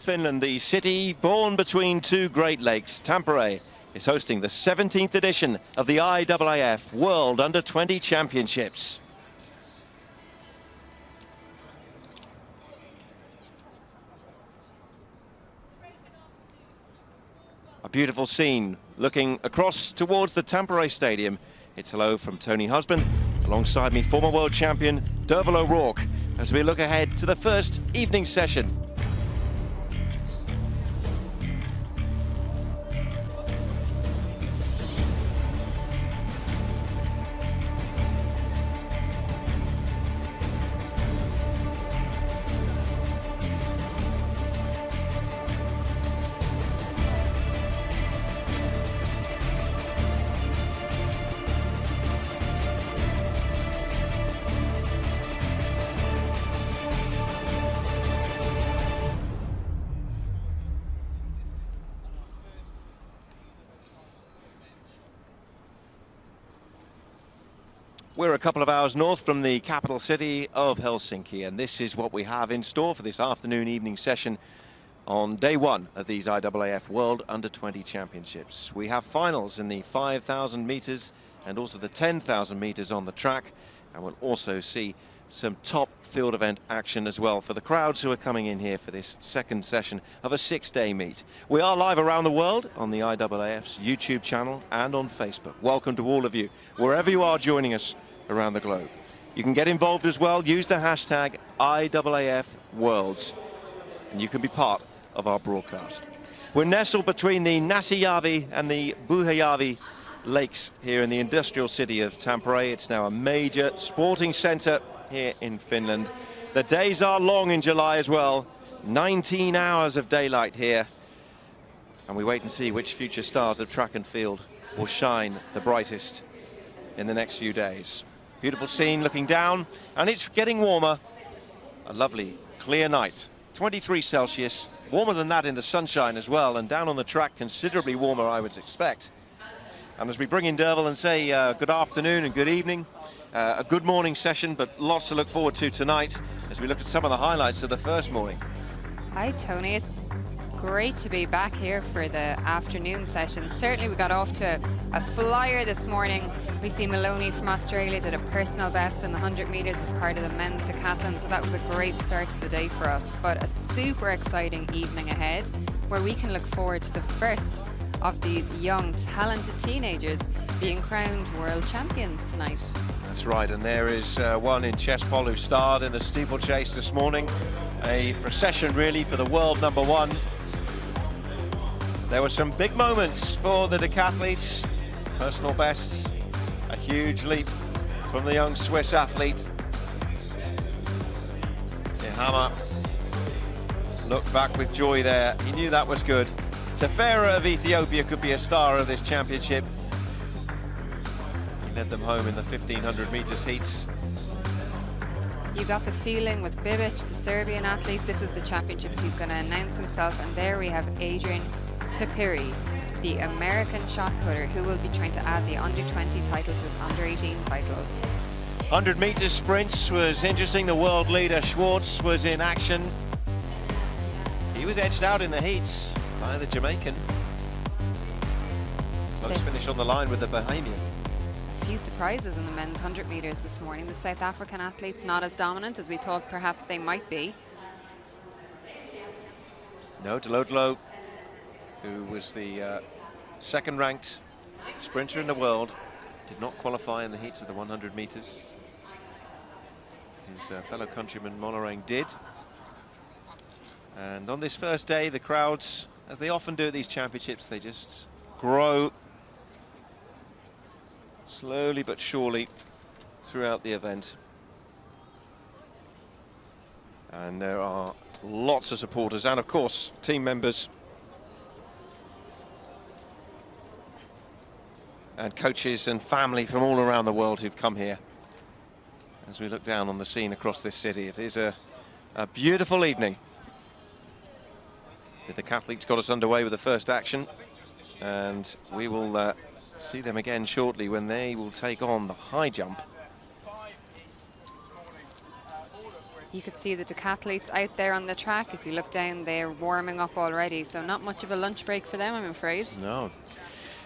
Finland, the city born between two Great Lakes, Tampere, is hosting the 17th edition of the IAAF World Under-20 Championships. A beautiful scene looking across towards the Tampere Stadium. It's hello from Tony Husband, alongside me former world champion Derval O'Rourke, as we look ahead to the first evening session. We're a couple of hours north from the capital city of Helsinki, and this is what we have in store for this evening session on day one of these IAAF World Under-20 Championships. We have finals in the 5,000 meters and also the 10,000 meters on the track, and we'll also see some top field event action as well for the crowds who are coming in here for this second session of a 6-day meet. We are live around the world on the IAAF's YouTube channel and on Facebook. Welcome to all of you, wherever you are joining us around the globe. You can get involved as well. Use the hashtag IAAFWorlds, and you can be part of our broadcast. We're nestled between the Näsijärvi and the Pyhäjärvi lakes here in the industrial city of Tampere. It's now a major sporting centre here in Finland. The days are long in July as well. 19 hours of daylight here. And we wait and see which future stars of track and field will shine the brightest in the next few days. Beautiful scene looking down, and it's getting warmer. A lovely clear night, 23 Celsius, warmer than that in the sunshine as well, and down on the track considerably warmer, I would expect. And as we bring in Derval and say good afternoon and good evening, a good morning session, but lots to look forward to tonight as we look at some of the highlights of the first morning. Hi Tony, it's great to be back here for the afternoon session. Certainly we got off to a flyer this morning. We see Malone from Australia did a personal best in the 100 meters as part of the men's decathlon, so that was a great start to the day for us. But a super exciting evening ahead where we can look forward to the first of these young talented teenagers being crowned world champions tonight. That's right, and there is one in Chebet who starred in the steeplechase this morning. A procession really for the world number one. There were some big moments for the decathletes, personal bests, a huge leap from the young Swiss athlete. Ihama looked back with joy there. He knew that was good. Tefera of Ethiopia could be a star of this championship. He led them home in the 1500 meters heats. You got the feeling with Bibic, the Serbian athlete, this is the championships he's going to announce himself, and there we have Adrian Pipiri, the American shot putter, who will be trying to add the under-20 title to his under-18 title. 100 meters sprints was interesting. The world leader Schwartz was in action. He was edged out in the heats by the Jamaican. Close finish on the line with the Bahamian. A few surprises in the men's 100 meters this morning. The South African athletes not as dominant as we thought perhaps they might be. No, Delodolo, who was the second-ranked sprinter in the world, did not qualify in the heats of the 100 meters. His fellow countryman Monorang did. And on this first day, the crowds, as they often do at these championships, they just grow slowly but surely throughout the event. And there are lots of supporters and, of course, team members and coaches and family from all around the world who've come here. As we look down on the scene across this city, it is a beautiful evening. The decathletes got us underway with the first action, and we will see them again shortly when they will take on the high jump. You could see the decathletes out there on the track. If you look down, they're warming up already, so not much of a lunch break for them, I'm afraid. No.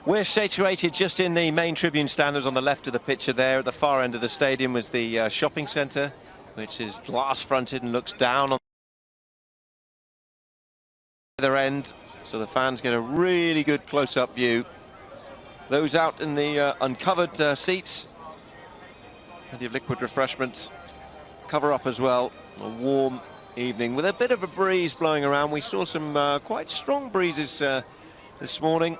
We're situated just in the main tribune stand. That's on the left of the picture there. At the far end of the stadium was the shopping centre, which is glass-fronted and looks down on the other end, so the fans get a really good close-up view. Those out in the uncovered seats, plenty of liquid refreshments, cover up as well. A warm evening with a bit of a breeze blowing around. We saw some quite strong breezes this morning.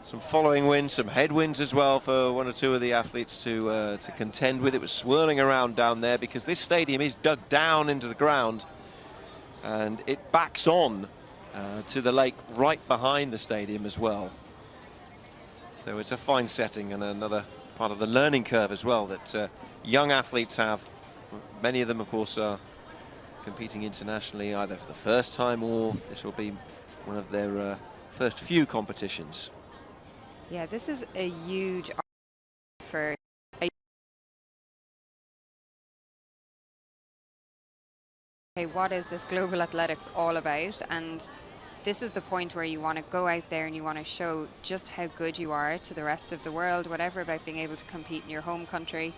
Some following winds, some headwinds as well for one or two of the athletes to contend with. It was swirling around down there because this stadium is dug down into the ground and it backs on to the lake right behind the stadium as well. So it's a fine setting and another part of the learning curve as well that young athletes have. Many of them, of course, are competing internationally either for the first time or this will be one of their first few competitions. Yeah, this is a huge for what is this global athletics all about? And this is the point where you want to go out there and you want to show just how good you are to the rest of the world, whatever about being able to compete in your home country.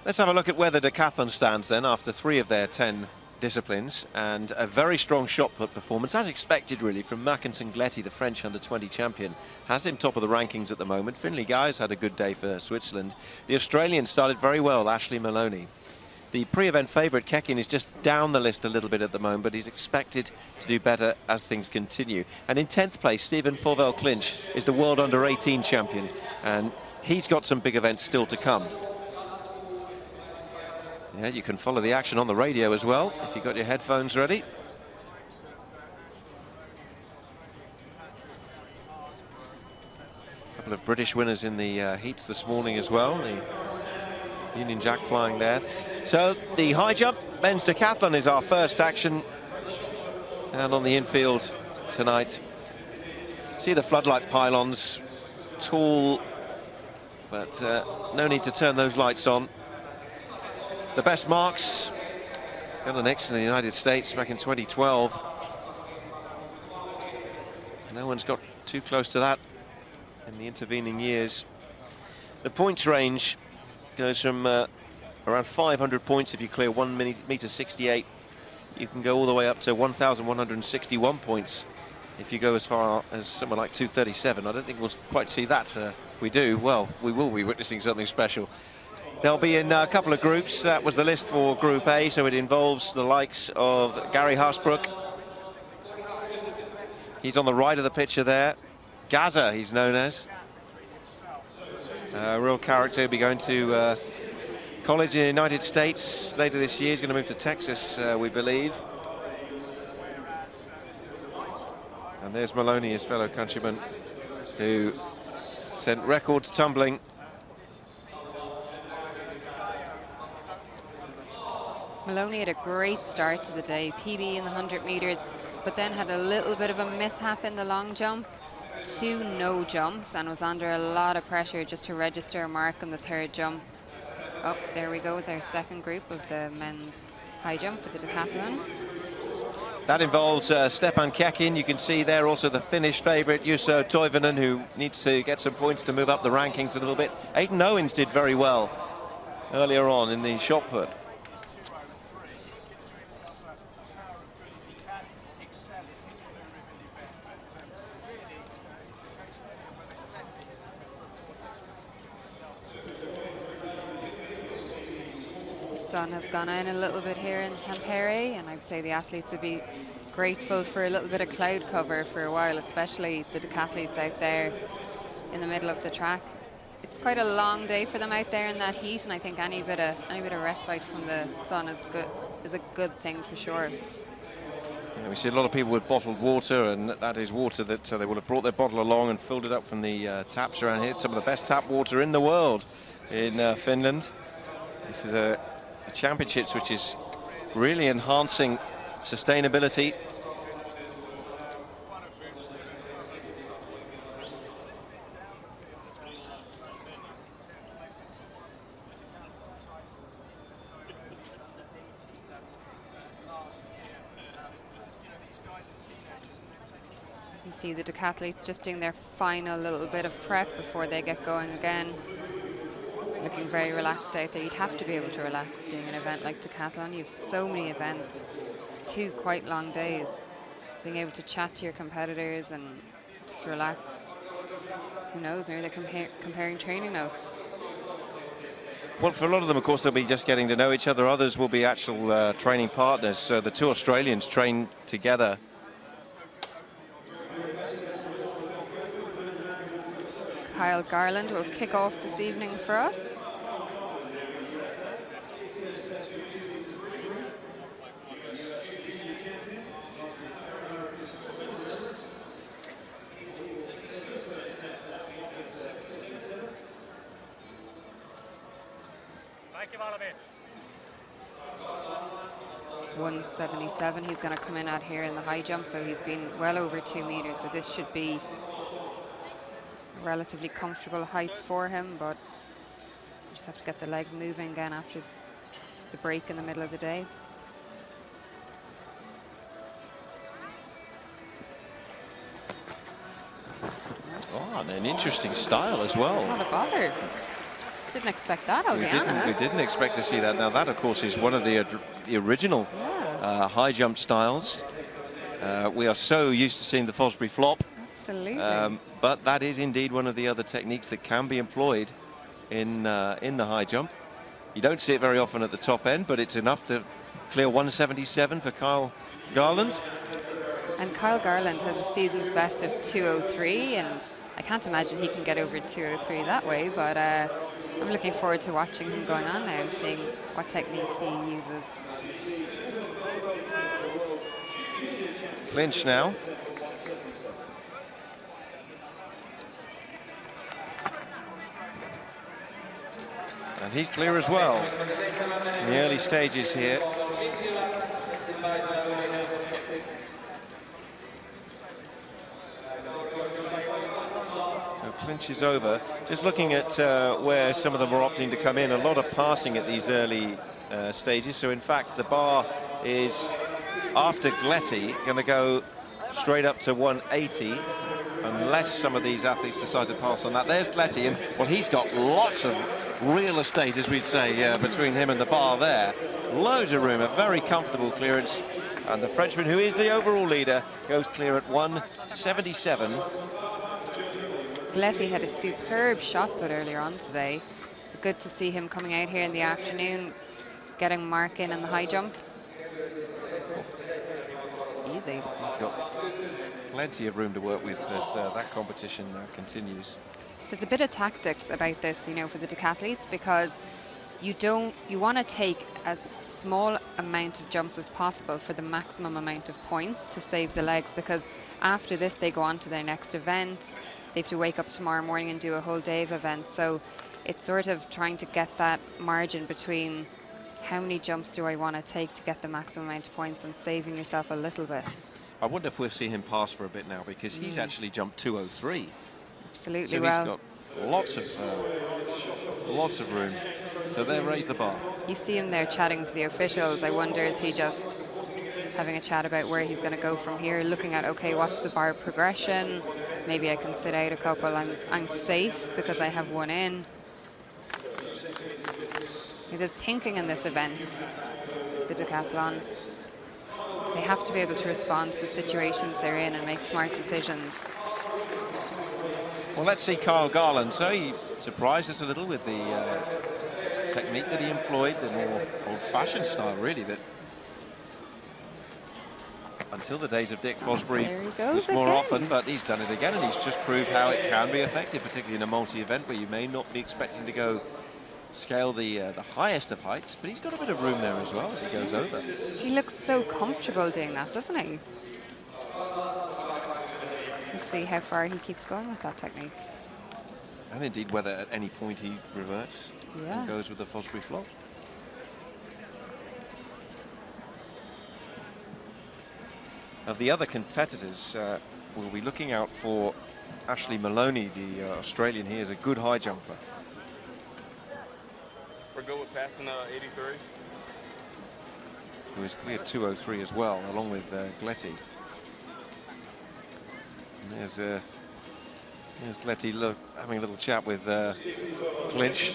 Let's have a look at where the decathlon stands then after 3 of their 10 disciplines, and a very strong shot put performance, as expected really, from Mackinson Gletti, the French under-20 champion. Has him top of the rankings at the moment. Finlay Guy's had a good day for Switzerland. The Australian started very well, Ashley Malone. The pre-event favourite, Kekin, is just down the list a little bit at the moment, but he's expected to do better as things continue. And in 10th place, Stephen Fauvel-Clinch is the world under-18 champion, and he's got some big events still to come. Yeah, you can follow the action on the radio as well, if you've got your headphones ready. A couple of British winners in the heats this morning as well. The Union Jack flying there. So the high jump, men's decathlon, is our first action. And on the infield tonight, see the floodlight pylons, tall, but no need to turn those lights on. The best marks, got an X in the United States back in 2012. No one's got too close to that in the intervening years. The points range goes from around 500 points if you clear 1 meter 68. You can go all the way up to 1,161 points if you go as far as somewhere like 237. I don't think we'll quite see that. If we do, well, we will be witnessing something special. They'll be in a couple of groups. That was the list for Group A, so it involves the likes of Gary Harsbrook. He's on the right of the picture there. Gaza, he's known as. Real character. He'll be going to college in the United States later this year. He's going to move to Texas, we believe. And there's Malone, his fellow countryman, who sent records tumbling. Malone had a great start to the day, PB in the 100 meters, but then had a little bit of a mishap in the long jump. 2 no jumps and was under a lot of pressure just to register a mark on the 3rd jump. Oh, there we go with our second group of the men's high jump for the decathlon. That involves Stepan Kekin. You can see there also the Finnish favourite, Juuso Toivonen, who needs to get some points to move up the rankings a little bit. Aidan Owens did very well earlier on in the shot put. The sun has gone in a little bit here in Tampere, and I'd say the athletes would be grateful for a little bit of cloud cover for a while, especially the decathletes out there in the middle of the track. It's quite a long day for them out there in that heat, and I think any bit of respite from the sun is a good thing for sure. Yeah, we see a lot of people with bottled water, and that is water that they will have brought their bottle along and filled it up from the taps around here. It's some of the best tap water in the world in Finland. This is a championships which is really enhancing sustainability. see the decathletes just doing their final little bit of prep before they get going again. Looking very relaxed out there. You'd have to be able to relax doing an event like decathlon. You have so many events. It's 2 quite long days. Being able to chat to your competitors and just relax. Who knows, maybe they're comparing training notes. Well, for a lot of them, of course, they'll be just getting to know each other. Others will be actual training partners. So the 2 Australians train together. Kyle Garland will kick off this evening for us. Thank you, Vladimir. 177, he's going to come in out here in the high jump, so he's been well over 2 meters, so this should be a relatively comfortable height for him, but you just have to get the legs moving again after the break in the middle of the day. Oh, and an interesting style as well. Not a bother. Didn't expect that, I'll be honest. We didn't expect to see that. Now that, of course, is one of the original high jump styles. We are so used to seeing the Fosbury flop. Absolutely. But that is indeed one of the other techniques that can be employed in the high jump. You don't see it very often at the top end, but it's enough to clear 177 for Kyle Garland. And Kyle Garland has a season's best of 203, and I can't imagine he can get over 203 that way, but I'm looking forward to watching him going on now and seeing what technique he uses. Clinch now. And he's clear as well in the early stages here. So clinch is over. Just looking at where some of them are opting to come in, a lot of passing at these early stages. So in fact, the bar is, after Gletty, going to go straight up to 180, unless some of these athletes decide to pass on that. There's Gletty, and well, he's got lots of real estate, as we'd say, between him and the bar there. Loads of room, a very comfortable clearance, and the Frenchman, who is the overall leader, goes clear at 177. Gletty had a superb shot put earlier on today. Good to see him coming out here in the afternoon, getting mark in the high jump. Easy. He's got plenty of room to work with as that competition continues. There's a bit of tactics about this, you know, for the decathletes, because you want to take as small amount of jumps as possible for the maximum amount of points to save the legs, because after this they go on to their next event. They have to wake up tomorrow morning and do a whole day of events. So it's sort of trying to get that margin between how many jumps do I want to take to get the maximum amount of points and saving yourself a little bit. I wonder if we'll see him pass for a bit now, because he's actually jumped 203. Absolutely. So well, he's got lots of room. So they raise the bar. You see him there chatting to the officials. I wonder, is he just having a chat about where he's going to go from here, looking at, okay, what's the bar progression? Maybe I can sit out a couple. I'm safe because I have one in. It is thinking in this event, the decathlon. They have to be able to respond to the situations they're in and make smart decisions. Well, let's see Kyle Garland. So he surprised us a little with the technique that he employed, the more old-fashioned style, really, that until the days of Dick Fosbury was more often, but he's done it again, and he's just proved how it can be effective, particularly in a multi-event where you may not be expecting to go scale the highest of heights, but he's got a bit of room there as well as he goes over. He looks so comfortable doing that, doesn't he? Let's see how far he keeps going with that technique. And indeed whether at any point he reverts and goes with the Fosbury flop. Of the other competitors, we'll be looking out for Ashley Malone, the Australian. He is a good high jumper. We're good with passing 83. Who is cleared 203 as well, along with Gletty. There's Letty having a little chat with Clinch.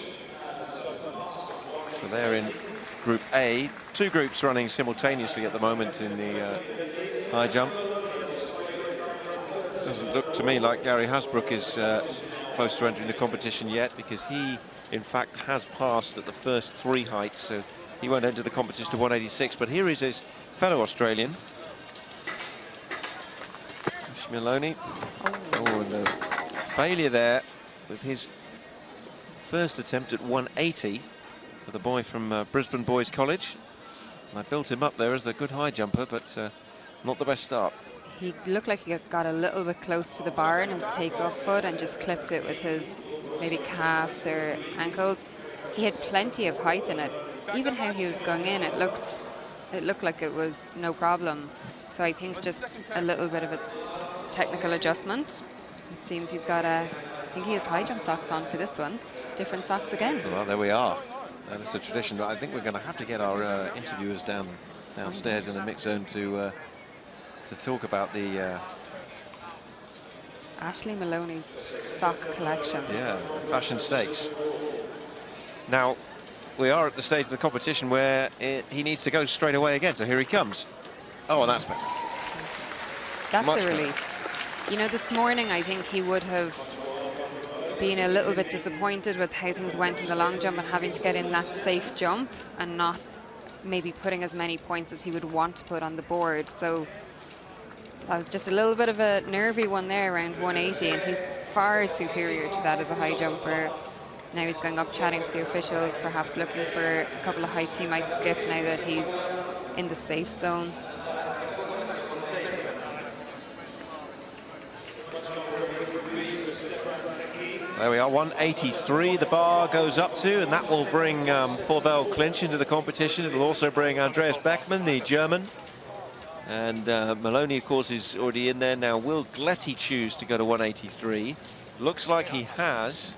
So they're in Group A. 2 groups running simultaneously at the moment in the high jump. Doesn't look to me like Gary Hasbrook is close to entering the competition yet, because he, in fact, has passed at the first 3 heights, so he won't enter the competition to 186. But here is his fellow Australian, Malone. Oh, and a failure there with his first attempt at 180 with a boy from Brisbane Boys College. And I built him up there as the good high jumper, but not the best start. He looked like he got a little bit close to the bar in his takeoff foot and just clipped it with his maybe calves or ankles. He had plenty of height in it. Even how he was going in, it looked like it was no problem. So I think just a little bit of a technical adjustment. It seems he's got I think he has high jump socks on for this one. Different socks again. Well, there we are. That is a tradition, but I think we're going to have to get our interviewers downstairs in the mix zone to talk about the Ashley Maloney's sock collection. Yeah, fashion stakes. Now, we are at the stage of the competition where he needs to go straight away again, so here he comes. Oh, and that's better. That's Much a relief. You know, this morning I think he would have been a little bit disappointed with how things went in the long jump and having to get in that safe jump and not maybe putting as many points as he would want to put on the board. So that was just a little bit of a nervy one there around 180, and he's far superior to that as a high jumper. Now he's going up chatting to the officials, perhaps looking for a couple of heights he might skip now that he's in the safe zone. There we are, 183 the bar goes up to, and that will bring Forvel Clinch into the competition. It will also bring Andreas Beckmann, the German. And Malone, of course, is already in there. Now, will Gletty choose to go to 183? Looks like he has.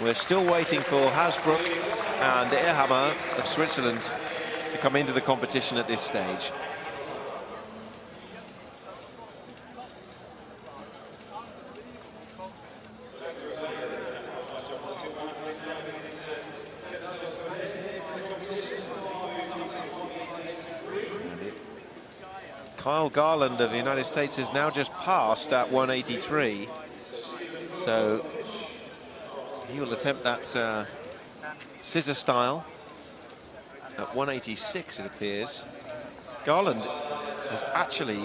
We're still waiting for Hasbrook and Ehrhammer of Switzerland to come into the competition at this stage. Kyle Garland of the United States has now just passed at 183. So he will attempt that scissor style at 186, it appears. Garland has actually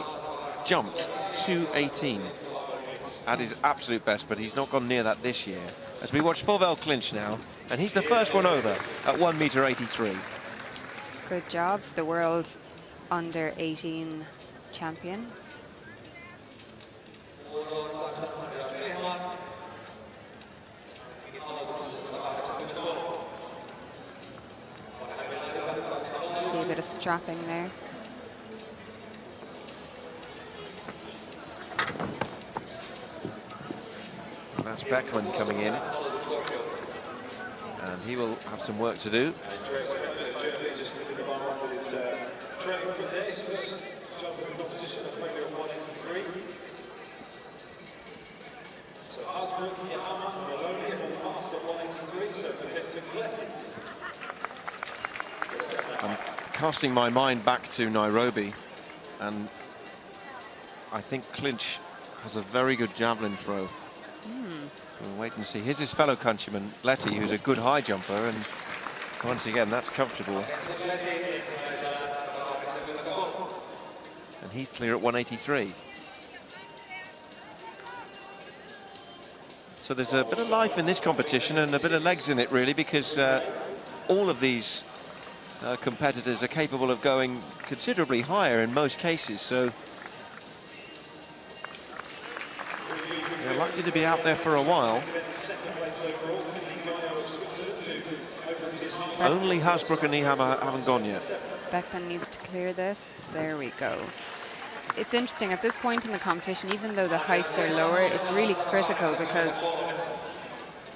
jumped 218 at his absolute best, but he's not gone near that this year. As we watch Forvel Clinch now, and he's the first one over at 1.83 meters. Good job for the world under 18 champion. See a bit of strapping there. That's Beckmann coming in, and he will have some work to do. I'm casting my mind back to Nairobi, and I think Clinch has a very good javelin throw. We'll wait and see. Here's his fellow countryman, Letty, who's a good high jumper, and once again, that's comfortable. And he's clear at 183. So there's a bit of life in this competition and a bit of legs in it, really, because all of these competitors are capable of going considerably higher in most cases. So they're likely to be out there for a while. Only Hasbrook and Ehrhammer haven't gone yet. Beckmann needs to clear this. There we go. It's interesting, at this point in the competition, even though the heights are lower, it's really critical because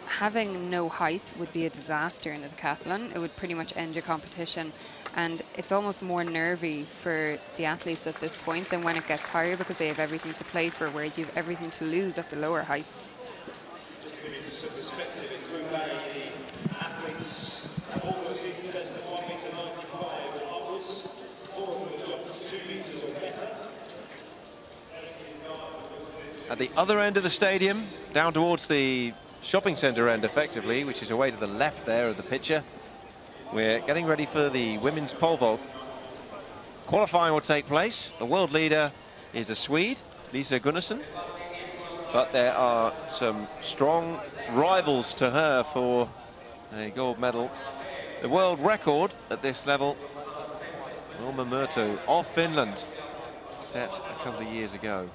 having no height would be a disaster in a decathlon. It would pretty much end your competition. And it's almost more nervy for the athletes at this point than when it gets higher, because they have everything to play for, whereas you have everything to lose at the lower heights. Just to give you some perspective, in Group A, the athletes have all received the best of 1.95 metre upwards. 4 of them have jumped 2 metres or better. At the other end of the stadium, down towards the shopping centre end effectively, which is away to the left there of the picture, we're getting ready for the women's pole vault. Qualifying will take place. The world leader is a Swede, Lisa Gunnarsson, but there are some strong rivals to her for a gold medal. The world record at this level, Wilma Murto of Finland, set a couple of years ago.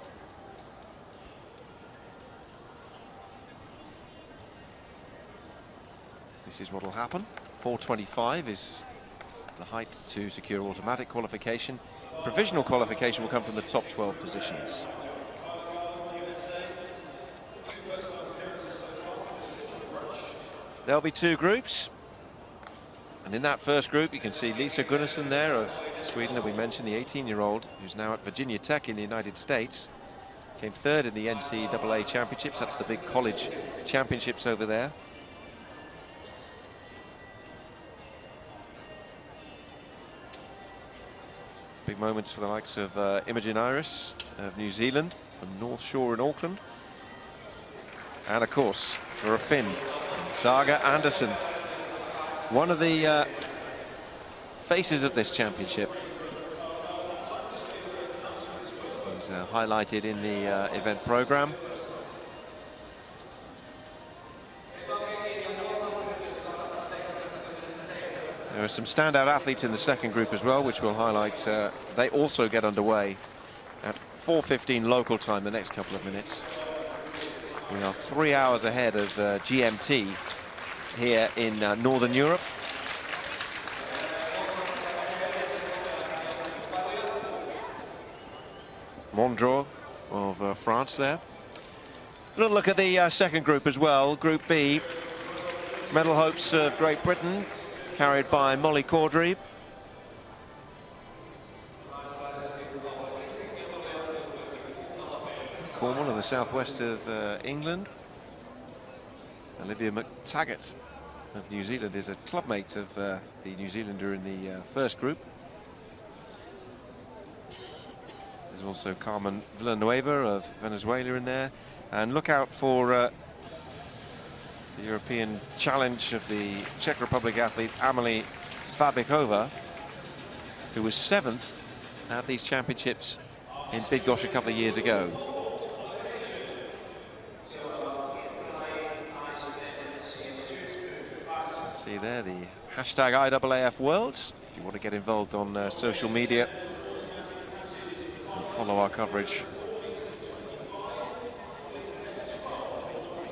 This is what will happen. 4:25 is the height to secure automatic qualification. Provisional qualification will come from the top 12 positions. There'll be 2 groups. And in that first group, you can see Lisa Gunnarsson there of Sweden, that we mentioned, the 18-year-old, who's now at Virginia Tech in the United States. Came 3rd in the NCAA championships. That's the big college championships over there. Big moments for the likes of Imogen Iris of New Zealand, from North Shore in Auckland. And of course, for a Finn, Saga Anderson, one of the faces of this championship. He's highlighted in the event program. There are some standout athletes in the second group as well, which we'll highlight. They also get underway at 4:15 local time the next couple of minutes. We are 3 hours ahead of GMT here in Northern Europe. Munro of France there. A little look at the second group as well. Group B, medal hopes of Great Britain, carried by Molly Cordray. Cornwall in the southwest of England. Olivia McTaggart of New Zealand is a clubmate of the New Zealander in the first group. There's also Carmen Villanueva of Venezuela in there. And look out for the European challenge of the Czech Republic athlete Amelie Svabikova, who was 7th at these championships in Bydgoszcz a couple of years ago. See there the hashtag IAAF Worlds if you want to get involved on social media and follow our coverage.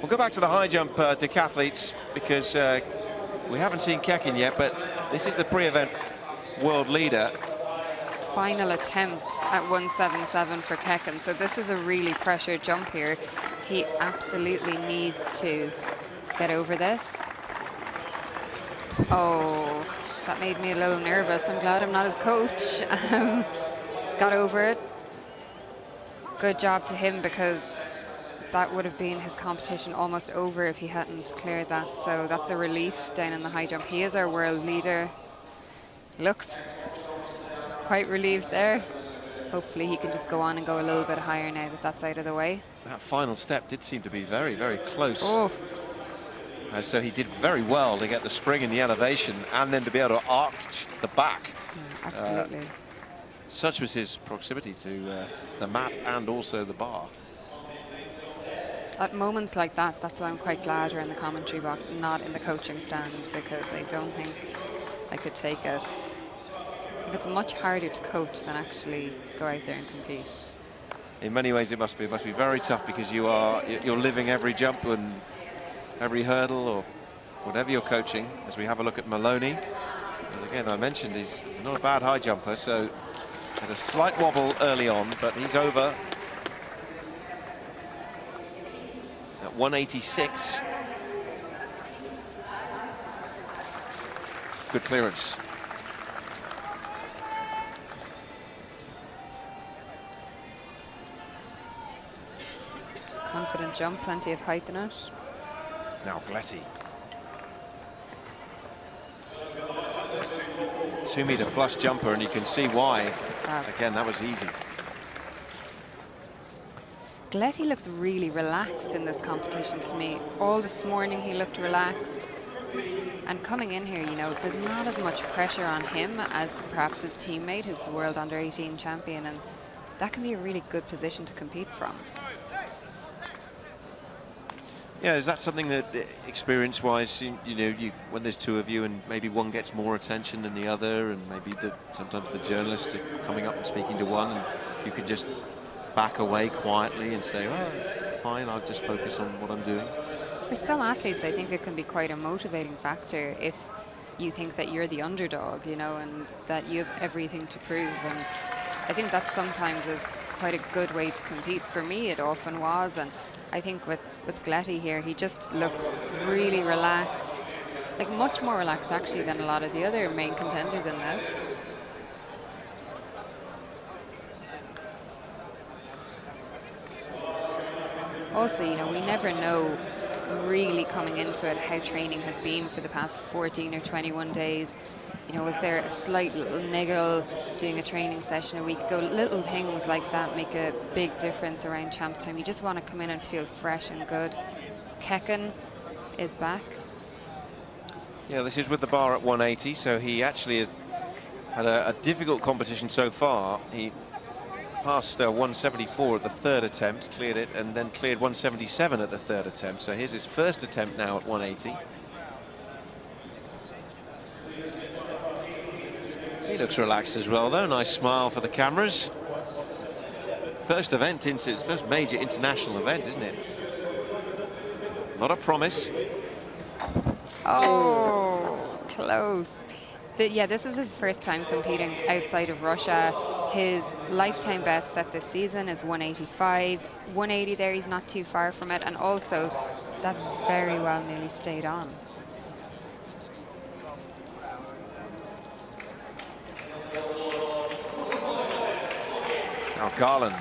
We'll go back to the high jump decathletes, because we haven't seen Kekin yet, but this is the pre-event world leader. Final attempt at 177 for Kekin, so this is a really pressured jump here. He absolutely needs to get over this. Oh, that made me a little nervous. I'm glad I'm not his coach. Got over it. Good job to him, because that would have been his competition almost over if he hadn't cleared that. So that's a relief down in the high jump. He is our world leader. Looks quite relieved there. Hopefully he can just go on and go a little bit higher now that that's out of the way. That final step did seem to be very, very close. Oh. And so he did very well to get the spring in the elevation and then to be able to arch the back. Absolutely. Such was his proximity to the mat and also the bar. At moments like that, that's why I'm quite glad we're in the commentary box, not in the coaching stand, because I don't think I could take it. I think it's much harder to coach than actually go out there and compete. In many ways, it must be very tough, because you're living every jump and every hurdle or whatever you're coaching. As we have a look at Malone, as again I mentioned, he's not a bad high jumper, so had a slight wobble early on, but he's over at 186. Good clearance. Confident jump, plenty of height in it. Now Gletty. 2 meter plus jumper, and you can see why. Again, that was easy. Gletty looks really relaxed in this competition to me. All this morning he looked relaxed. And coming in here, you know, there's not as much pressure on him as perhaps his teammate, who's the world under-18 champion, and that can be a really good position to compete from. Yeah, is that something that experience-wise, you know, when there's two of you and maybe one gets more attention than the other, and maybe sometimes the journalists are coming up and speaking to one, and you could just back away quietly and say, oh, fine, I'll just focus on what I'm doing? For some athletes, I think it can be quite a motivating factor if you think that you're the underdog, you know, and that you have everything to prove. And I think that sometimes is quite a good way to compete. For me, it often was. And I think with Gletty here, he just looks really relaxed, like much more relaxed actually than a lot of the other main contenders in this. Also, you know, we never know really coming into it how training has been for the past 14 or 21 days. You know, was there a slight little niggle doing a training session a week ago? Little things like that make a big difference around champs time. You just want to come in and feel fresh and good. Kekin is back. Yeah, this is with the bar at 180, so he actually has had a difficult competition so far. He passed 174 at the third attempt, cleared it, and then cleared 177 at the third attempt. So here's his first attempt now at 180. He looks relaxed as well, though. Nice smile for the cameras. First event, first major international event, isn't it? Not a promise. Oh, close. Yeah, this is his first time competing outside of Russia. His lifetime best set this season is 185. 180 there, he's not too far from it. And also, that very well nearly stayed on. Now Garland.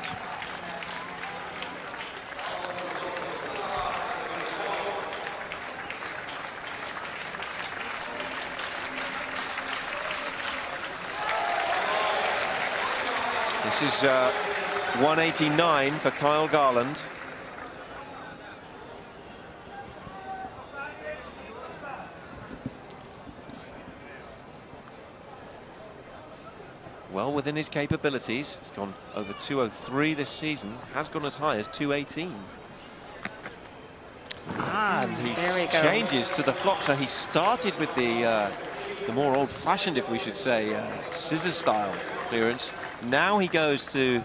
This is 189 for Kyle Garland. Well within his capabilities. He's gone over 203 this season. Has gone as high as 218. And he changes to the flop. So he started with the more old-fashioned, if we should say, scissor style clearance. Now he goes to,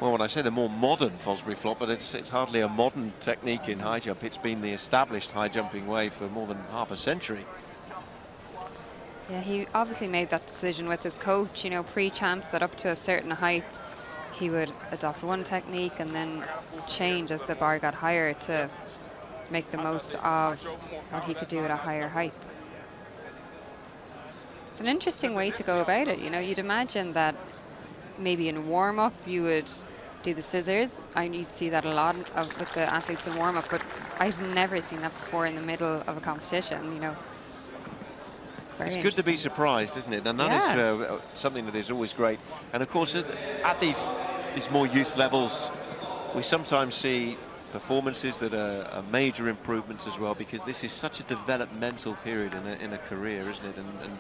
well, when I say the more modern Fosbury flop, but it's hardly a modern technique in high jump. It's been the established high jumping way for more than half a century. Yeah, he obviously made that decision with his coach, you know, pre-champs, that up to a certain height he would adopt one technique and then change as the bar got higher to make the most of what he could do at a higher height. It's an interesting way to go about it. You know, you'd imagine that maybe in warm-up you would do the scissors. You'd see that a lot with the athletes in warm-up, but I've never seen that before in the middle of a competition, you know. It's good to be surprised, isn't it? And that is something that is always great. And of course, at these more youth levels, we sometimes see performances that are major improvements as well, because this is such a developmental period in a career, isn't it? And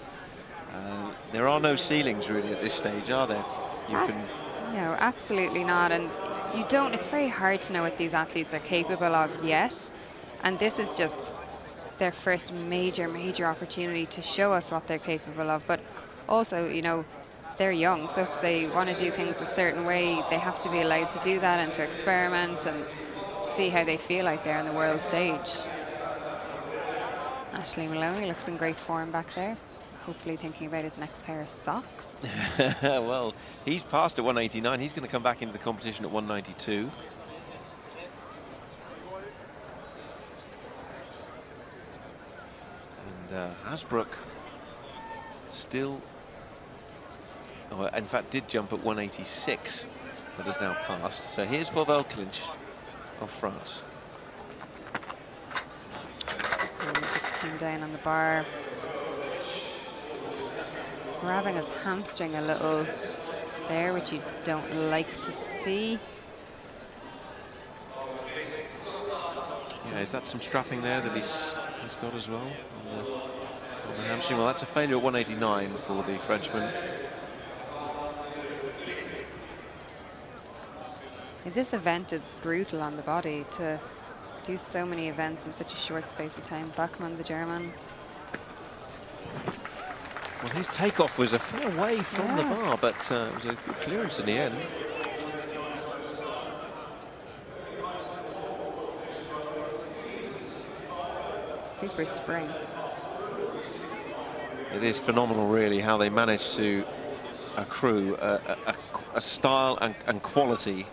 there are no ceilings really at this stage, are there? No, absolutely not. And you don't. It's very hard to know what these athletes are capable of yet. And this is just their first major opportunity to show us what they're capable of. But also, you know, they're young, so if they want to do things a certain way, they have to be allowed to do that and to experiment and see how they feel out there on the world stage. Ashley Maloney looks in great form back there. Hopefully thinking about his next pair of socks. Well, he's passed at 189. He's going to come back into the competition at 192. And Hasbrook Still, oh, in fact, did jump at 186, but has now passed. So here's Fauvel Clinch of France. And he just came down on the bar, grabbing his hamstring a little there, which you don't like to see. Yeah, is that some strapping there that he's got as well on the hamstring? Well, that's a failure at 189 for the Frenchman. This event is brutal on the body to do so many events in such a short space of time. Bachmann, the German. Well, his takeoff was a fair way from the bar, but it was a good clearance in the end. Super spring. It is phenomenal, really, how they manage to accrue a style and quality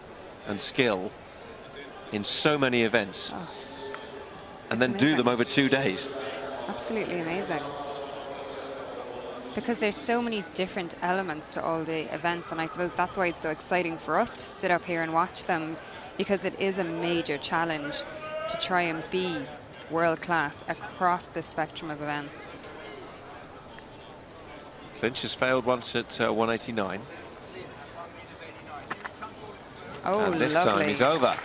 and skill in so many events, and then do them over 2 days. Absolutely amazing. Because there's so many different elements to all the events, and I suppose that's why it's so exciting for us to sit up here and watch them, because it is a major challenge to try and be world class across the spectrum of events. Clinch has failed once at 189. Oh, and this lovely. time he's over.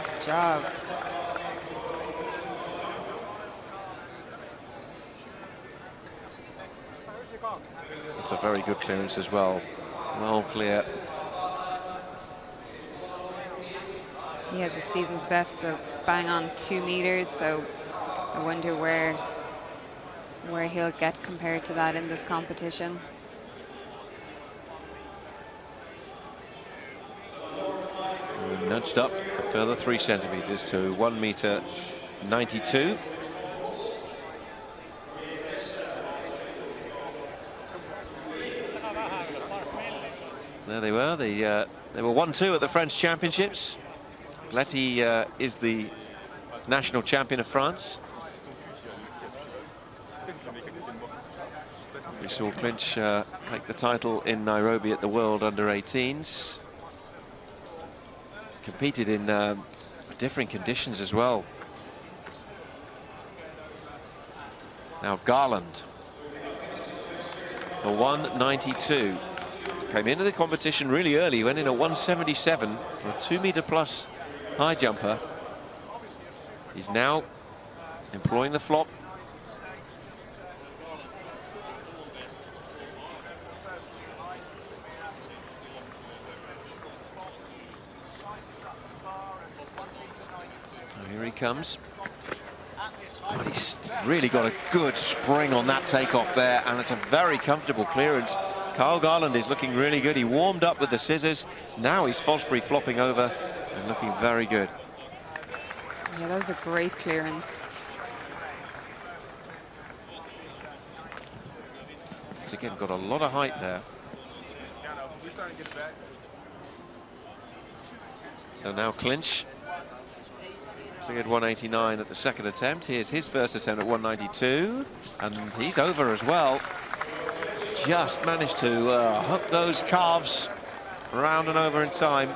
Good job. It's a very good clearance as well. Well clear. He has a season's best of bang on 2 meters, so I wonder where he'll get compared to that in this competition. We nudged up a further 3 centimeters to 1.92 meters. There they were. They were 1-2 at the French Championships. Letty is the national champion of France. We saw Clinch take the title in Nairobi at the World Under-18s. Competed in different conditions as well. Now Garland, a 192. Came into the competition really early, went in at 177 for a 2-meter plus high jumper. He's now employing the flop. Oh, here he comes. But he's really got a good spring on that takeoff there, and it's a very comfortable clearance. Carl Garland is looking really good. He warmed up with the scissors. Now he's Fosbury flopping over and looking very good. Yeah, that was a great clearance. He's again got a lot of height there. So now Clinch cleared 189 at the second attempt. Here's his first attempt at 192, and he's over as well. Just managed to hook those calves round and over in time.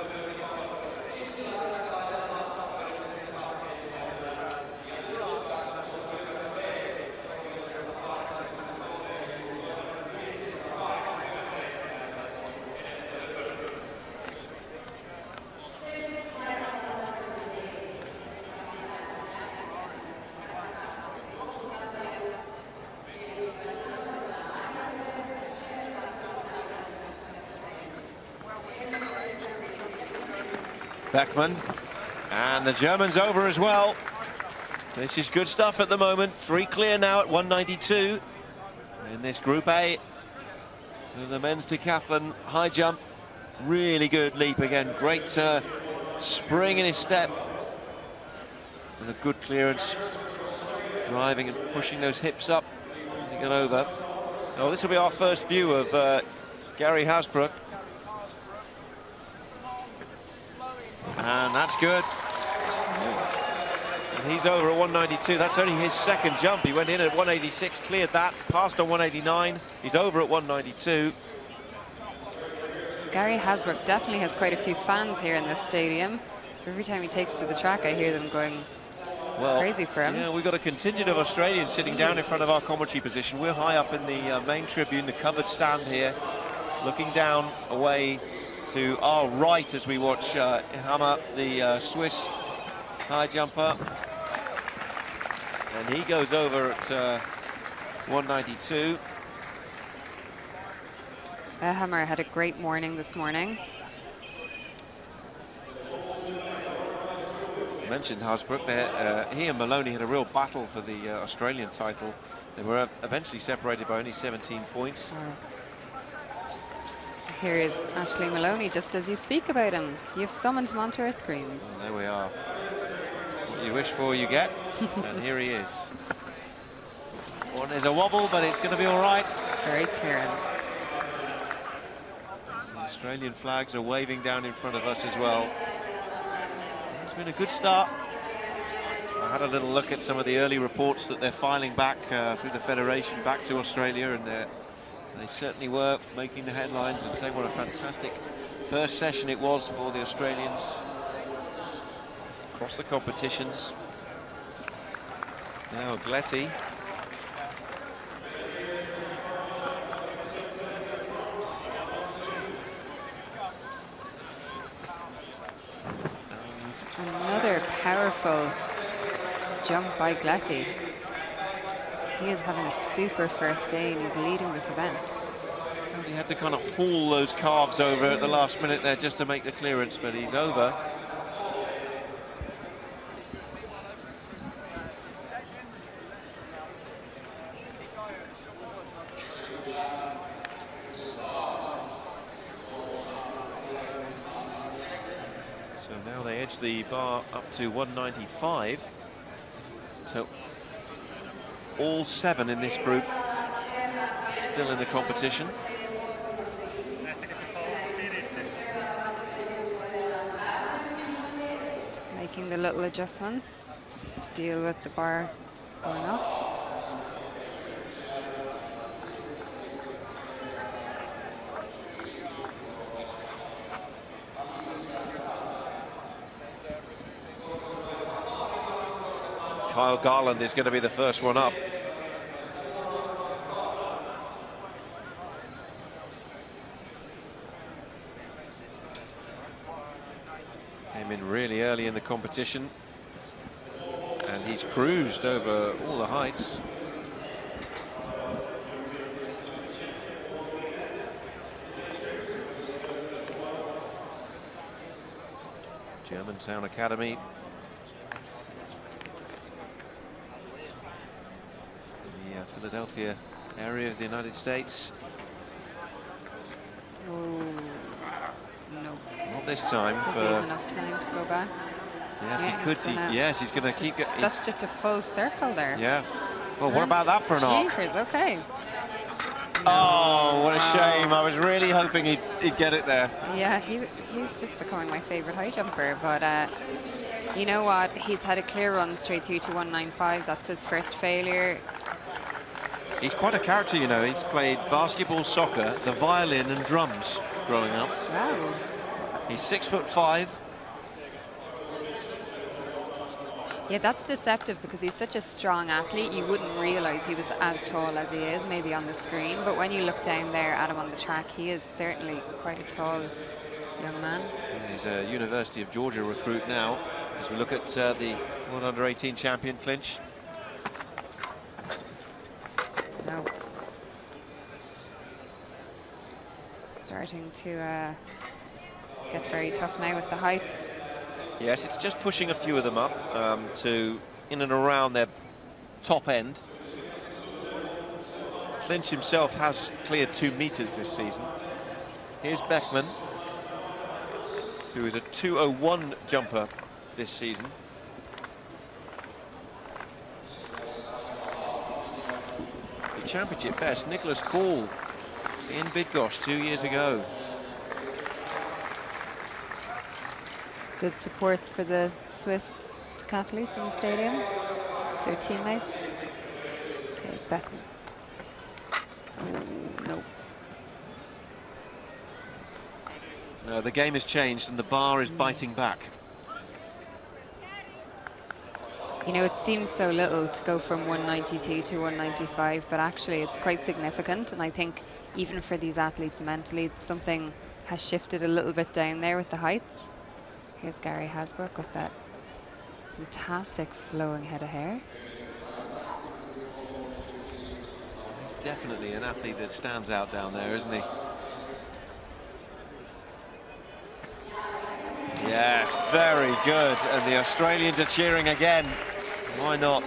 Beckman, and the German's over as well. This is good stuff at the moment. 3 clear now at 192 in this Group A of the men's decathlon high jump. Really good leap again. Great spring in his step, and a good clearance, driving and pushing those hips up as he got over. So this will be our first view of Gary Hasbrook. And that's good. And he's over at 192. That's only his second jump. He went in at 186, cleared that, passed on 189. He's over at 192. Gary Hasbrook definitely has quite a few fans here in this stadium. Every time he takes to the track, I hear them going crazy for him. Yeah, we've got a contingent of Australians sitting down in front of our commentary position. We're high up in the main tribune, the covered stand here, looking down away to our right as we watch Hammer, the Swiss high jumper. And he goes over at 192. Hammer had a great morning this morning. Mentioned Hasbrook there. He and Malone had a real battle for the Australian title. They were eventually separated by only 17 points. Here is Ashley Maloney, just as you speak about him. You've summoned him onto our screens. And there we are. What you wish for, you get. And here he is. Well, there's a wobble, but it's going to be all right. Great clearance. The Australian flags are waving down in front of us as well. It's been a good start. I had a little look at some of the early reports that they're filing back through the Federation back to Australia, and they certainly were making the headlines and saying what a fantastic first session it was for the Australians across the competitions. Now Gletty. Another powerful jump by Gletty. He is having a super first day and he's leading this event. He had to kind of pull those calves over at the last minute there just to make the clearance, but he's over. The bar up to 195. So all 7 in this group still in the competition. Just making the little adjustments to deal with the bar going up. Kyle Garland is going to be the first one up. Came in really early in the competition, and he's cruised over all the heights. Germantown Academy. Philadelphia area of the United States. Oh, no. Not this time. Is he have enough time to go back? Yes, he could. Yes, he's going to keep. That's just a full circle there. Yeah. Well, what about that for an arc? Okay. No. Oh, what a shame. I was really hoping he'd get it there. Yeah, he's just becoming my favorite high jumper. But you know what? He's had a clear run straight through to 195. That's his first failure. He's quite a character, you know. He's played basketball, soccer, the violin and drums growing up. Wow. He's 6'5". Yeah, that's deceptive because he's such a strong athlete. You wouldn't realize he was as tall as he is, maybe on the screen. But when you look down there at him on the track, he is certainly quite a tall young man. He's a University of Georgia recruit now. As we look at the World Under-18 champion clinch. No. Starting to get very tough now with the heights. Yes, it's just pushing a few of them up to in and around their top end. Clinch himself has cleared 2 meters this season. Here's Beckman, who is a 2:01 jumper this season. The championship best, Nicholas Call in Bydgoszcz 2 years ago. Good support for the Swiss decathletes in the stadium. Their teammates. Okay, Beckman. Oh, no. No, the game has changed and the bar is biting back. You know, it seems so little to go from 192 to 195, but actually it's quite significant. And I think even for these athletes mentally, something has shifted a little bit down there with the heights. Here's Gary Hasbrook with that fantastic flowing head of hair. He's definitely an athlete that stands out down there, isn't he? Yes, very good. And the Australians are cheering again. Why not?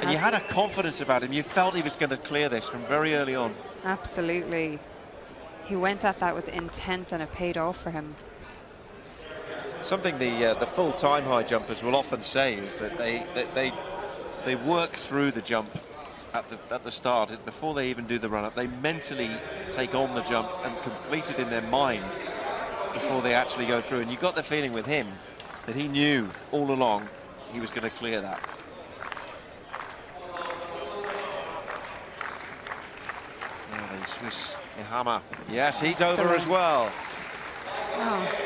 And you had a confidence about him. You felt he was going to clear this from very early on. Absolutely. He went at that with intent and it paid off for him. Something the full-time high jumpers will often say is that they work through the jump at the start before they even do the run-up. They mentally take on the jump and complete it in their mind before they actually go through. And you got the feeling with him that he knew all along he was going to clear that. Now the Swiss Ihama. Yes, he's over as well. Oh.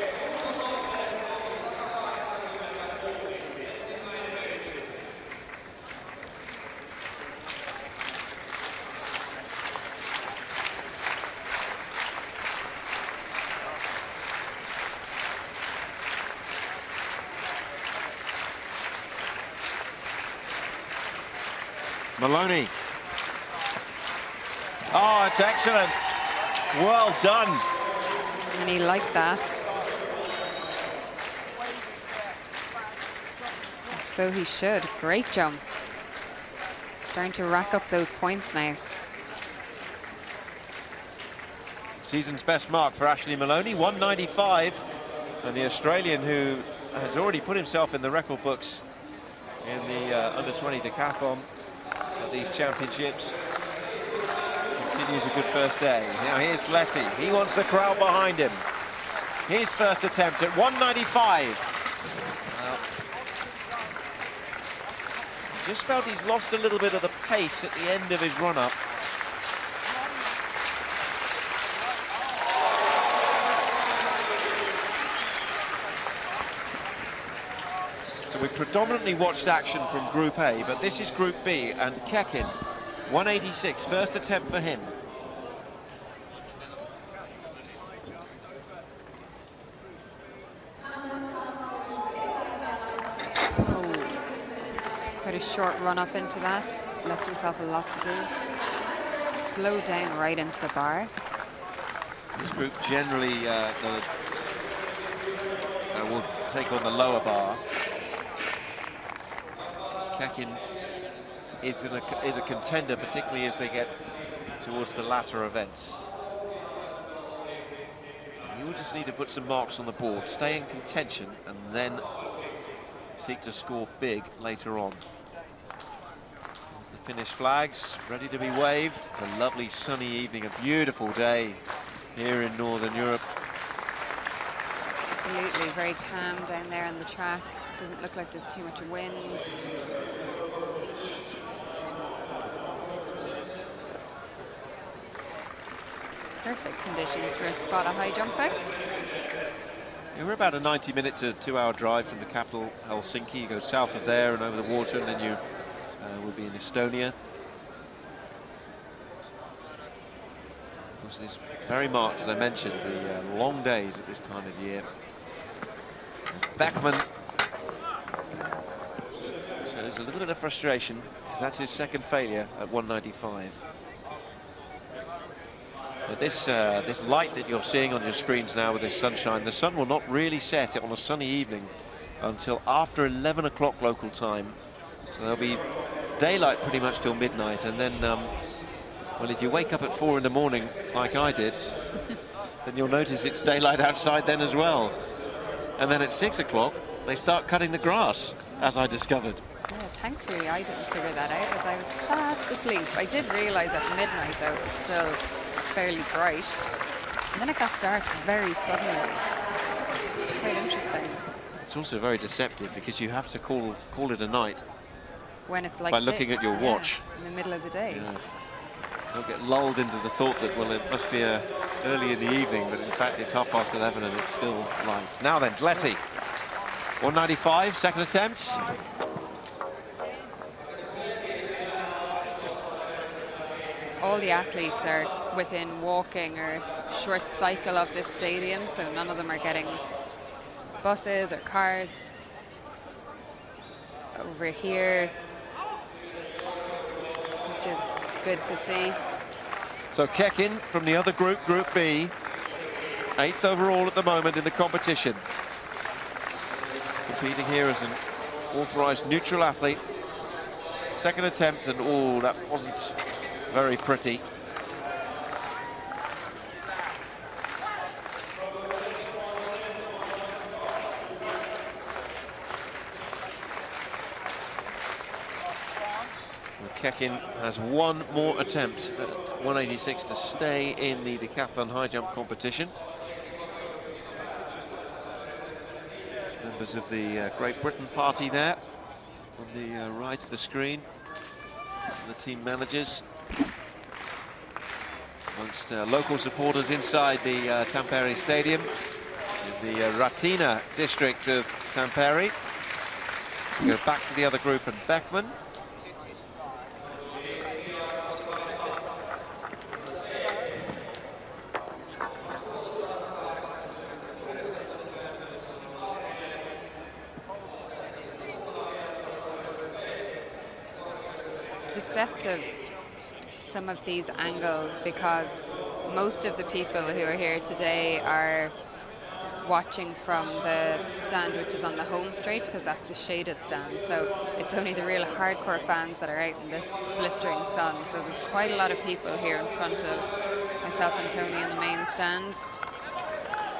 Malone. Oh, it's excellent. Well done. And he liked that. So he should. Great jump. Starting to rack up those points now. Season's best mark for Ashley Malone, 195. And the Australian who has already put himself in the record books in the under-20 decathlon at these championships. Continues a good first day. Now here's Letty. He wants the crowd behind him. His first attempt at 195. Just felt he's lost a little bit of the pace at the end of his run-up. So we predominantly watched action from Group A, but this is Group B, and Kekin, 186, first attempt for him. Quite a short run up into that. Left himself a lot to do. Slowed down right into the bar. This group generally will take on the lower bar. Kekin is a contender, particularly as they get towards the latter events. So he will just need to put some marks on the board, stay in contention, and then seek to score big later on. There's the Finnish flags ready to be waved. It's a lovely sunny evening, a beautiful day here in Northern Europe. Absolutely, very calm down there on the track. Doesn't look like there's too much wind. Perfect conditions for a spot of high jumping. We're about a 90-minute to 2-hour drive from the capital, Helsinki. You go south of there and over the water, and then you will be in Estonia. Of course, it's very marked, as I mentioned, the long days at this time of year. Beckman shows a little bit of frustration, because that's his second failure at 195. But this light that you're seeing on your screens now with this sunshine, the sun will not really set on a sunny evening until after 11 o'clock local time. So there'll be daylight pretty much till midnight, and then, well, if you wake up at 4 in the morning, like I did, then you'll notice it's daylight outside then as well. And then at 6 o'clock, they start cutting the grass, as I discovered. Yeah, thankfully I didn't figure that out as I was fast asleep. I did realise at midnight, though, it was still fairly bright. And then it got dark very suddenly. It's quite interesting. It's also very deceptive because you have to call it a night when it's like by looking at your watch. In the middle of the day. Yes. Don't get lulled into the thought that, well, it must be early in the evening, but in fact it's 11:30 and it's still light. Now then, Letty, 195, second attempt. All the athletes are within walking or short cycle of this stadium, so none of them are getting buses or cars. Over here, which is good to see. So Kekin from the other group, Group B, 8th overall at the moment in the competition. Competing here as an authorized neutral athlete. Second attempt, and oh, that wasn't very pretty. Kekin has one more attempt at 186 to stay in the decathlon high jump competition. It's members of the Great Britain party there on the right of the screen. The team managers. Amongst local supporters inside the Tampere Stadium in the Ratina district of Tampere. We go back to the other group and Beckman. Deceptive, some of these angles, because most of the people who are here today are watching from the stand which is on the home straight, because that's the shaded stand, so it's only the real hardcore fans that are out in this blistering sun. So there's quite a lot of people here in front of myself and Tony in the main stand.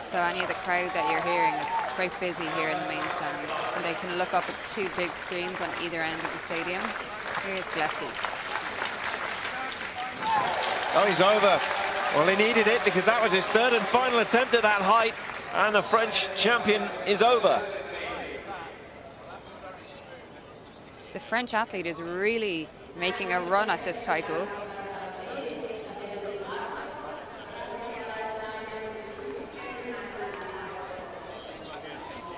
So any of the crowd that you're hearing, it's quite busy here in the main stand, and they can look up at two big screens on either end of the stadium. Here's Gletty. Oh, he's over. Well, he needed it because that was his third and final attempt at that height, and the French champion is over. The French athlete is really making a run at this title.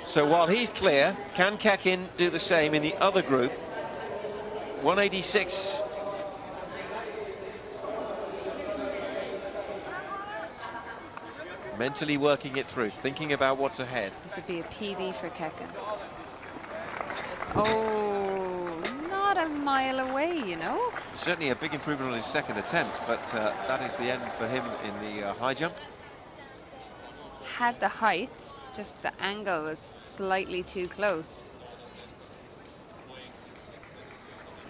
So while he's clear, can Kekin do the same in the other group? 186. Mentally working it through, thinking about what's ahead. This would be a PB for Kekin. Oh, not a mile away, you know. Certainly a big improvement on his second attempt, but that is the end for him in the high jump. Had the height, just the angle was slightly too close.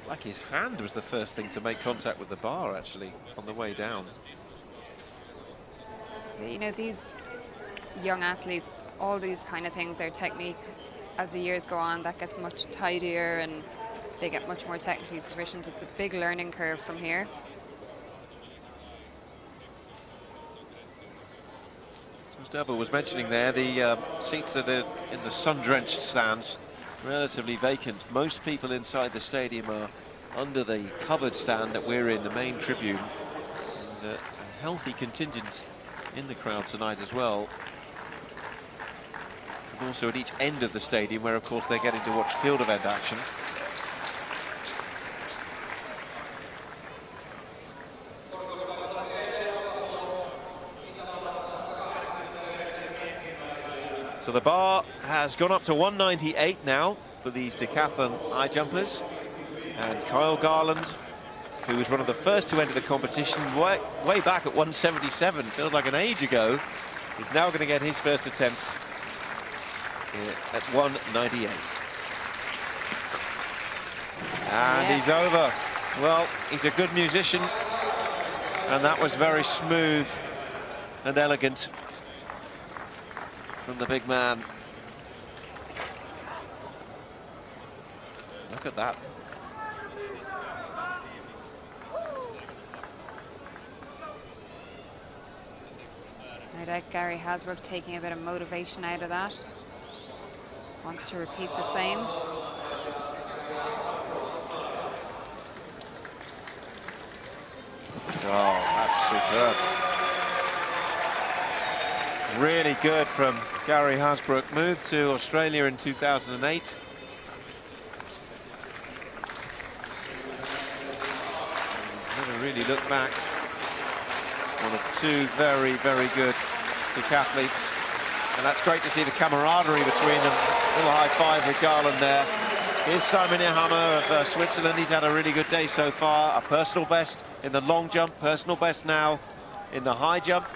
Like his hand was the first thing to make contact with the bar, actually, on the way down. You know, these young athletes, all these kind of things, their technique, as the years go on, that gets much tidier and they get much more technically proficient. It's a big learning curve from here. So as Deborah was mentioning there, the seats that are in the sun-drenched stands, relatively vacant. Most people inside the stadium are under the covered stand that we're in, the main tribune. And a healthy contingent in the crowd tonight as well. And also at each end of the stadium, where of course they're getting to watch field event action. So the bar has gone up to 198 now for these decathlon high jumpers. And Kyle Garland, who was one of the first to enter the competition way back at 177, feels like an age ago, is now going to get his first attempt at 198. And Yes. he's over. Well, he's a good musician, and that was very smooth and elegant from the big man. Look at that. No doubt Gary Hasbrook taking a bit of motivation out of that. Wants to repeat the same. Oh, that's superb. Really good from Gary Hasbrook. Moved to Australia in 2008. He's never really looked back. One of two very, very good decathletes. And that's great to see the camaraderie between them. A little high five with Garland there. Here's Simone Hammer of Switzerland. He's had a really good day so far. A personal best in the long jump, personal best now in the high jump.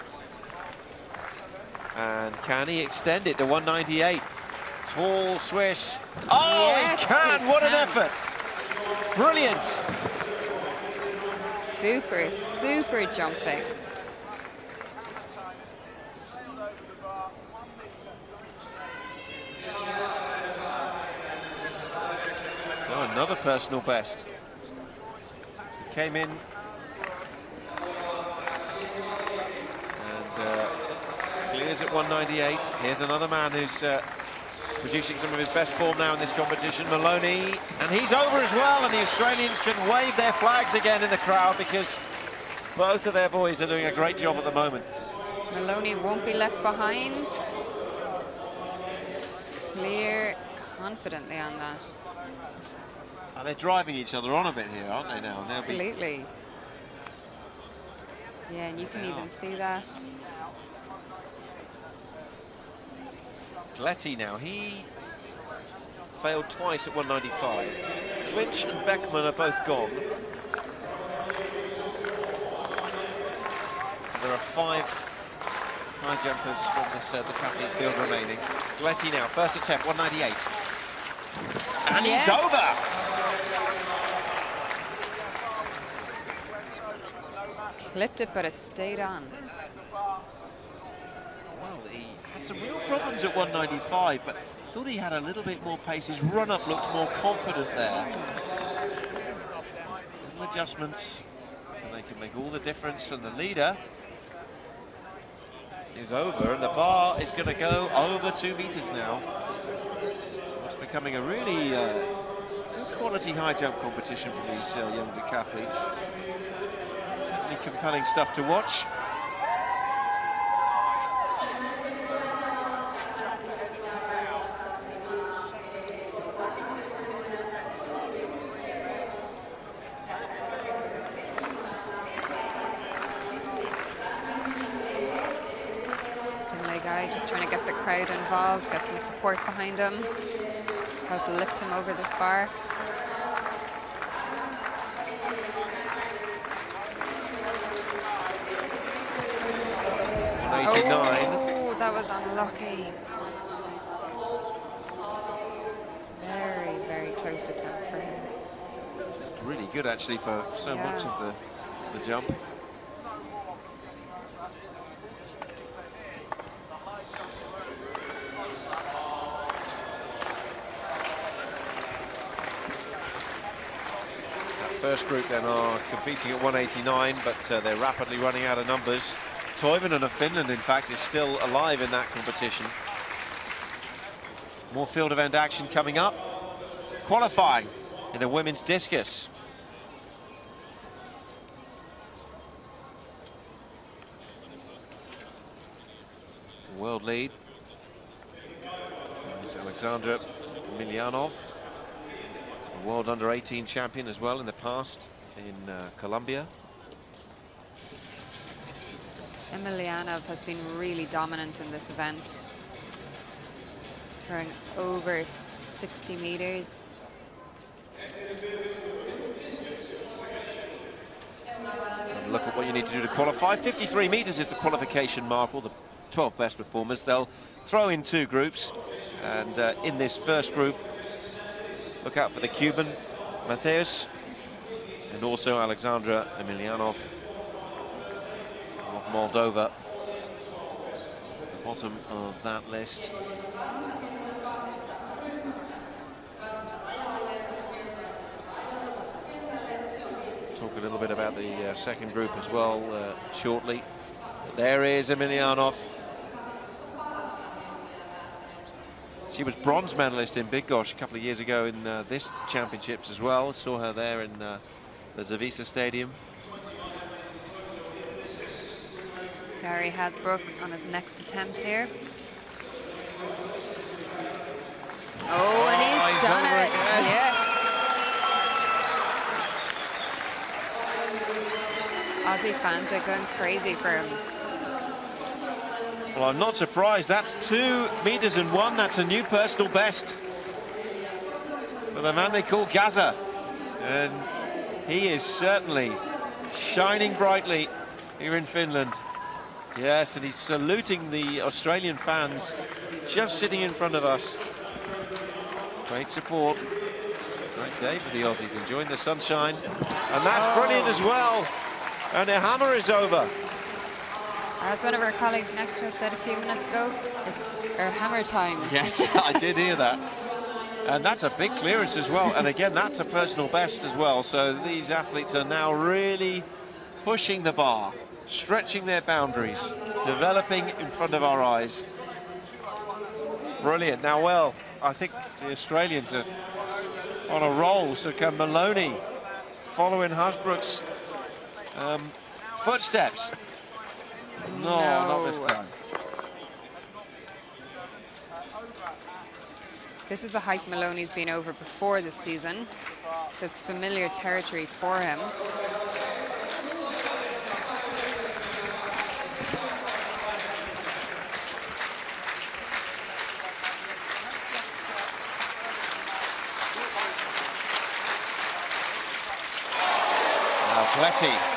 And can he extend it to 198? Tall Swiss. Oh, yes, he can! What an effort! Brilliant! Super, super jumping. So another personal best. He came in and clears at 198. Here's another man who's producing some of his best form now in this competition, Malone, and he's over as well, and the Australians can wave their flags again in the crowd because both of their boys are doing a great job at the moment. Malone won't be left behind. Clear confidently on that. And they're driving each other on a bit here, aren't they now? Absolutely. Yeah, and you can even see that. Letty now, he failed twice at 195. Clinch and Beckman are both gone. So there are 5 high jumpers from this decathlete field remaining. Letty now, first attempt, 198. And yes. He's over! Clipped it, but it stayed on. Well, he had some real problems at 195, but thought he had a little bit more pace. His run-up looked more confident there. Little adjustments, and they can make all the difference. And the leader is over, and the bar is going to go over 2 meters now. It's becoming a really good quality high jump competition for these young decathletes. Certainly compelling stuff to watch. Just trying to get the crowd involved, get some support behind him, help lift him over this bar. Oh, that was unlucky. Very, very close attempt for him. It's really good actually for so much of the jump. First group then are competing at 189, but they're rapidly running out of numbers. Toivonen of Finland, in fact, is still alive in that competition. More field event action coming up. Qualifying in the women's discus. The world lead is Alexandra Milyanov. World under-18 champion as well in the past in Colombia. Emelianov has been really dominant in this event, throwing over 60 meters. And look at what you need to do to qualify. 53 meters is the qualification mark, all the 12 best performers. They'll throw in 2 groups, and in this first group, look out for the Cuban, Mateus, and also Alexandra Emelianov of Moldova, the bottom of that list. Talk a little bit about the second group as well shortly. But there is Emelianov. She was bronze medalist in Big Gosh a couple of years ago in this championships as well. Saw her there in the Zavisa Stadium. Gary Hasbrook on his next attempt here. Oh, and he's done it. Yes. Aussie fans are going crazy for him. Well, I'm not surprised. That's 2 meters and 1. That's a new personal best for the man they call Gaza. And he is certainly shining brightly here in Finland. Yes, and he's saluting the Australian fans just sitting in front of us. Great support. Great day for the Aussies, enjoying the sunshine. And that's brilliant as well. And the hammer is over. As one of our colleagues next to us said a few minutes ago, it's our hammer time. Yes, I did hear that. And that's a big clearance as well. And again, that's a personal best as well. So these athletes are now really pushing the bar, stretching their boundaries, developing in front of our eyes. Brilliant. Now, well, I think the Australians are on a roll. So can Malone follow in Hasbrook's footsteps? No, not this time. This is a height Maloney's been over before this season, so it's familiar territory for him. Now Pletty.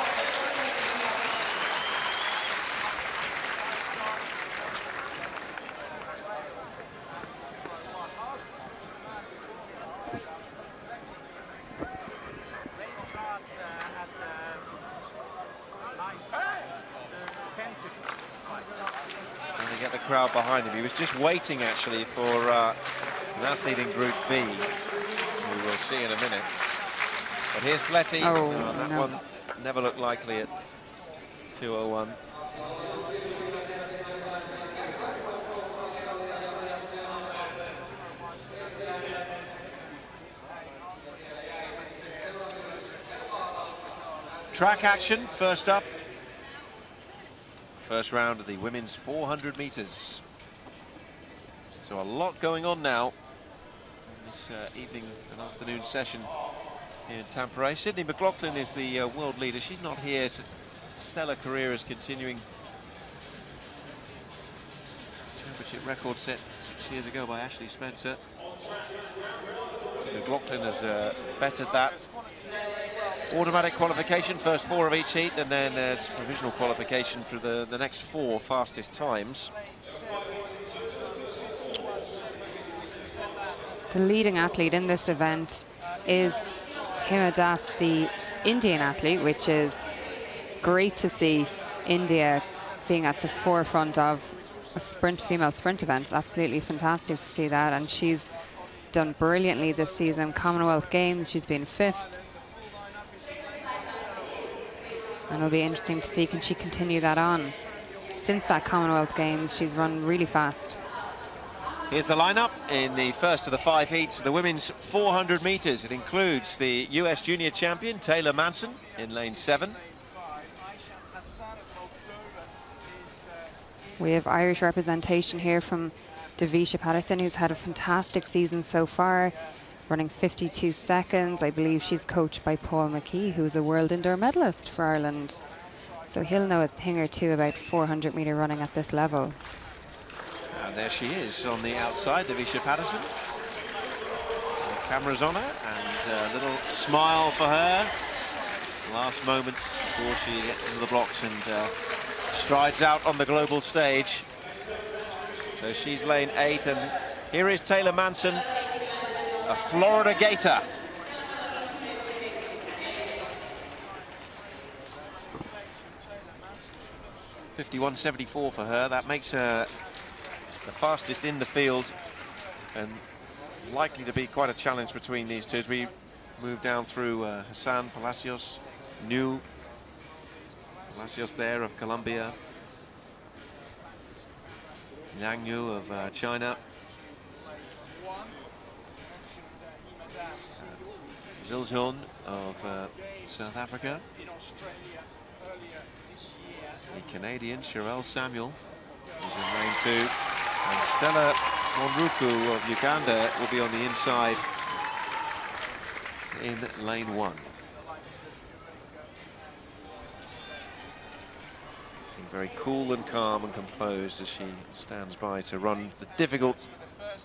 Crowd behind him. He was just waiting actually for an athlete in Group B, who we'll see in a minute. But here's Pletty. Oh, that no. one never looked likely at 2:01. Track action first up. First round of the women's 400 meters. So a lot going on now in this evening and afternoon session here in Tampere. Sydney McLaughlin is the world leader. She's not here. Stellar career is continuing. Championship record set 6 years ago by Ashley Spencer. So McLaughlin has bettered that. Automatic qualification, first 4 of each heat, and then there's provisional qualification for the next 4 fastest times. The leading athlete in this event is Hima Das, the Indian athlete, which is great to see India being at the forefront of a female sprint event. It's absolutely fantastic to see that, and she's done brilliantly this season. Commonwealth Games, she's been 5th. And it'll be interesting to see, can she continue that on? Since that Commonwealth Games, she's run really fast. Here's the lineup in the first of the 5 heats of the women's 400 meters. It includes the US junior champion, Taylor Manson, in lane 7. We have Irish representation here from Divita Patterson, who's had a fantastic season so far, running 52 seconds. I believe she's coached by Paul McKee, who's a world indoor medalist for Ireland. So he'll know a thing or two about 400-meter running at this level. And there she is on the outside, Divita Patterson. The camera's on her, and a little smile for her. Last moments before she gets into the blocks and strides out on the global stage. So she's lane 8, and here is Taylor Manson, a Florida Gator. .51.74 for her. That makes her the fastest in the field, and likely to be quite a challenge between these two as we move down through Hassan Palacios, New Palacios there of Colombia, Yang Yu of China. Viljoen of South Africa. The Canadian Sherelle Samuel is in lane 2. And Stella Munro of Uganda will be on the inside in lane 1. Very cool and calm and composed as she stands by to run the difficult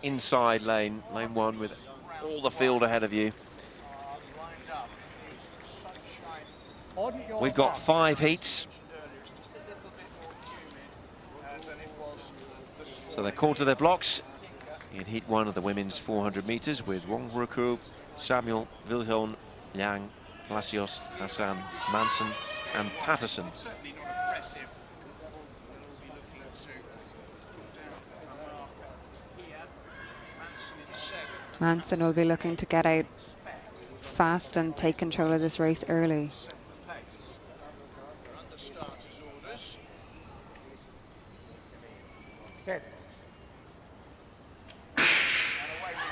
inside lane 1 with all the field ahead of you. We've got 5 heats. So they're called to their blocks in heat 1 of the women's 400 meters with Munro, Samuel, Viljoen, Liang, Palacios, Hassan, Manson and Patterson. Manson will be looking to get out fast and take control of this race early.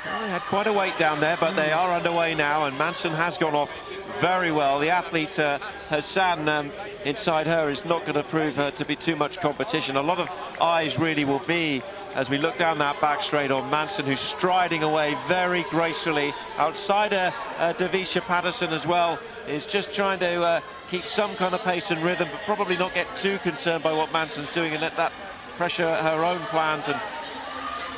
Well, they had quite a wait down there, but they are underway now, and Manson has gone off very well. The athlete, Hassan, inside her is not going to prove her to be too much competition. A lot of eyes really will be, as we look down that back straight, on Manson, who's striding away very gracefully. Outsider Divita Patterson as well is just trying to keep some kind of pace and rhythm, but probably not get too concerned by what Manson's doing and let that pressure her own plans and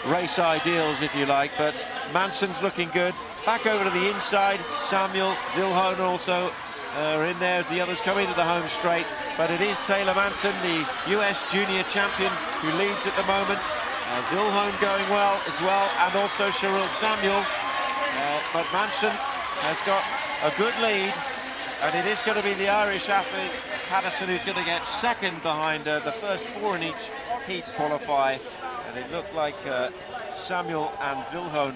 race ideals, if you like. But Manson's looking good. Back over to the inside. Samuel, Viljoen also are in there as the others come into the home straight. But it is Taylor Manson, the US junior champion, who leads at the moment. Viljoen going well as well, and also Sherelle Samuel. But Manson has got a good lead, and it is going to be the Irish athlete Patterson who's going to get second behind the first 4 in each heat qualify. And it looked like Samuel and Viljoen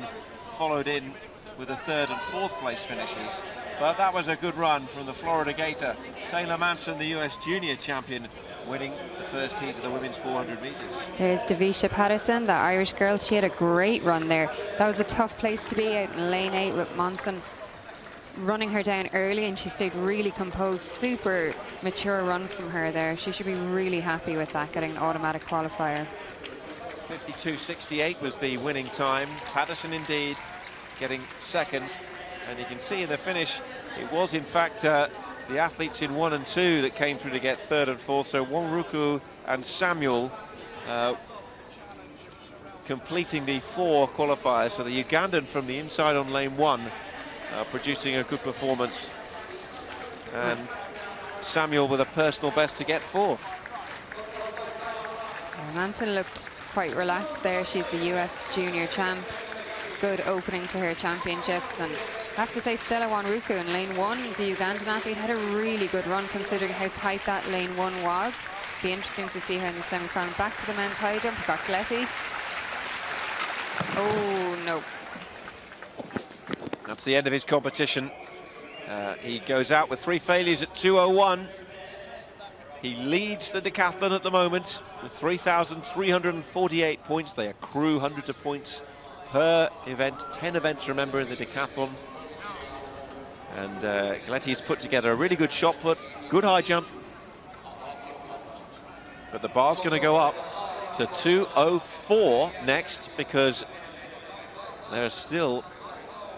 followed in with the 3rd and 4th place finishes. But that was a good run from the Florida Gator. Taylor Manson, the US junior champion, winning the first heat of the women's 400 meters. There's Divita Patterson, the Irish girl. She had a great run there. That was a tough place to be, out in lane 8 with Manson running her down early, and she stayed really composed. Super mature run from her there. She should be really happy with that, getting an automatic qualifier. 52.68 was the winning time. Patterson indeed getting second, and you can see in the finish it was in fact the athletes in 1 and 2 that came through to get 3rd and 4th. So Munro and Samuel completing the 4 qualifiers. So the Ugandan from the inside on lane 1 producing a good performance, and Samuel with a personal best to get 4th. Manson looked quite relaxed there. She's the US junior champ. Good opening to her championships, and I have to say Stella Munro in lane 1, the Ugandan athlete, had a really good run considering how tight that lane 1 was. Be interesting to see her in the semi-final. Back to the men's high jump. Got Gletty. Oh no. That's the end of his competition. He goes out with 3 failures at 2:01. He leads the decathlon at the moment with 3,348 points. They accrue hundreds of points per event. 10 events, remember, in the decathlon. And Gletty's put together a really good shot put, good high jump. But the bar's going to go up to 2:04 next, because there's still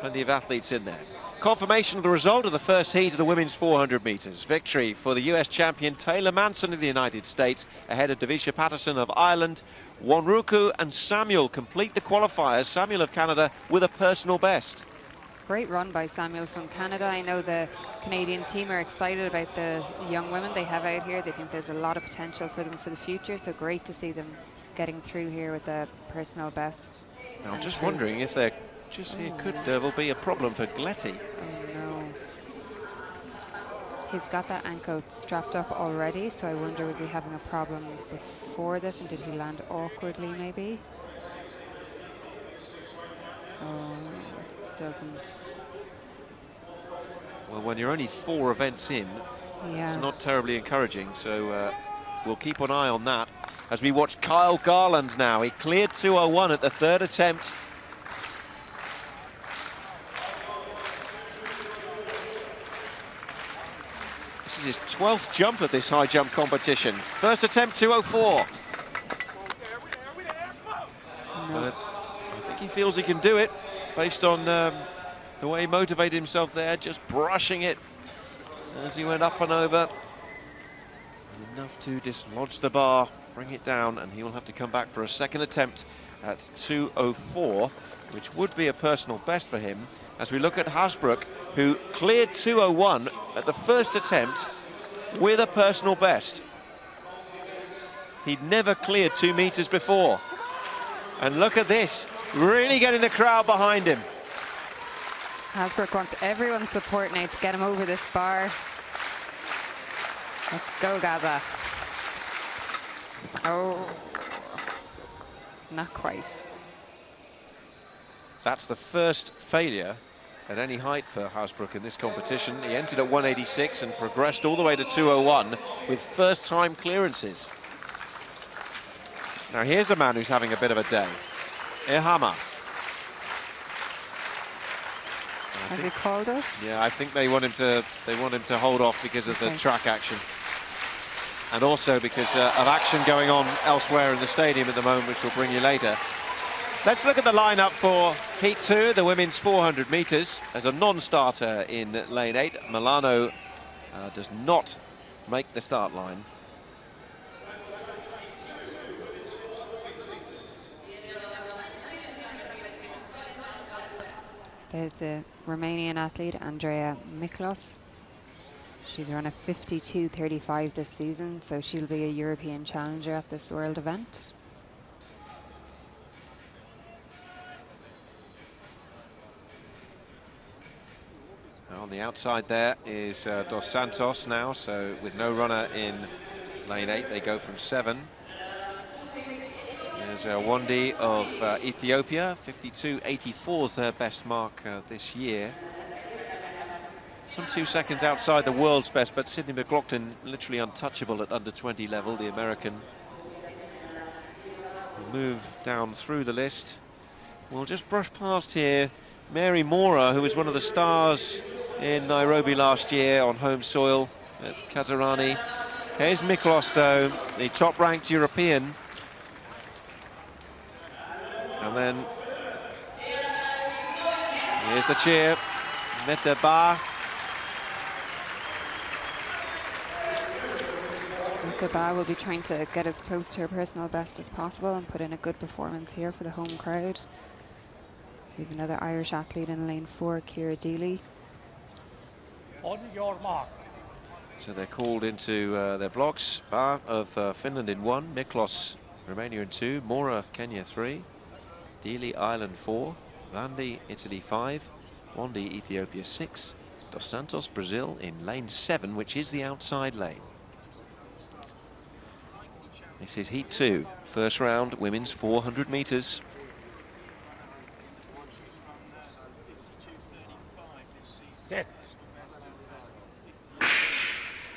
plenty of athletes in there. Confirmation of the result of the first heat of the women's 400 meters. Victory for the US champion Taylor Manson of the United States, ahead of Divita Patterson of Ireland. Munro and Samuel complete the qualifiers. Samuel of Canada with a personal best. Great run by Samuel from Canada. I know the Canadian team are excited about the young women they have out here. They think there's a lot of potential for them for the future, so great to see them getting through here with a personal best. Now, I'm just wondering if they're just here will be a problem for Gletty. Oh no. He's got that ankle strapped up already, so I wonder, was he having a problem before this, and did he land awkwardly maybe? Oh, doesn't. Well, when you're only 4 events in, it's not terribly encouraging, so we'll keep an eye on that as we watch Kyle Garland now. He cleared 2:01 at the 3rd attempt. is his 12th jump at this high jump competition. First attempt, 2:04. But I think he feels he can do it based on the way he motivated himself there, just brushing it as he went up and over. Enough to dislodge the bar, bring it down, and he will have to come back for a second attempt at 2:04, which would be a personal best for him. As we look at Hasbrook, who cleared 2:01 at the first attempt with a personal best. He'd never cleared 2 meters before. And look at this, really getting the crowd behind him. Hasbrook wants everyone's support now to get him over this bar. Let's go, Gaza. Oh, not quite. That's the first failure at any height for Hasbrook in this competition. He entered at 186 and progressed all the way to 2:01 with first-time clearances. Now here's a man who's having a bit of a day. Ihama. Has he called it? Yeah, I think they want him to hold off because of the track action. And also because of action going on elsewhere in the stadium at the moment, which we'll bring you later. Let's look at the lineup for Heat 2, the women's 400 meters. As a non-starter in lane 8, Milano does not make the start line. There's the Romanian athlete, Andrea Mykonos. She's run a 52.35 this season, so she'll be a European challenger at this world event. On the outside there is Dos Santos now, so with no runner in lane 8, they go from 7. There's Wandi of Ethiopia, 52.84 is their best mark this year. Some 2 seconds outside the world's best, but Sydney McLaughlin literally untouchable at under 20 level, the American. We'll move down through the list. We'll just brush past here Mary Mora, who was one of the stars in Nairobi last year on home soil at Kasarani. Here's Mykonos, though, the top-ranked European. And then here's the cheer, Meta Ba. Meta Ba will be trying to get as close to her personal best as possible and put in a good performance here for the home crowd. We have another Irish athlete in lane 4, Ciara Deely. On your mark. So they're called into their blocks. Ba of Finland in 1, Mykonos, Romania in 2, Mora, Kenya 3, Deely, Ireland 4, Vandi, Italy 5, Wandi, Ethiopia 6, Dos Santos, Brazil in lane 7, which is the outside lane. This is Heat 2, first round, women's 400 meters.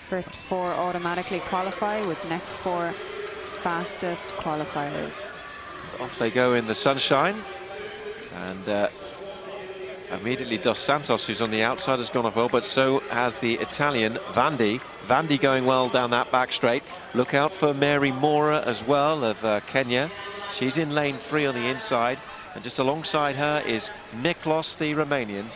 First 4 automatically qualify, with next 4 fastest qualifiers. Off they go in the sunshine, and immediately Dos Santos, who's on the outside, has gone off well, but so has the Italian Vandi. Vandi going well down that back straight. Look out for Mary Mora as well of Kenya. She's in lane 3 on the inside, and just alongside her is Mykonos, the Romanian.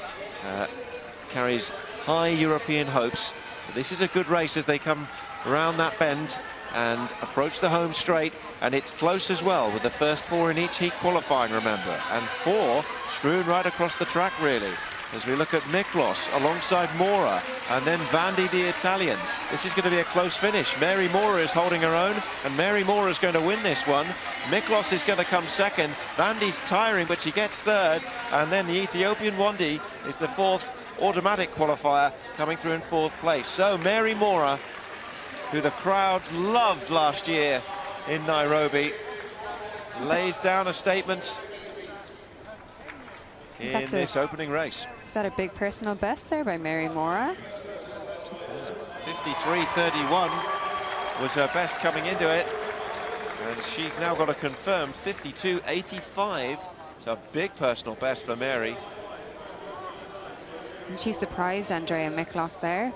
Carries high European hopes. But this is a good race as they come around that bend and approach the home straight, and it's close as well, with the first 4 in each heat qualifying, remember, and 4 strewn right across the track, really, as we look at Mykonos alongside Mora, and then Vandi, the Italian. This is going to be a close finish. Mary Mora is holding her own, and Mary Mora is going to win this one. Mykonos is going to come second. Vandi's tiring, but she gets third, and then the Ethiopian Wandi is the 4th automatic qualifier, coming through in 4th place. So Mary Mora, who the crowds loved last year in Nairobi, lays down a statement in this opening race. Is that a big personal best there by Mary Mora? 53.31 was her best coming into it, and she's now got a confirmed 52.85. It's a big personal best for Mary. And she surprised Andrea Mykonos there.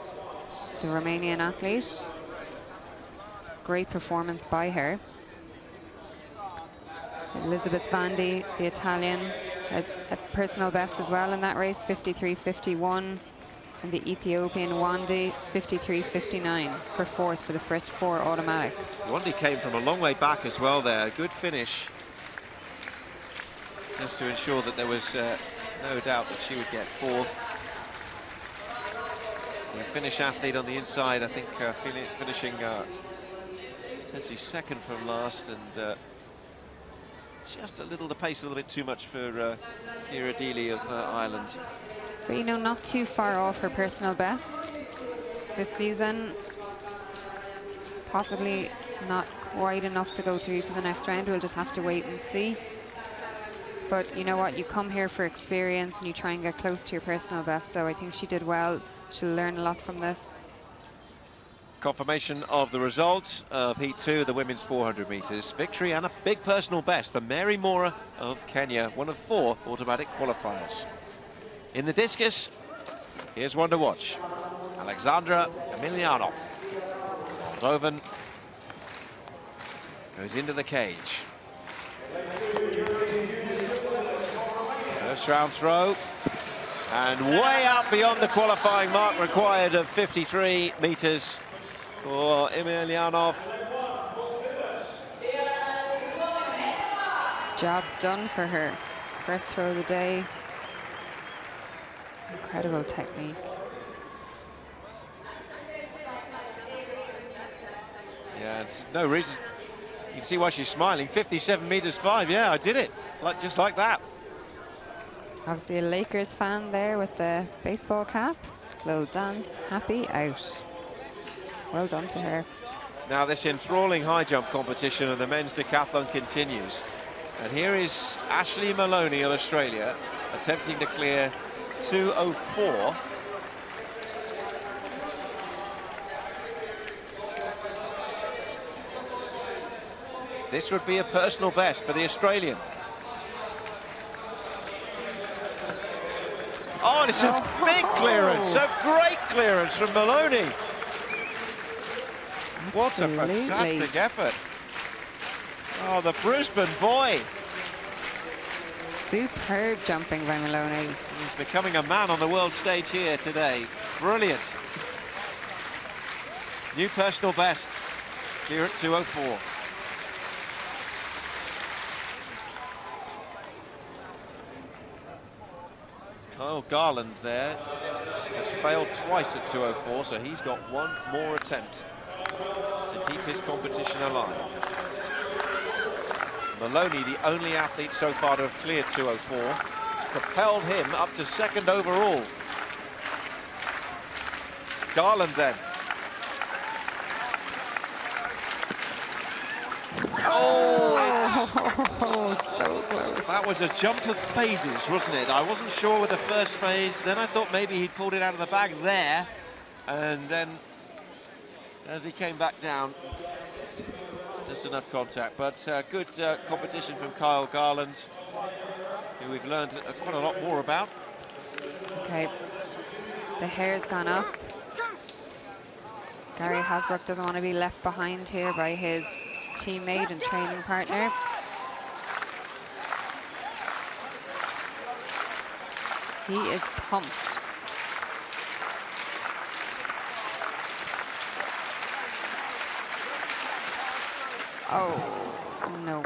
the Romanian athlete. Great performance by her. Elizabeth Vandi, the Italian, has a personal best as well in that race, 53.51. And the Ethiopian Wandi, 53.59 for fourth for the first 4 automatic. Wandi came from a long way back as well there. Good finish. Just to ensure that there was no doubt that she would get fourth. The Finnish athlete on the inside, I think, finishing potentially second from last, and just the pace a little bit too much for Kira Deely of Ireland. But you know, not too far off her personal best this season. Possibly not quite enough to go through to the next round. We'll just have to wait and see. But you know what, you come here for experience and you try and get close to your personal best. So I think she did well. She'll learn a lot from this. Confirmation of the results of Heat 2, the women's 400 metres. Victory and a big personal best for Mary Mora of Kenya, one of 4 automatic qualifiers. In the discus, here's one to watch. Alexandra Emelianov. Moldovan goes into the cage. First round throw. And way out beyond the qualifying mark required of 53 metres for Emelianov. Job done for her. First throw of the day. Incredible technique. Yeah, it's no reason. You can see why she's smiling. 57 meters 5. Yeah, I did it. Just like that. Obviously a Lakers fan there with the baseball cap. Little dance, happy, out. Well done to her. Now this enthralling high jump competition of the men's decathlon continues. And here is Ashley Malone of Australia attempting to clear 2:04. This would be a personal best for the Australian. Oh, and it's a big clearance, a great clearance from Maloney. What a fantastic effort. Oh, the Brisbane boy. Superb jumping by Maloney. He's becoming a man on the world stage here today. Brilliant. New personal best here at 2:04. Kyle Garland there has failed twice at 2:04, so he's got one more attempt to keep his competition alive. Maloney, the only athlete so far to have cleared 2:04, propelled him up to second overall. Garland then. Oh, so close. That was a jump of phases, wasn't it? I wasn't sure with the first phase. Then I thought maybe he'd pulled it out of the bag there. And then as he came back down, just enough contact. But good competition from Kyle Garland, who we've learned quite a lot more about. Okay, the hair's gone up. Gary Hasbrook doesn't want to be left behind here by his teammate and training partner. He is pumped. Oh, no.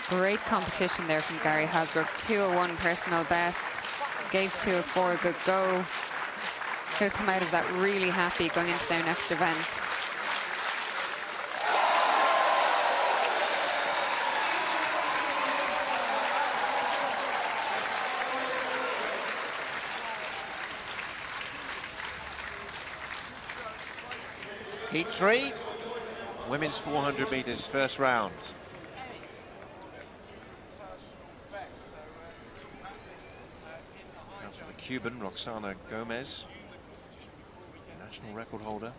Great competition there from Gary Hasbrook. 2:01 personal best. Gave 2:04 a good go. He'll come out of that really happy going into their next event. Heat 3, women's 400 meters, first round. Now for the Cuban, Roxana Gomez. national record holder.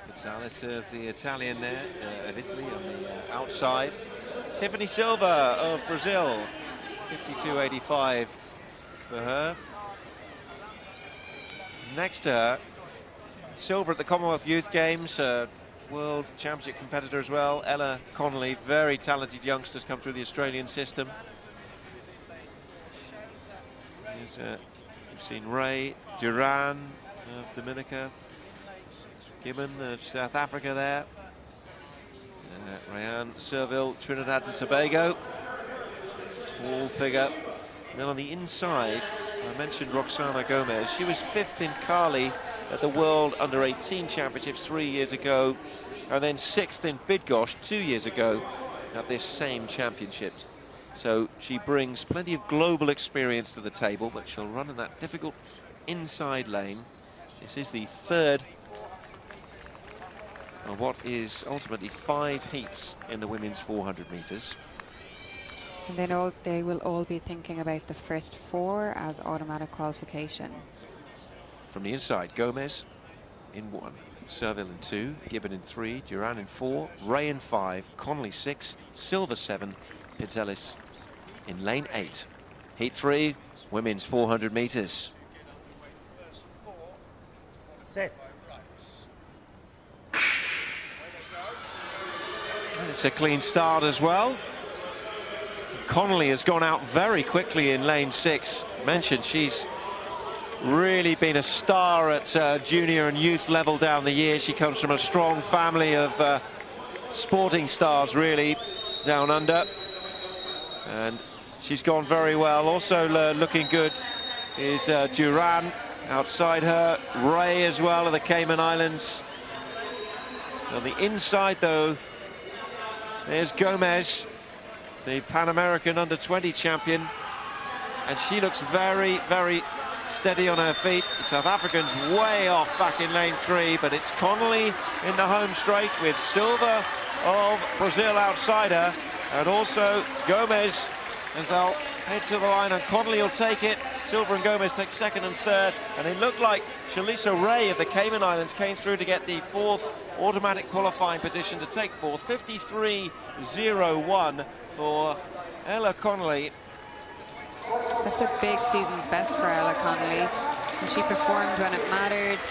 Gonzalez of the Italian there, of Italy on the outside. Tiffany Silva of Brazil, 52.85 for her. Next to her, silver at the Commonwealth Youth Games, World Championship competitor as well, Ella Connolly, very talented youngsters come through the Australian system. You've seen Ray Duran of Dominica, Gibbon of South Africa there, Ryan Serville, Trinidad and Tobago, tall figure. And then on the inside, I mentioned Roxana Gomez. She was 5th in Cali at the World Under-18 Championships 3 years ago, and then 6th in Bydgoszcz 2 years ago at this same championship. So she brings plenty of global experience to the table, but she'll run in that difficult inside lane. This is the third of what is ultimately 5 heats in the women's 400 metres. And then they will all be thinking about the first 4 as automatic qualification. From the inside, Gomez in 1, Serville in 2, Gibbon in 3, Duran in 4, Ray in 5, Connolly 6, Silva 7, Pidzelis in lane 8. Heat 3, women's 400 metres. Set. It's a clean start as well. Connolly has gone out very quickly in lane 6. Mentioned she's really been a star at junior and youth level down the years. She comes from a strong family of sporting stars, really, down under. And she's gone very well. Also looking good is Duran outside her. Ray as well of the Cayman Islands. On the inside, though, there's Gomez, the Pan American Under-20 champion, and she looks very, very steady on her feet. The South African's way off back in lane 3, but it's Connolly in the home straight with Silva of Brazil outside her, and also Gomez as they'll head to the line, and Connolly will take it. Silva and Gomez take 2nd and 3rd, and it looked like Shalisa Ray of the Cayman Islands came through to get the 4th automatic qualifying position to take 4th. 53.01 for Ella Connolly. That's a big season's best for Ella Connolly. And she performed when it mattered.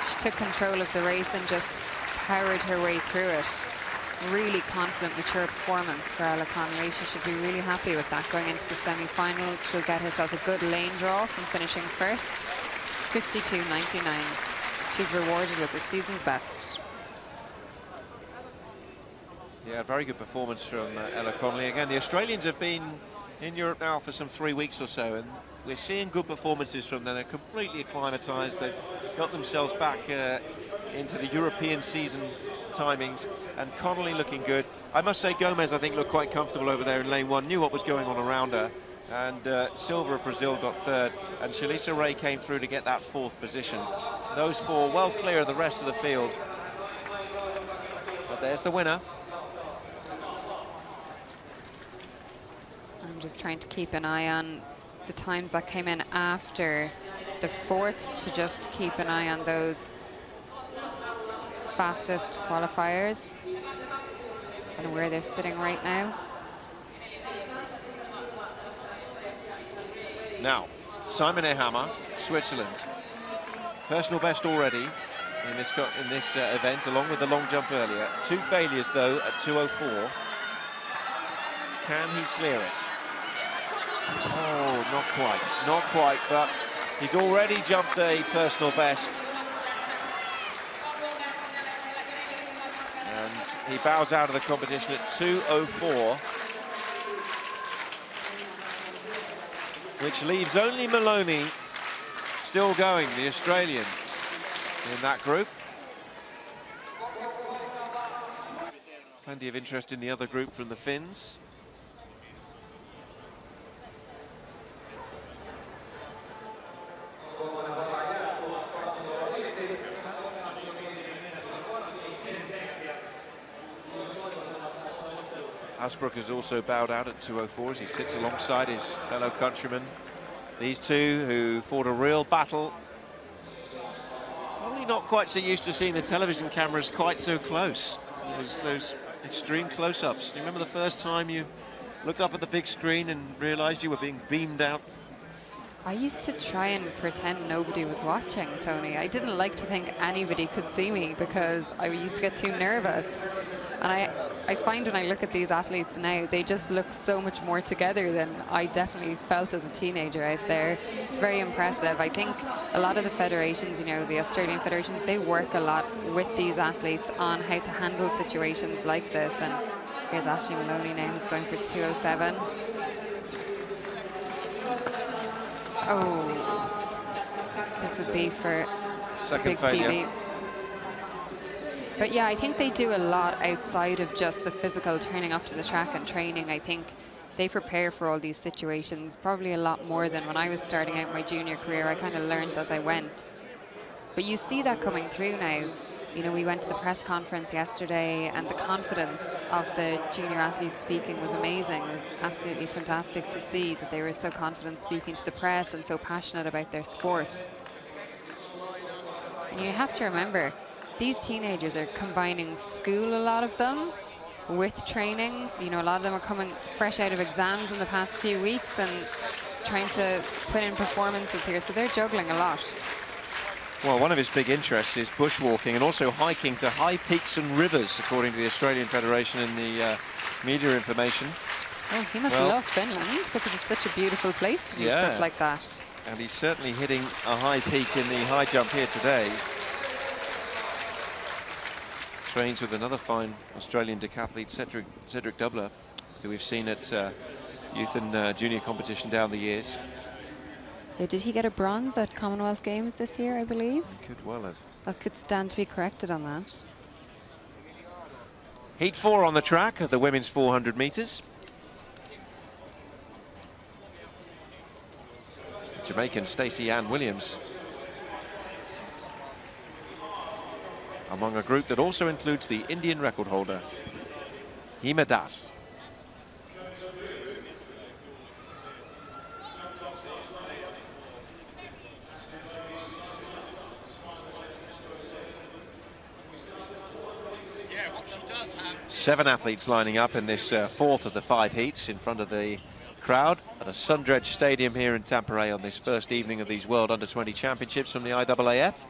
She took control of the race and just powered her way through it. Really confident, mature performance for Ella Connolly. She should be really happy with that going into the semi-final. She'll get herself a good lane draw from finishing 1st. 52.99. She's rewarded with the season's best. Yeah, very good performance from Ella Connolly. Again, the Australians have been in Europe now for some 3 weeks or so, and we're seeing good performances from them. They're completely acclimatised. They've got themselves back into the European season timings, and Connolly looking good. I must say Gomez, I think, looked quite comfortable over there in lane 1, knew what was going on around her, and Silva of Brazil got 3rd, and Shalisa Ray came through to get that 4th position. Those 4 well clear of the rest of the field. But there's the winner. I'm just trying to keep an eye on the times that came in after the 4th to just keep an eye on those fastest qualifiers and where they're sitting right now. Now, Simon Ehammer, Switzerland. Personal best already in this event, along with the long jump earlier. 2 failures, though, at 2:04. Can he clear it? Oh, not quite, but he's already jumped a personal best. And he bows out of the competition at 2:04, which leaves only Malone still going, the Australian, in that group. Plenty of interest in the other group from the Finns. Hasbrook has also bowed out at 2:04 as he sits alongside his fellow countrymen. These two who fought a real battle. Probably not quite so used to seeing the television cameras quite so close. Those extreme close-ups. Do you remember the first time you looked up at the big screen and realized you were being beamed out? I used to try and pretend nobody was watching, Tony. I didn't like to think anybody could see me because I used to get too nervous. And I find when I look at these athletes now, they just look so much more together than I definitely felt as a teenager out there. It's very impressive. I think a lot of the federations, you know, the Australian federations, they work a lot with these athletes on how to handle situations like this. And here's Ashley Malone now, who's going for 2:07. Oh, this would be for second big failure. PB. But yeah, I think they do a lot outside of just the physical turning up to the track and training. I think they prepare for all these situations probably a lot more than when I was starting out my junior career. I kind of learned as I went. But you see that coming through now. You know, we went to the press conference yesterday and the confidence of the junior athletes speaking was amazing. It was absolutely fantastic to see that they were so confident speaking to the press and so passionate about their sport. And you have to remember, these teenagers are combining school, a lot of them, with training. You know, a lot of them are coming fresh out of exams in the past few weeks and trying to put in performances here. So they're juggling a lot. Well, one of his big interests is bushwalking and also hiking to high peaks and rivers, according to the Australian Federation in the media information. Oh, he must love Finland because it's such a beautiful place to do stuff like that. And he's certainly hitting a high peak in the high jump here today. Trains with another fine Australian decathlete, Cedric Doubler, who we've seen at youth and junior competition down the years. Yeah, did he get a bronze at Commonwealth Games this year, I believe? Could well have. I could stand to be corrected on that. Heat 4 on the track of the women's 400 metres. Jamaican Stacey Ann Williams among a group that also includes the Indian record holder, Hima Das. Seven athletes lining up in this fourth of the 5 heats in front of the crowd at a sun-drenched stadium here in Tampere on this first evening of these World Under-20 Championships from the IAAF.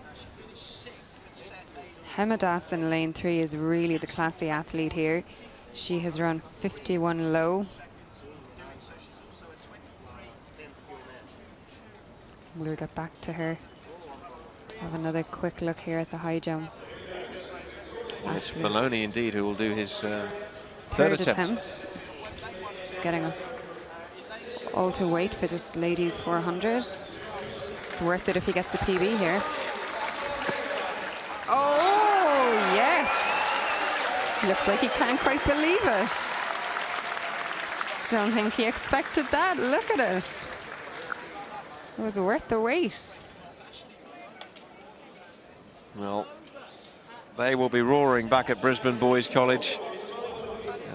Hemadas in lane 3 is really the classy athlete here. She has run 51 low. We'll get back to her. Just have another quick look here at the high jump. It's Malone indeed who will do his third attempt. Getting us all to wait for this ladies 400. It's worth it if he gets a PB here. Oh, yes. Looks like he can't quite believe it. Don't think he expected that. Look at it. It was worth the wait. Well, they will be roaring back at Brisbane Boys College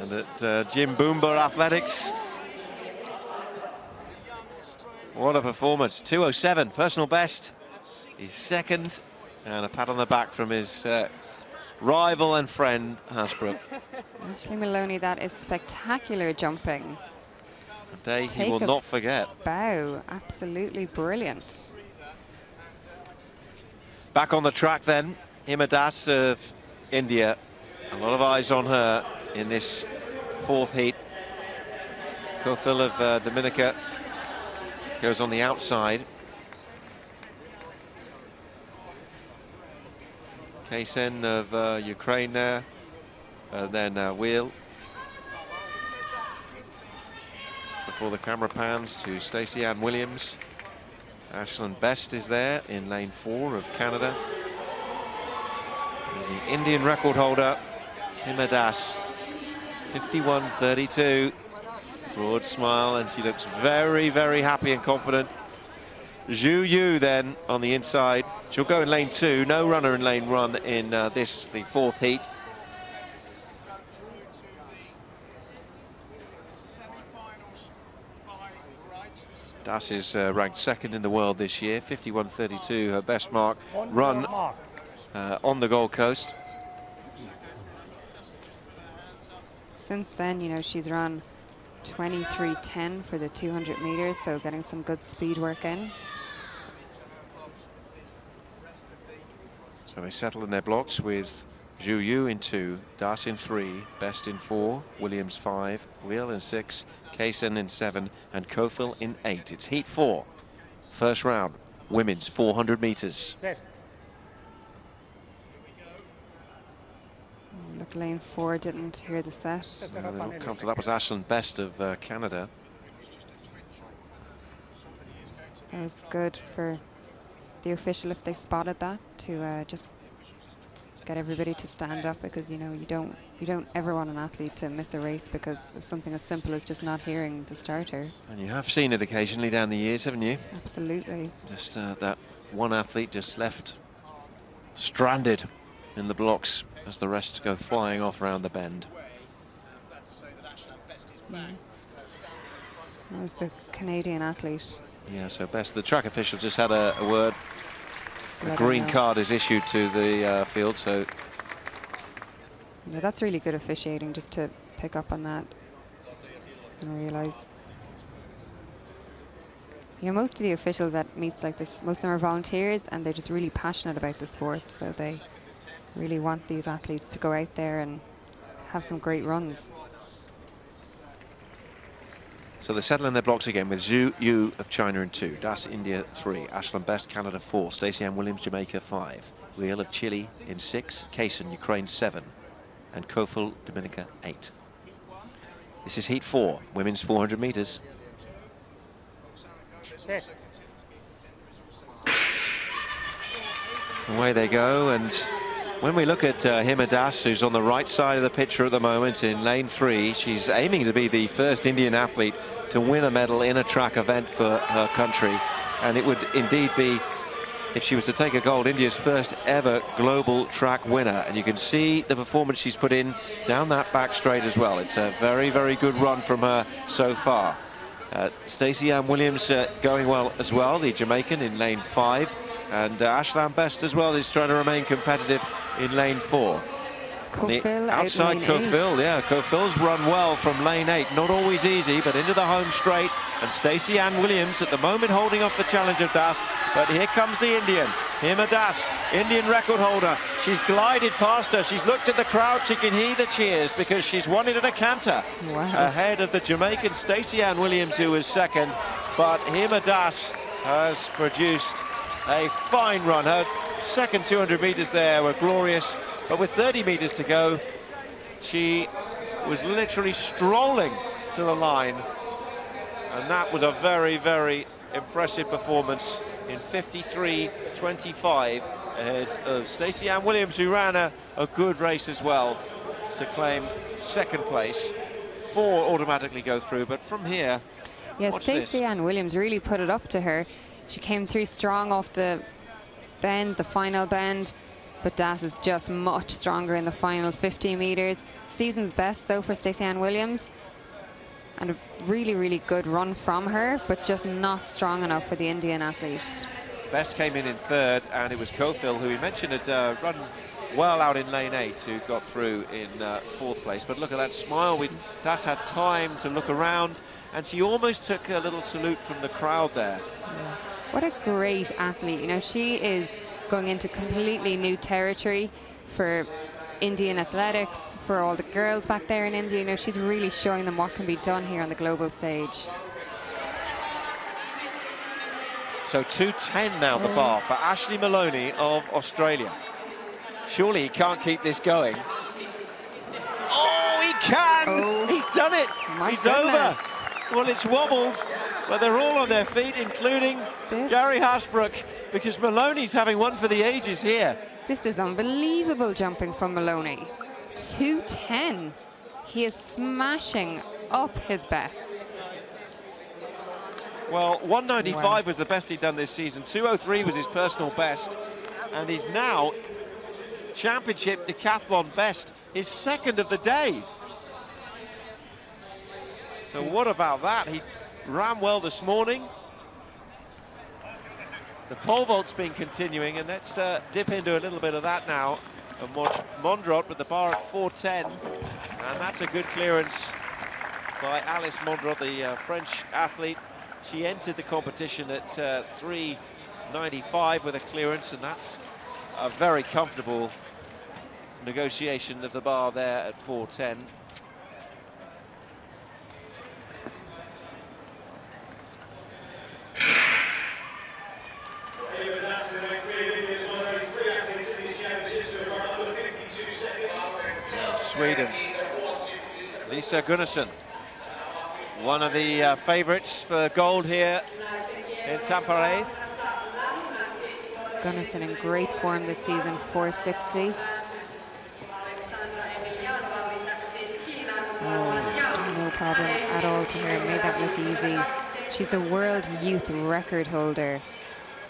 and at Jim Boomba Athletics. What a performance. 2:07, personal best. He's second, and a pat on the back from his rival and friend, Hasbrook. Ashley Maloney, that is spectacular jumping. A day he will not forget. Bow, absolutely brilliant. Back on the track then, Hima Das of India. A lot of eyes on her in this fourth heat. Kofil of Dominica goes on the outside. Kaysen of Ukraine there, and then Wheel. Before the camera pans to Stacey Ann Williams. Ashland Best is there in lane 4 of Canada. And the Indian record holder, Hima Das, 51.32. Broad smile, and she looks very, very happy and confident. Zhu Yu then on the inside. She'll go in lane 2. No runner in lane 1 in the fourth heat. Das is ranked second in the world this year, 51.32, her best mark On run your marks. on the Gold Coast. Since then, you know, she's run 23:10 for the 200 meters, so getting some good speed work in. So they settle in their blocks with Zhu Yu in 2, Das in 3, Best in 4, Williams 5, Wheel in 6, Kaysen in 7, and Kofil in 8. It's heat 4. First round, women's 400 meters. Set. Look, lane 4 didn't hear the set. They not comfortable. That was Ashland Best of Canada. That was good for the official if they spotted that, to just get everybody to stand up, because you know you don't ever want an athlete to miss a race because of something as simple as just not hearing the starter. And you have seen it occasionally down the years, haven't you? Absolutely. Just that one athlete just left stranded in the blocks as the rest go flying off around the bend. That was the Canadian athlete. Yeah, so Best. The track official just had a word. So A let green her know. card is issued to the field, so You know, that's really good officiating, just to pick up on that and realise. You know, most of the officials at meets like this, most of them are volunteers, and they're just really passionate about the sport, so they really want these athletes to go out there and have some great runs. So they settle in their blocks again with Zhu Yu of China in 2, Das India 3, Ashland Best Canada 4, Stacey Ann Williams Jamaica 5, Wheel of Chile in 6, Kaysen Ukraine 7, and Kofil Dominica 8. This is heat 4, women's 400 meters. Set. Away they go, and when we look at Hima Das, who's on the right side of the picture at the moment in lane 3, she's aiming to be the first Indian athlete to win a medal in a track event for her country. And it would indeed be, if she was to take a gold, India's first ever global track winner. And you can see the performance she's put in down that back straight as well. It's a very, very good run from her so far. Stacey Ann Williams going well as well, the Jamaican in lane 5. And Ashland Best as well is trying to remain competitive in lane 4. Kofil out Outside lane Kofil, 8. yeah, Kofil's run well from lane 8. Not always easy, but into the home straight. And Stacey Ann Williams at the moment holding off the challenge of Das. But here comes the Indian, Hima Das, Indian record holder. She's glided past her. She's looked at the crowd. She can hear the cheers because she's won it at a canter. Wow. Ahead of the Jamaican Stacey Ann Williams, who was second. But Hima Das has produced a fine run. Her second 200 meters there were glorious, but with 30 meters to go, she was literally strolling to the line, and that was a very, very impressive performance in 53.25 ahead of Stacey Ann Williams, who ran a good race as well to claim second place. 4 automatically go through, but from here, Yeah, watch this. Stacey Ann Williams really put it up to her. She came through strong off the bend, the final bend, but Das is just much stronger in the final 50 meters. Season's best though for Stacey Ann Williams, and a really, really good run from her, but just not strong enough for the Indian athlete. Best came in 3rd, and it was Kofil, who we mentioned had run well out in lane 8, who got through in 4th place. But look at that smile. Das had time to look around, and she almost took a little salute from the crowd there. Yeah. What a great athlete. You know, she is going into completely new territory for Indian athletics, for all the girls back there in India. You know, she's really showing them what can be done here on the global stage. So 2:10 now the bar for Ashley Maloney of Australia. Surely he can't keep this going. Oh, he can! Oh, he's done it! my He's goodness. over! Well, it's wobbled, but they're all on their feet, including Gary Hasbrook, because Maloney's having one for the ages here. This is unbelievable jumping from Maloney. 2:10. He is smashing up his best. Well, 195 was the best he'd done this season. 203 was his personal best, and he's now championship decathlon best, his second of the day. So what about that? He ran well this morning, The pole vault's been continuing, and let's dip into a little bit of that now. And watch Mondrot with the bar at 4:10, and that's a good clearance by Alice Mondrot, the French athlete. She entered the competition at 3:95 with a clearance, and that's a very comfortable negotiation of the bar there at 4:10. Sweden, Lisa Gunnarsson, one of the favourites for gold here in Tampere. Gunnarsson in great form this season, 460. Oh, no problem at all to her, made that look easy. She's the world youth record holder.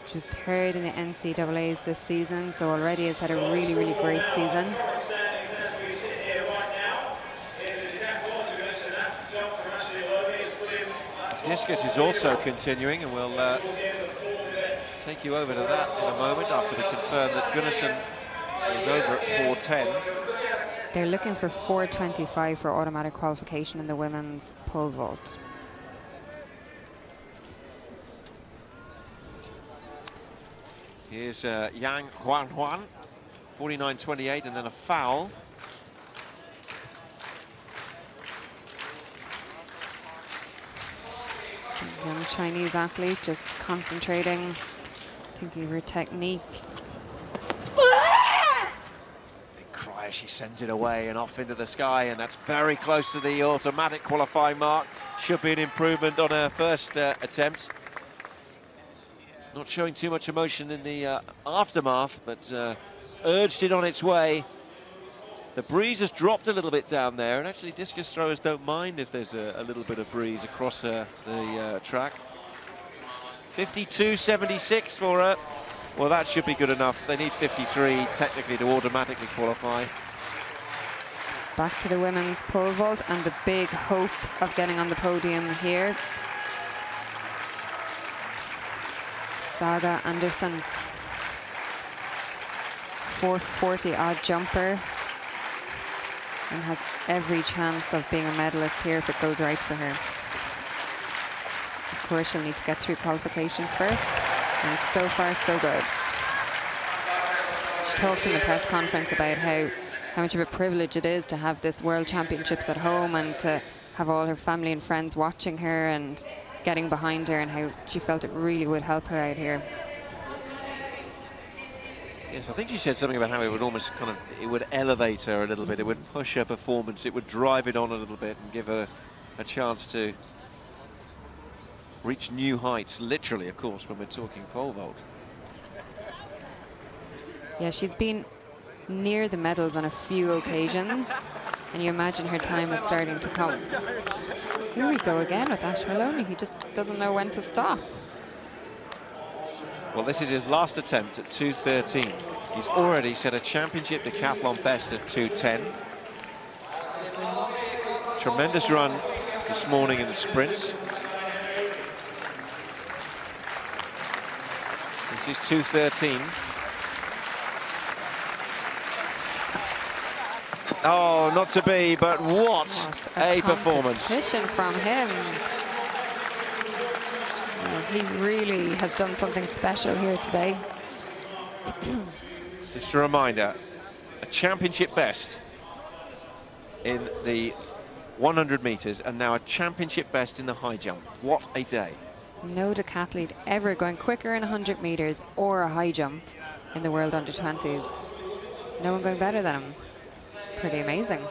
She was third in the NCAAs this season, so already has had a really, really great season. Discus is also continuing, and we'll take you over to that in a moment after we confirm that Gunnarsson is over at 4:10. They're looking for 4:25 for automatic qualification in the women's pole vault. Here's Yang Huan, 49.28, and then a foul. Young Chinese athlete just concentrating, thinking of her technique. Big cry as she sends it away and off into the sky, and that's very close to the automatic qualifying mark. Should be an improvement on her first attempt. Not showing too much emotion in the aftermath, but urged it on its way. The breeze has dropped a little bit down there, and actually discus throwers don't mind if there's a little bit of breeze across the track. 52.76 for her. Well, that should be good enough. They need 53 technically to automatically qualify. Back to the women's pole vault and the big hope of getting on the podium here. Saga Anderson, 440 odd jumper, and has every chance of being a medalist here if it goes right for her. Of course, she'll need to get through qualification first, and so far so good. She talked in the press conference about how much of a privilege it is to have this World Championships at home and to have all her family and friends watching her and getting behind her, and how she felt it really would help her out here. Yes, I think she said something about how it would almost it would elevate her a little bit. It would push her performance. It would drive it on a little bit and give her a chance to reach new heights, literally, of course, when we're talking pole vault. Yeah, she's been near the medals on a few occasions, and you imagine her time is starting to come. Here we go again with Ash Malone. He just doesn't know when to stop. Well, this is his last attempt at 2:13. He's already set a championship decathlon best at 2:10. Tremendous run this morning in the sprints. This is 2:13. Oh, not to be, but what a performance. Competition from him. He really has done something special here today. Just a reminder, a championship best in the 100 meters and now a championship best in the high jump. What a day. No decathlete ever going quicker in 100 meters or a high jump in the world under 20s. No one going better than him. It's pretty amazing.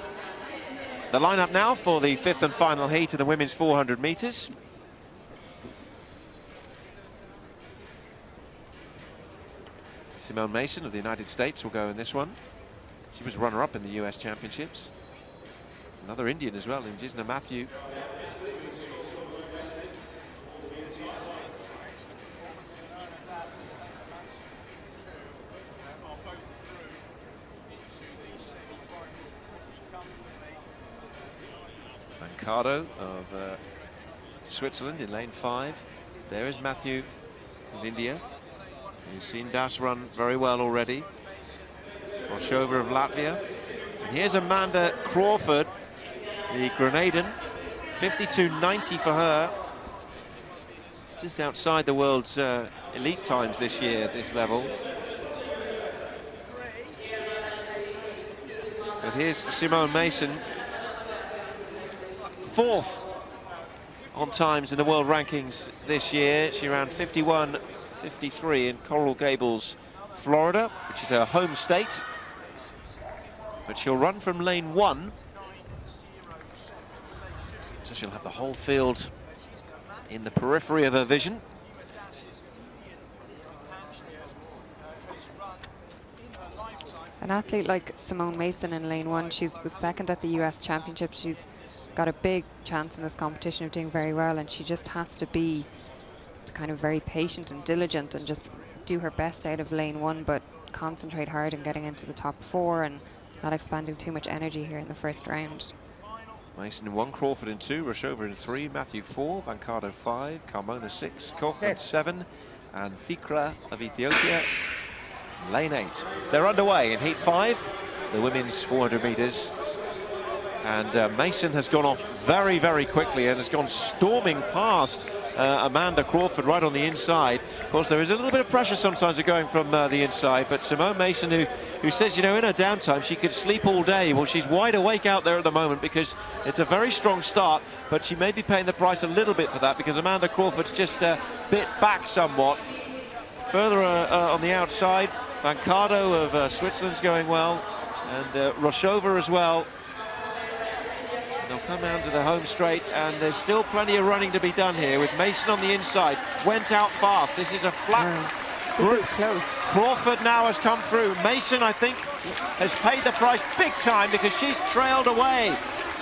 The lineup now for the fifth and final heat of the women's 400 meters. Simone Mason of the United States will go in this one. She was runner-up in the US Championships. Another Indian as well, in Jisna Matthew. Mancado of Switzerland in lane 5. There is Matthew of India. You've seen Das run very well already. Roshova of Latvia. And here's Amanda Crawford, the Grenadian. 52.90 for her. It's just outside the world's elite times this year at this level. But here's Simone Mason, 4th on times in the world rankings this year. She ran 51.53 in Coral Gables, Florida, which is her home state. But she'll run from lane 1. So she'll have the whole field in the periphery of her vision. An athlete like Simone Mason in lane 1, she was second at the US Championship. She's got a big chance in this competition of doing very well, and she just has to be kind of very patient and diligent and just do her best out of lane 1, but concentrate hard on getting into the top 4 and not expanding too much energy here in the first round. Mason in 1, Crawford in 2, Roshova in 3, Matthew 4, Vancado 5, Carmona 6, Kaufman 7, and Fikra of Ethiopia lane 8. They're underway in heat 5, the women's 400 meters. And Mason has gone off very, very quickly and has gone storming past Amanda Crawford right on the inside. Of course, there is a little bit of pressure sometimes of going from the inside, but Simone Mason, who says, you know, in her downtime she could sleep all day. Well, she's wide awake out there at the moment because it's a very strong start, but she may be paying the price a little bit for that because Amanda Crawford's just bit back somewhat. Further on the outside, Vancado of Switzerland's going well, and Roshova as well. They'll come down to the home straight, and there's still plenty of running to be done here with Mason on the inside. Went out fast. This is a flat This is close. Crawford now has come through. Mason, I think, has paid the price big time because she's trailed away.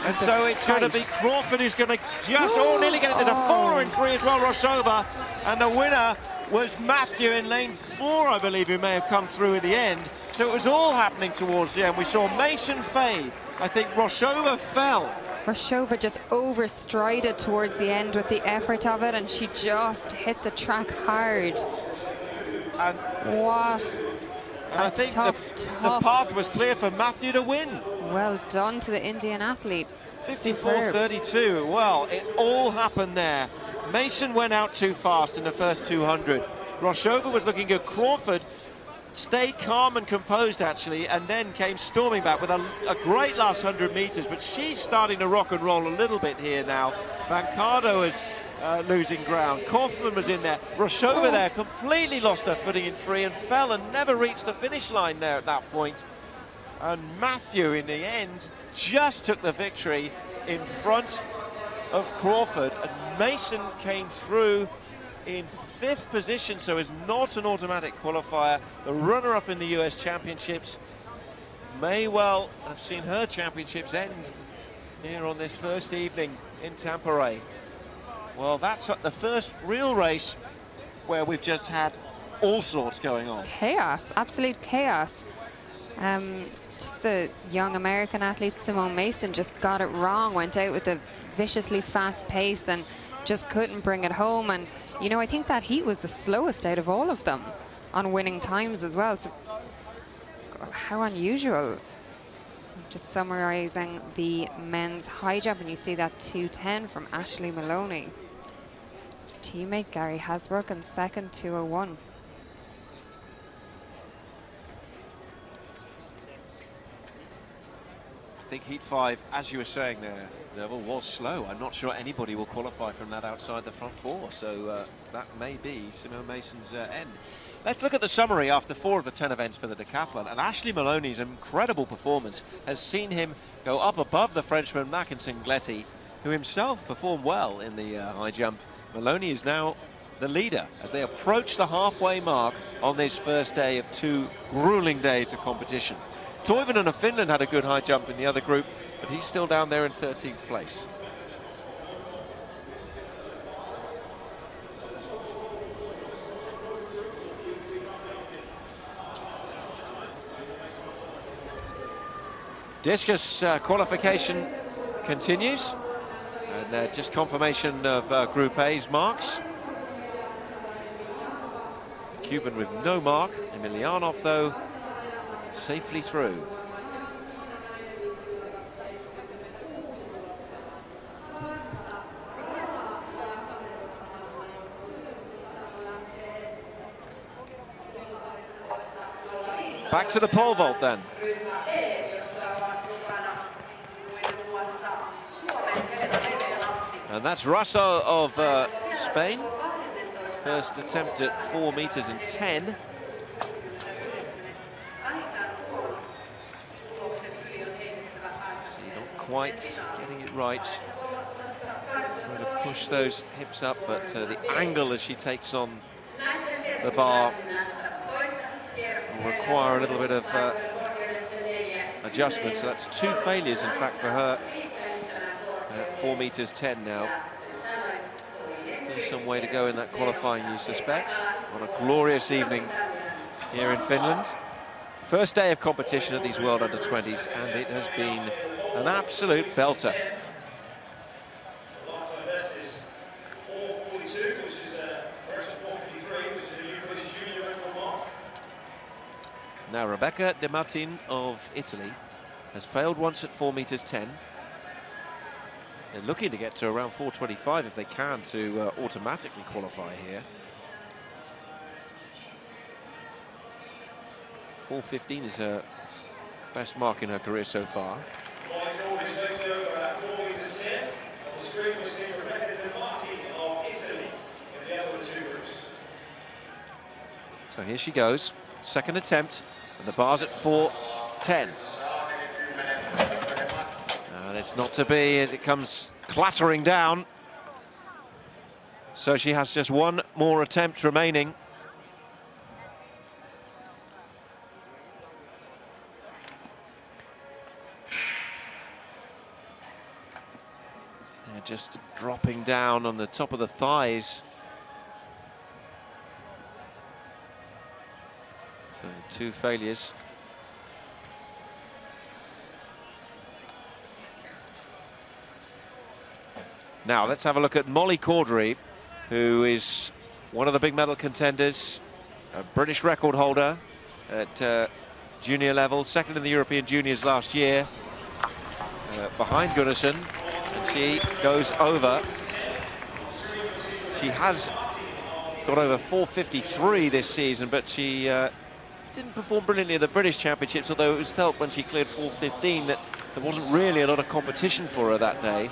And so it's going to be Crawford who's going to just nearly get it. There's a faller in 3 as well, Roshova. And the winner was Matthew in lane 4, I believe, who may have come through at the end. So it was all happening towards the end. We saw Mason fade. I think Roshova fell. Roshova just overstrided towards the end with the effort of it, and she just hit the track hard. And what I think the path was clear for Matthew to win. Well done to the Indian athlete. 54.32. Well, it all happened there. Mason went out too fast in the first 200. Roshova was looking good. Crawford stayed calm and composed, actually, and then came storming back with a great last 100 meters, but she's starting to rock and roll a little bit here now. Vancado is losing ground. Kaufman was in there. Roshova there completely lost her footing in 3 and fell and never reached the finish line there at that point. And Matthew, in the end, just took the victory in front of Crawford, and Mason came through in 5th position, so is not an automatic qualifier. The runner-up in the US Championships may well have seen her championships end here on this first evening in Tampere. Well, that's the first real race where we've just had all sorts going on. Chaos, absolute chaos. Just the young American athlete Simone Mason just got it wrong, went out with a viciously fast pace and just couldn't bring it home. And you know, I think that heat was the slowest out of all of them on winning times as well. So how unusual. Just summarizing the men's high jump, and you see that 2:10 from Ashley Malone. His teammate Gary Hasbrook in second, 2:01. I think heat 5, as you were saying there, Neville, was slow. I'm not sure anybody will qualify from that outside the front 4, so that may be Simone Mason's end. Let's look at the summary after 4 of the 10 events for the decathlon, and Ashley Maloney's incredible performance has seen him go up above the Frenchman Mackin Singletti, who himself performed well in the high jump. Maloney is now the leader as they approach the halfway mark on this first day of 2 grueling days of competition. Toivonen of Finland had a good high jump in the other group, but he's still down there in 13th place. Discus qualification continues, and just confirmation of Group A's marks. Cuban with no mark. Emilianov, though, safely through. Back to the pole vault then. And that's Russo of Spain. First attempt at 4 meters and 10. See, not quite getting it right. Trying to push those hips up, but the angle as she takes on the bar will require a little bit of adjustment. So that's 2 failures, in fact, for her. 4 meters 10 now. Still some way to go in that qualifying, you suspect, on a glorious evening here in Finland. First day of competition at these World Under-20s, and it has been an absolute belter. Now Rebecca De Martin of Italy has failed once at 4 meters 10. They're looking to get to around 4:25 if they can to automatically qualify here. 4:15 is her best mark in her career so far. So here she goes, second attempt, and the bar's at 4:10. It's not to be as it comes clattering down. So she has just one more attempt remaining. They're just dropping down on the top of the thighs. So 2 failures. Now, let's have a look at Molly Cordray, who is one of the big medal contenders, a British record holder at junior level, second in the European Juniors last year, behind Gunnarsson, and she goes over. She has got over 4:53 this season, but she didn't perform brilliantly at the British Championships, although it was felt when she cleared 4:15 that there wasn't really a lot of competition for her that day.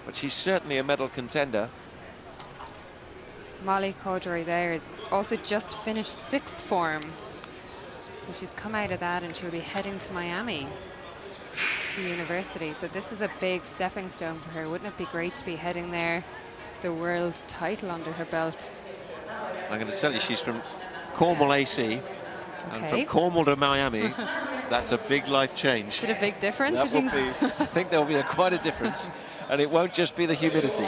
But she's certainly a medal contender. Molly Cordray there is also just finished 6th form. So she's come out of that and she'll be heading to Miami to university. So this is a big stepping stone for her. Wouldn't it be great to be heading there, the world title under her belt? I'm going to tell you, she's from Cornwall AC. And from Cornwall to Miami, that's a big life change. Is it a big difference? That will be, I think there will be quite a difference. And it won't just be the humidity.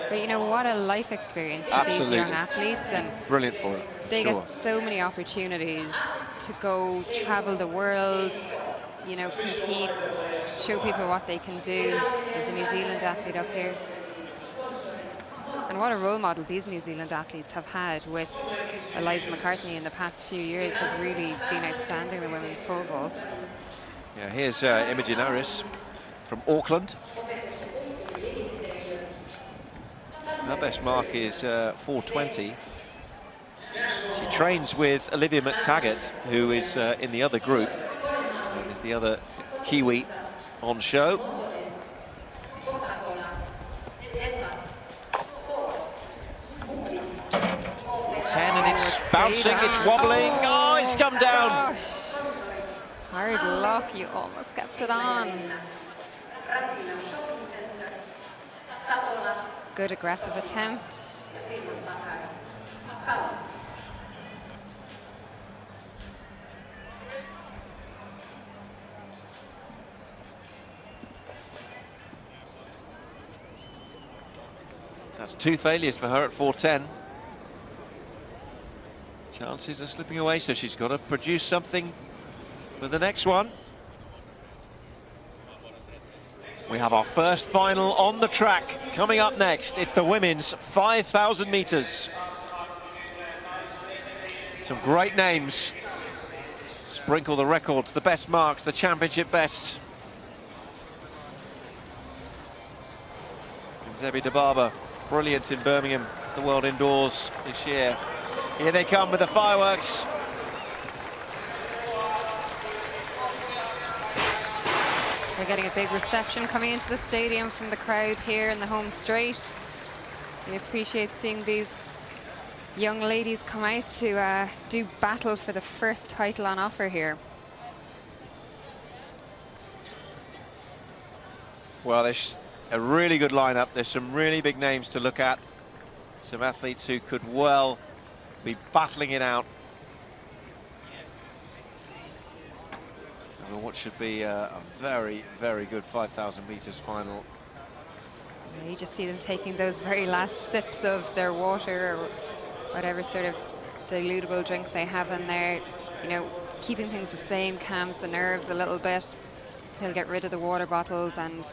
But you know, what a life experience for these young athletes. And brilliant for her. They get so many opportunities to go travel the world, you know, compete, show people what they can do. There's a New Zealand athlete up here. And what a role model these New Zealand athletes have had with Eliza McCartney in the past few years has really been outstanding, the women's pole vault. Yeah, here's Imogen Harris from Auckland. Her best mark is 4:20. She trains with Olivia McTaggart, who is in the other group, and is the other Kiwi on show. And it's bouncing, it's wobbling. Oh, it's come down. Gosh. Hard luck, you almost kept it on. Good aggressive attempt. That's 2 failures for her at 4:10. Chances are slipping away, so she's got to produce something for the next one. We have our first final on the track coming up next. It's the women's 5,000 meters. Some great names. Sprinkle the records, the best marks, the championship bests. Zebi Dababa, brilliant in Birmingham, the World Indoors this year. Here they come with the fireworks. We're getting a big reception coming into the stadium from the crowd here in the home straight. We appreciate seeing these young ladies come out to do battle for the first title on offer here. Well, there's a really good lineup. There's some really big names to look at. Some athletes who could well be battling it out over what should be a very, very good 5,000 meters final. You just see them taking those very last sips of their water or whatever sort of dilutable drink they have in there. You know, keeping things the same calms the nerves a little bit. They'll get rid of the water bottles and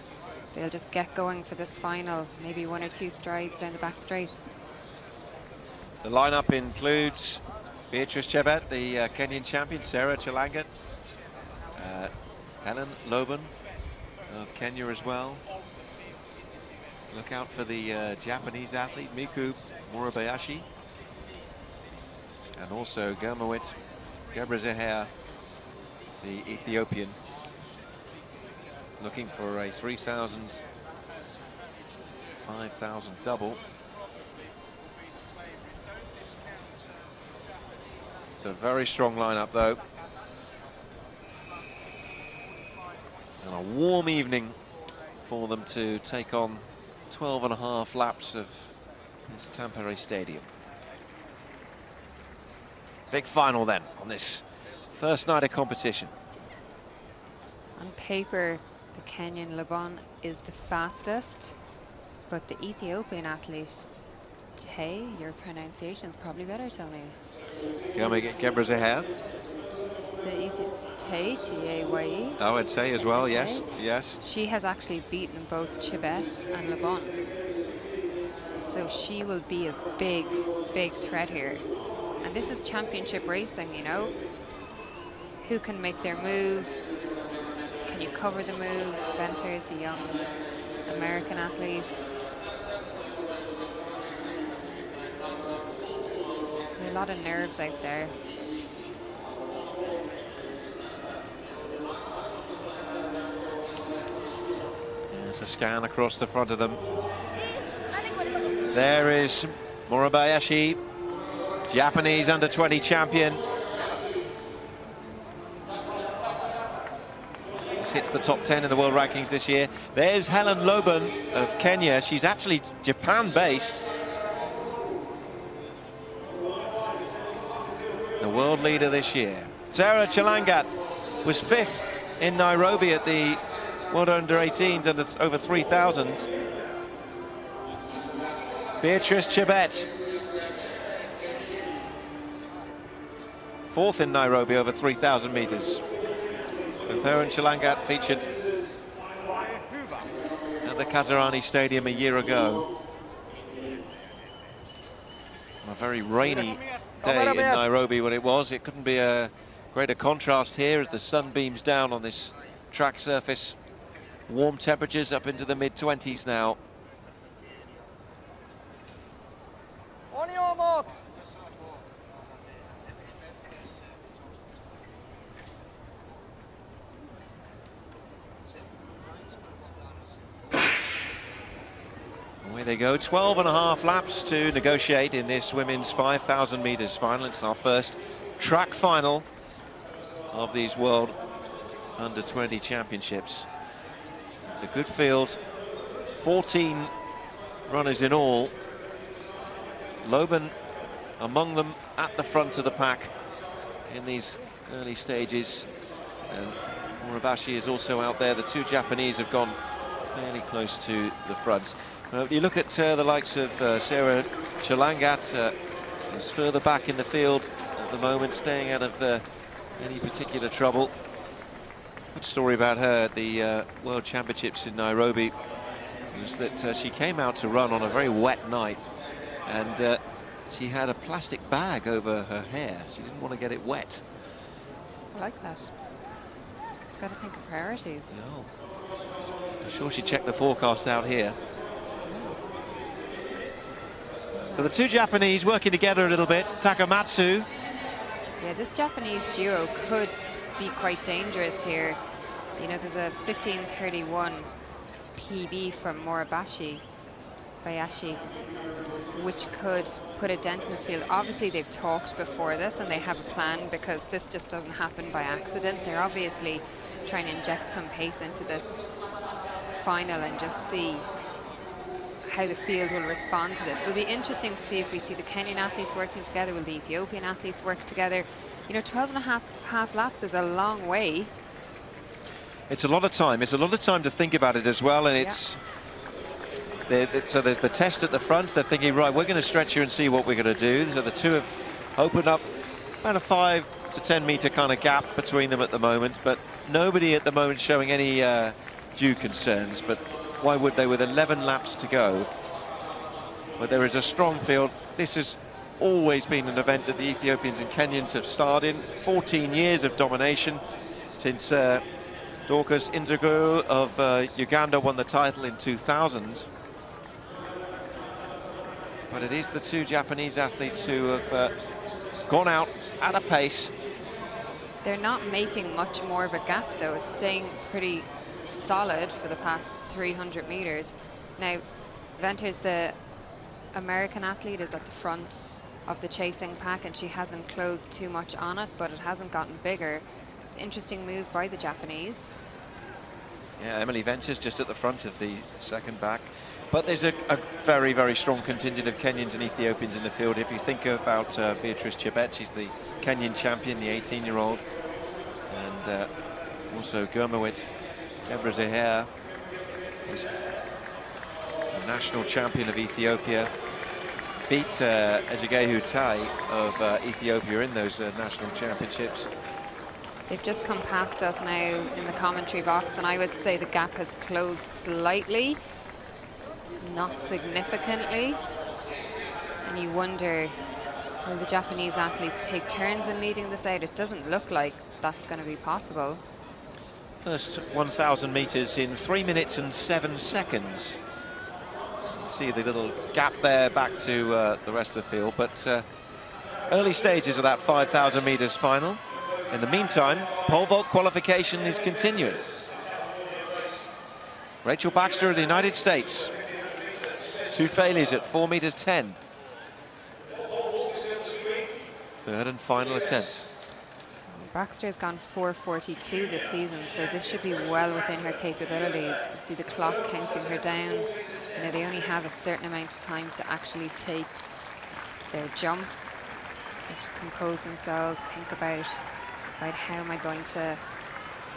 they'll just get going for this final. Maybe 1 or 2 strides down the back straight. The lineup includes Beatrice Chebet, the Kenyan champion, Sarah Chelangat, Helen Loban of Kenya as well. Look out for the Japanese athlete, Miku Murabayashi. And also Germawit Gebrezeher, the Ethiopian, looking for a 3,000, 5,000 double. It's a very strong lineup though. And a warm evening for them to take on 12.5 laps of this Tampere Stadium. Big final then on this first night of competition. On paper, the Kenyan Lobon is the fastest, but the Ethiopian athlete, Tay, your pronunciation's probably better, Tony. Gebrezeher. Tay, T-A-Y-E. I would say as well, yes, yes. She has actually beaten both Chebet and Lobon. So she will be a big, big threat here. And this is championship racing, you know. Who can make their move? Can you cover the move? Venters, the young American athlete. A lot of nerves out there. There's a scan across the front of them. There is Murabayashi, Japanese under-20 champion. Just hits the top 10 in the world rankings this year. There's Helen Loban of Kenya. She's actually Japan-based. The world leader this year. Sarah Chelangat was 5th in Nairobi at the World Under-18s and over 3,000. Beatrice Chebet, 4th in Nairobi over 3,000 meters. With her and Chelangat featured at the Kasarani Stadium a year ago. On a very rainy day in Nairobi when it was. It couldn't be a greater contrast here as the sun beams down on this track surface. Warm temperatures up into the mid-20s now. On your marks. Away they go, 12.5 laps to negotiate in this women's 5,000 meters final. It's our first track final of these World Under-20 Championships. It's a good field, 14 runners in all. Loban among them at the front of the pack in these early stages. And Murabayashi is also out there. The 2 Japanese have gone fairly close to the front. You look at the likes of Sarah Chelangat, who's further back in the field at the moment, staying out of any particular trouble. Good story about her at the World Championships in Nairobi was that she came out to run on a very wet night, and she had a plastic bag over her hair. She didn't want to get it wet. I like that. Got to think of priorities. No. I'm sure she checked the forecast out here. So the two Japanese working together a little bit. Takamatsu. Yeah, this Japanese duo could be quite dangerous here. You know, there's a 15:31 PB from Bayashi, which could put a dent in this field. Obviously, they've talked before this and they have a plan, because this just doesn't happen by accident. They're obviously trying to inject some pace into this final and just see how the field will respond to this. It'll be interesting to see if we see the Kenyan athletes working together. Will the Ethiopian athletes work together? You know, 12 and a half laps is a long way. It's a lot of time. It's a lot of time to think about it as well. And it's so there's the test at the front. They're thinking, right, we're going to stretch here and see what we're going to do. So the two have opened up about a 5 to 10 meter kind of gap between them at the moment, but nobody at the moment showing any due concerns. But why would they, with 11 laps to go? But there is a strong field. This has always been an event that the Ethiopians and Kenyans have starred in. 14 years of domination since Dorcas Inzaghu of Uganda won the title in 2000. But it is the two Japanese athletes who have gone out at a pace. They're not making much more of a gap, though. It's staying pretty solid for the past 300 meters. Now, Venter's the American athlete, is at the front of the chasing pack, and she hasn't closed too much on it, but it hasn't gotten bigger. Interesting move by the Japanese. Yeah, Emily Venter's just at the front of the second back. But there's a very, very strong contingent of Kenyans and Ethiopians in the field. If you think about Beatrice Chebet, she's the Kenyan champion, the 18-year-old. And also Gurmawit Gebreziher, who's the national champion of Ethiopia. Beat Ejigehu Tai of Ethiopia in those national championships. They've just come past us now in the commentary box, and I would say the gap has closed slightly, not significantly. And you wonder, will the Japanese athletes take turns in leading this out? It doesn't look like that's going to be possible. First 1,000 meters in 3 minutes and 7 seconds. See the little gap there back to the rest of the field, but early stages of that 5,000 meters final. In the meantime, pole vault qualification is continuing. Rachel Baxter of the United States. 2 failures at 4 meters 10. Third and final attempt. Baxter has gone 4:42 this season, so this should be well within her capabilities. You see the clock counting her down. You know, they only have a certain amount of time to actually take their jumps. They have to compose themselves, think about how am I going to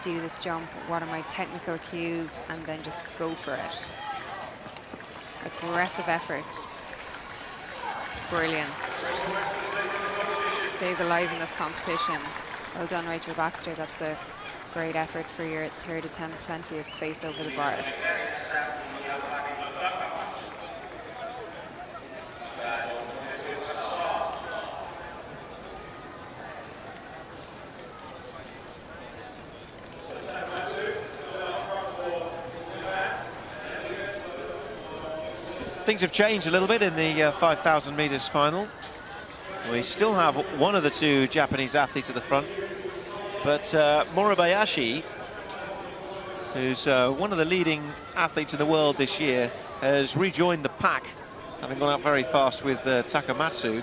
do this jump, what are my technical cues, and then just go for it. Aggressive effort. Brilliant. Stays alive in this competition. Well done, Rachel Baxter. That's a great effort for your third attempt. Plenty of space over the bar. Things have changed a little bit in the 5,000 meters final. We still have one of the two Japanese athletes at the front, but Murabayashi, who's one of the leading athletes in the world this year, has rejoined the pack, having gone out very fast with Takamatsu.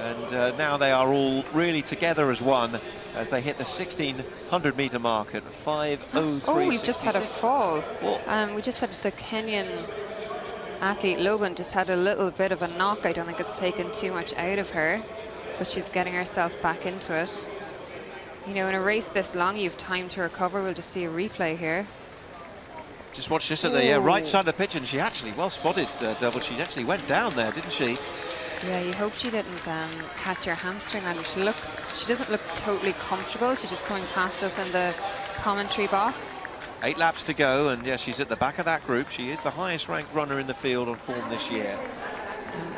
And now they are all really together as one as they hit the 1,600 meter mark at 5:03. Oh, we've just had a fall. We just had the Kenyan athlete Logan just had a little bit of a knock. I don't think it's taken too much out of her, but she's getting herself back into it. You know, in a race this long, you have time to recover. We'll just see a replay here. Just watch this at the right side of the pitch, and she actually, well spotted, Devil. She actually went down there, didn't she? Yeah, you hope she didn't catch her hamstring on her. She doesn't look totally comfortable. She's just coming past us in the commentary box. 8 laps to go, and yeah, she's at the back of that group. She is the highest ranked runner in the field on form this year.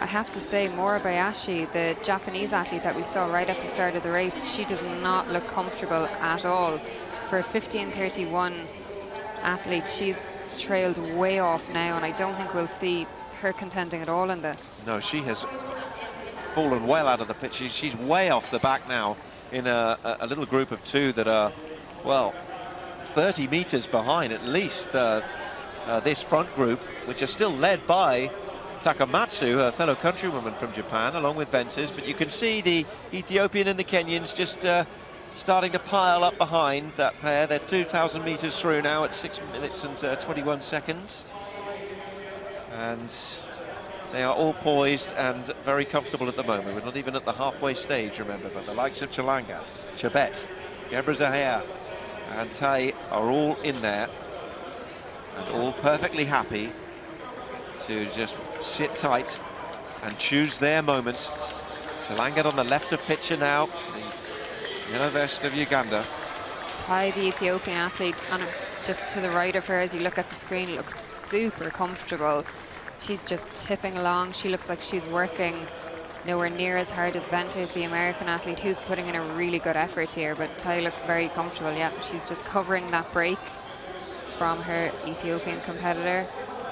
I have to say, Murabayashi, the Japanese athlete that we saw right at the start of the race, she does not look comfortable at all. For a 15:31 athlete, she's trailed way off now, and I don't think we'll see her contending at all in this. No, she has fallen well out of the pitch. She's way off the back now in a little group of two that are, well, 30 meters behind at least this front group, which are still led by Takamatsu, her fellow countrywoman from Japan, along with Ventus. But you can see the Ethiopian and the Kenyans just starting to pile up behind that pair. They're 2,000 meters through now at 6 minutes and 21 seconds. And they are all poised and very comfortable at the moment. We're not even at the halfway stage, remember, but the likes of Chalangat, Chebet, Gebrezahea and Tai are all in there and all perfectly happy to just sit tight and choose their moment. Chalangat on the left of picture now, the yellow vest of Uganda. Tai, the Ethiopian athlete, just to the right of her as you look at the screen, looks super comfortable. She's just tipping along. She looks like she's working nowhere near as hard as Ventus, the American athlete, who's putting in a really good effort here. But Tai looks very comfortable. Yeah, she's just covering that break from her Ethiopian competitor.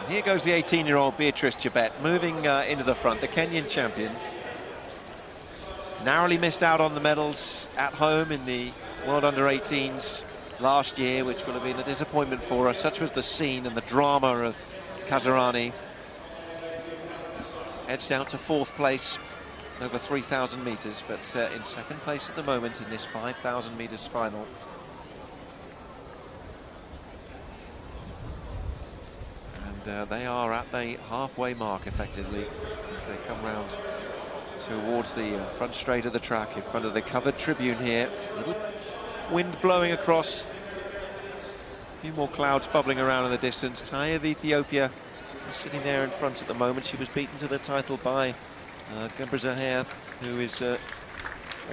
And here goes the 18-year-old Beatrice Chebet moving into the front, the Kenyan champion. Narrowly missed out on the medals at home in the World Under-18s last year, which will have been a disappointment for her. Such was the scene and the drama of Kasarani. Edged out to 4th place over 3,000 meters, but in 2nd place at the moment in this 5,000 meters final. And they are at the halfway mark effectively as they come round towards the front straight of the track in front of the covered tribune here. A little wind blowing across, a few more clouds bubbling around in the distance. Tai of Ethiopia is sitting there in front at the moment. She was beaten to the title by Gebrezahea, who is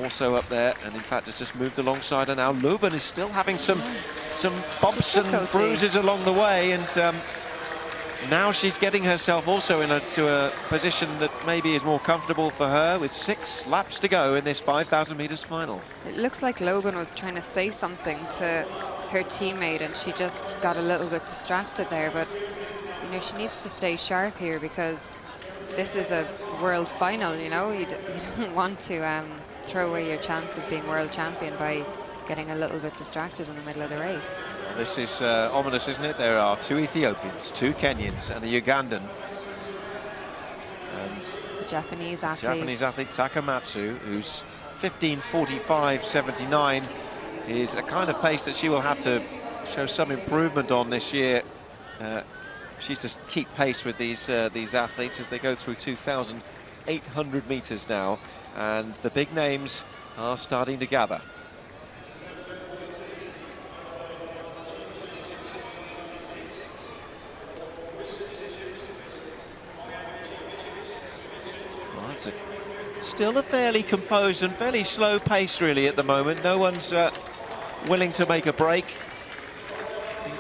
also up there, and in fact has just moved alongside her now. Luban is still having some bumps and bruises along the way, and now she's getting herself also into a position that maybe is more comfortable for her, with 6 laps to go in this 5,000 meters final. It looks like Logan was trying to say something to her teammate, and she just got a little bit distracted there. But you know, she needs to stay sharp here because this is a world final. You know, you don't want to throw away your chance of being world champion by getting a little bit distracted in the middle of the race. This is ominous, isn't it? There are 2 Ethiopians, 2 Kenyans, and the Ugandan. And the Japanese athlete Takamatsu, who's 15:45.79, is a kind of pace that she will have to show some improvement on this year. She's to keep pace with these athletes as they go through 2,800 meters now, and the big names are starting to gather. Well, it's still a fairly composed and fairly slow pace really at the moment. No one's willing to make a break.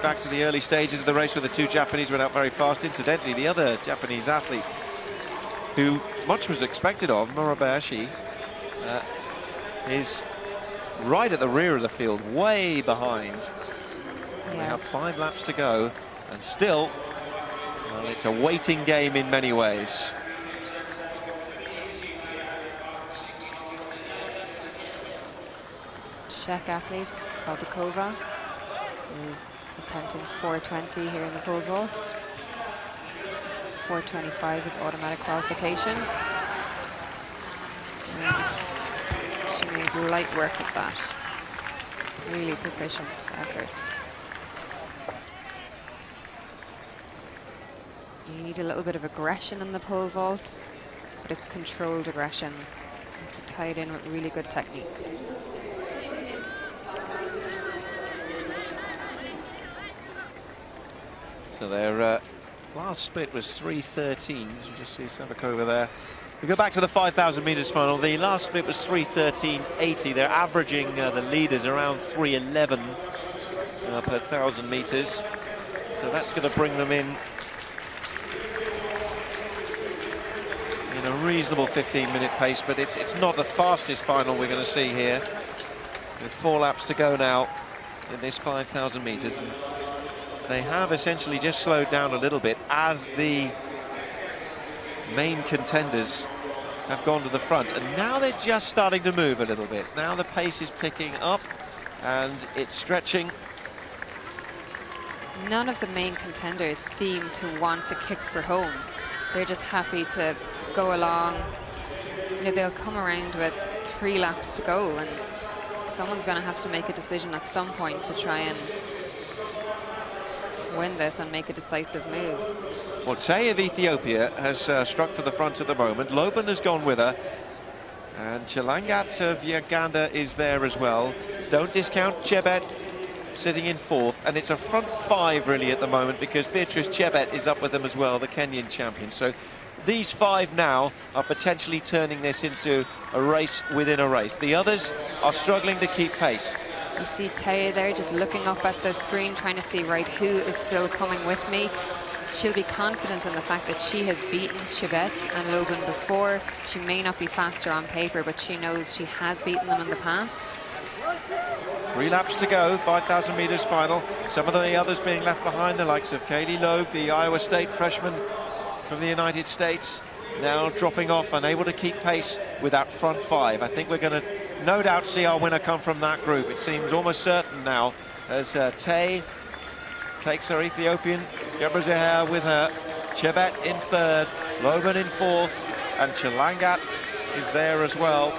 Back to the early stages of the race where the 2 Japanese went out very fast. Incidentally, the other Japanese athlete who much was expected of, Murabayashi, is right at the rear of the field, way behind. Yeah. We have 5 laps to go, and still, well, it's a waiting game in many ways. Czech athlete, Svabikova, is attempting 4:20 here in the pole vault. 4:25 is automatic qualification. And she made light work of that. Really proficient effort. You need a little bit of aggression in the pole vault, but it's controlled aggression. You have to tie it in with really good technique. So their last split was 3:13. You just see Sabakova there. We go back to the 5,000 meters final. The last split was 3:13.80. They're averaging the leaders around 3:11 per 1,000 meters. So that's going to bring them in a reasonable 15-minute pace, but it's not the fastest final we're going to see here. With 4 laps to go now in this 5,000 meters. And they have essentially just slowed down a little bit as the main contenders have gone to the front, and now they're just starting to move a little bit. Now the pace is picking up and it's stretching. None of the main contenders seem to want to kick for home. They're just happy to go along. You know, they'll come around with 3 laps to go, and someone's going to have to make a decision at some point to try and win this and make a decisive move. Well, Tay of Ethiopia has struck for the front at the moment. Loban has gone with her. And Chilangat of Uganda is there as well. Don't discount Chebet sitting in 4th. And it's a front 5 really at the moment, because Beatrice Chebet is up with them as well, the Kenyan champion. So these 5 now are potentially turning this into a race within a race. The others are struggling to keep pace. You see Taya there just looking up at the screen, trying to see, right, who is still coming with me. She'll be confident in the fact that she has beaten Chebet and Loban before. She may not be faster on paper, but she knows she has beaten them in the past. 3 laps to go, 5,000 meters final. Some of the others being left behind, the likes of Kaylee Logue, the Iowa State freshman from the United States, now dropping off, unable to keep pace with that front 5. I think we're going to no doubt see our winner come from that group. It seems almost certain now, as Tay takes her Ethiopian Gebreziher with her. Chebet in 3rd, Loban in 4th, and Chilangat is there as well.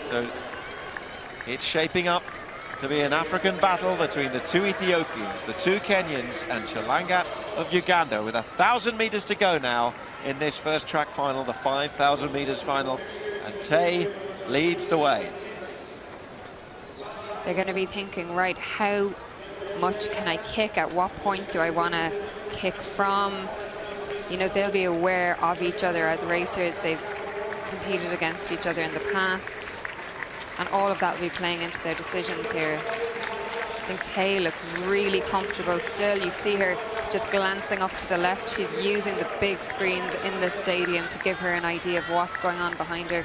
So it's shaping up to be an African battle between the 2 Ethiopians, the 2 Kenyans, and Chilangat of Uganda, with 1,000 meters to go now in this first track final, the 5,000 meters final, and Tay leads the way. They're going to be thinking, right, how much can I kick? At what point do I want to kick from? You know, they'll be aware of each other as racers. They've competed against each other in the past, and all of that will be playing into their decisions here. I think Tay looks really comfortable still. You see her just glancing up to the left. She's using the big screens in the stadium to give her an idea of what's going on behind her,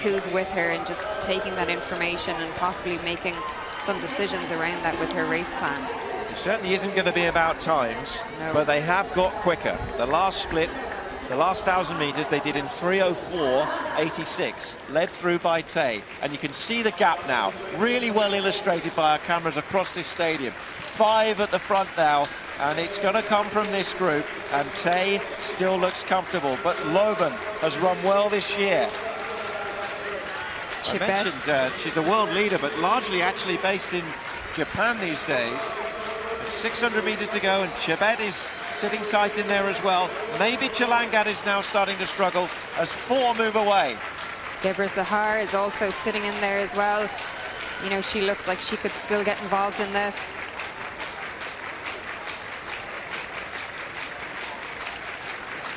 who's with her, and just taking that information and possibly making some decisions around that with her race plan. It certainly isn't going to be about times, no. But they have got quicker. The last split, the last 1,000 meters, they did in 3:04.86, led through by Tay. And you can see the gap now, really well illustrated by our cameras across this stadium. 5 at the front now, and it's going to come from this group, and Tay still looks comfortable, but Loban has run well this year. I mentioned she's the world leader, but largely actually based in Japan these days. It's 600 meters to go, and Chebet is sitting tight in there as well. Maybe Chilangat is now starting to struggle as 4 move away. Gebreziher is also sitting in there as well. You know, she looks like she could still get involved in this.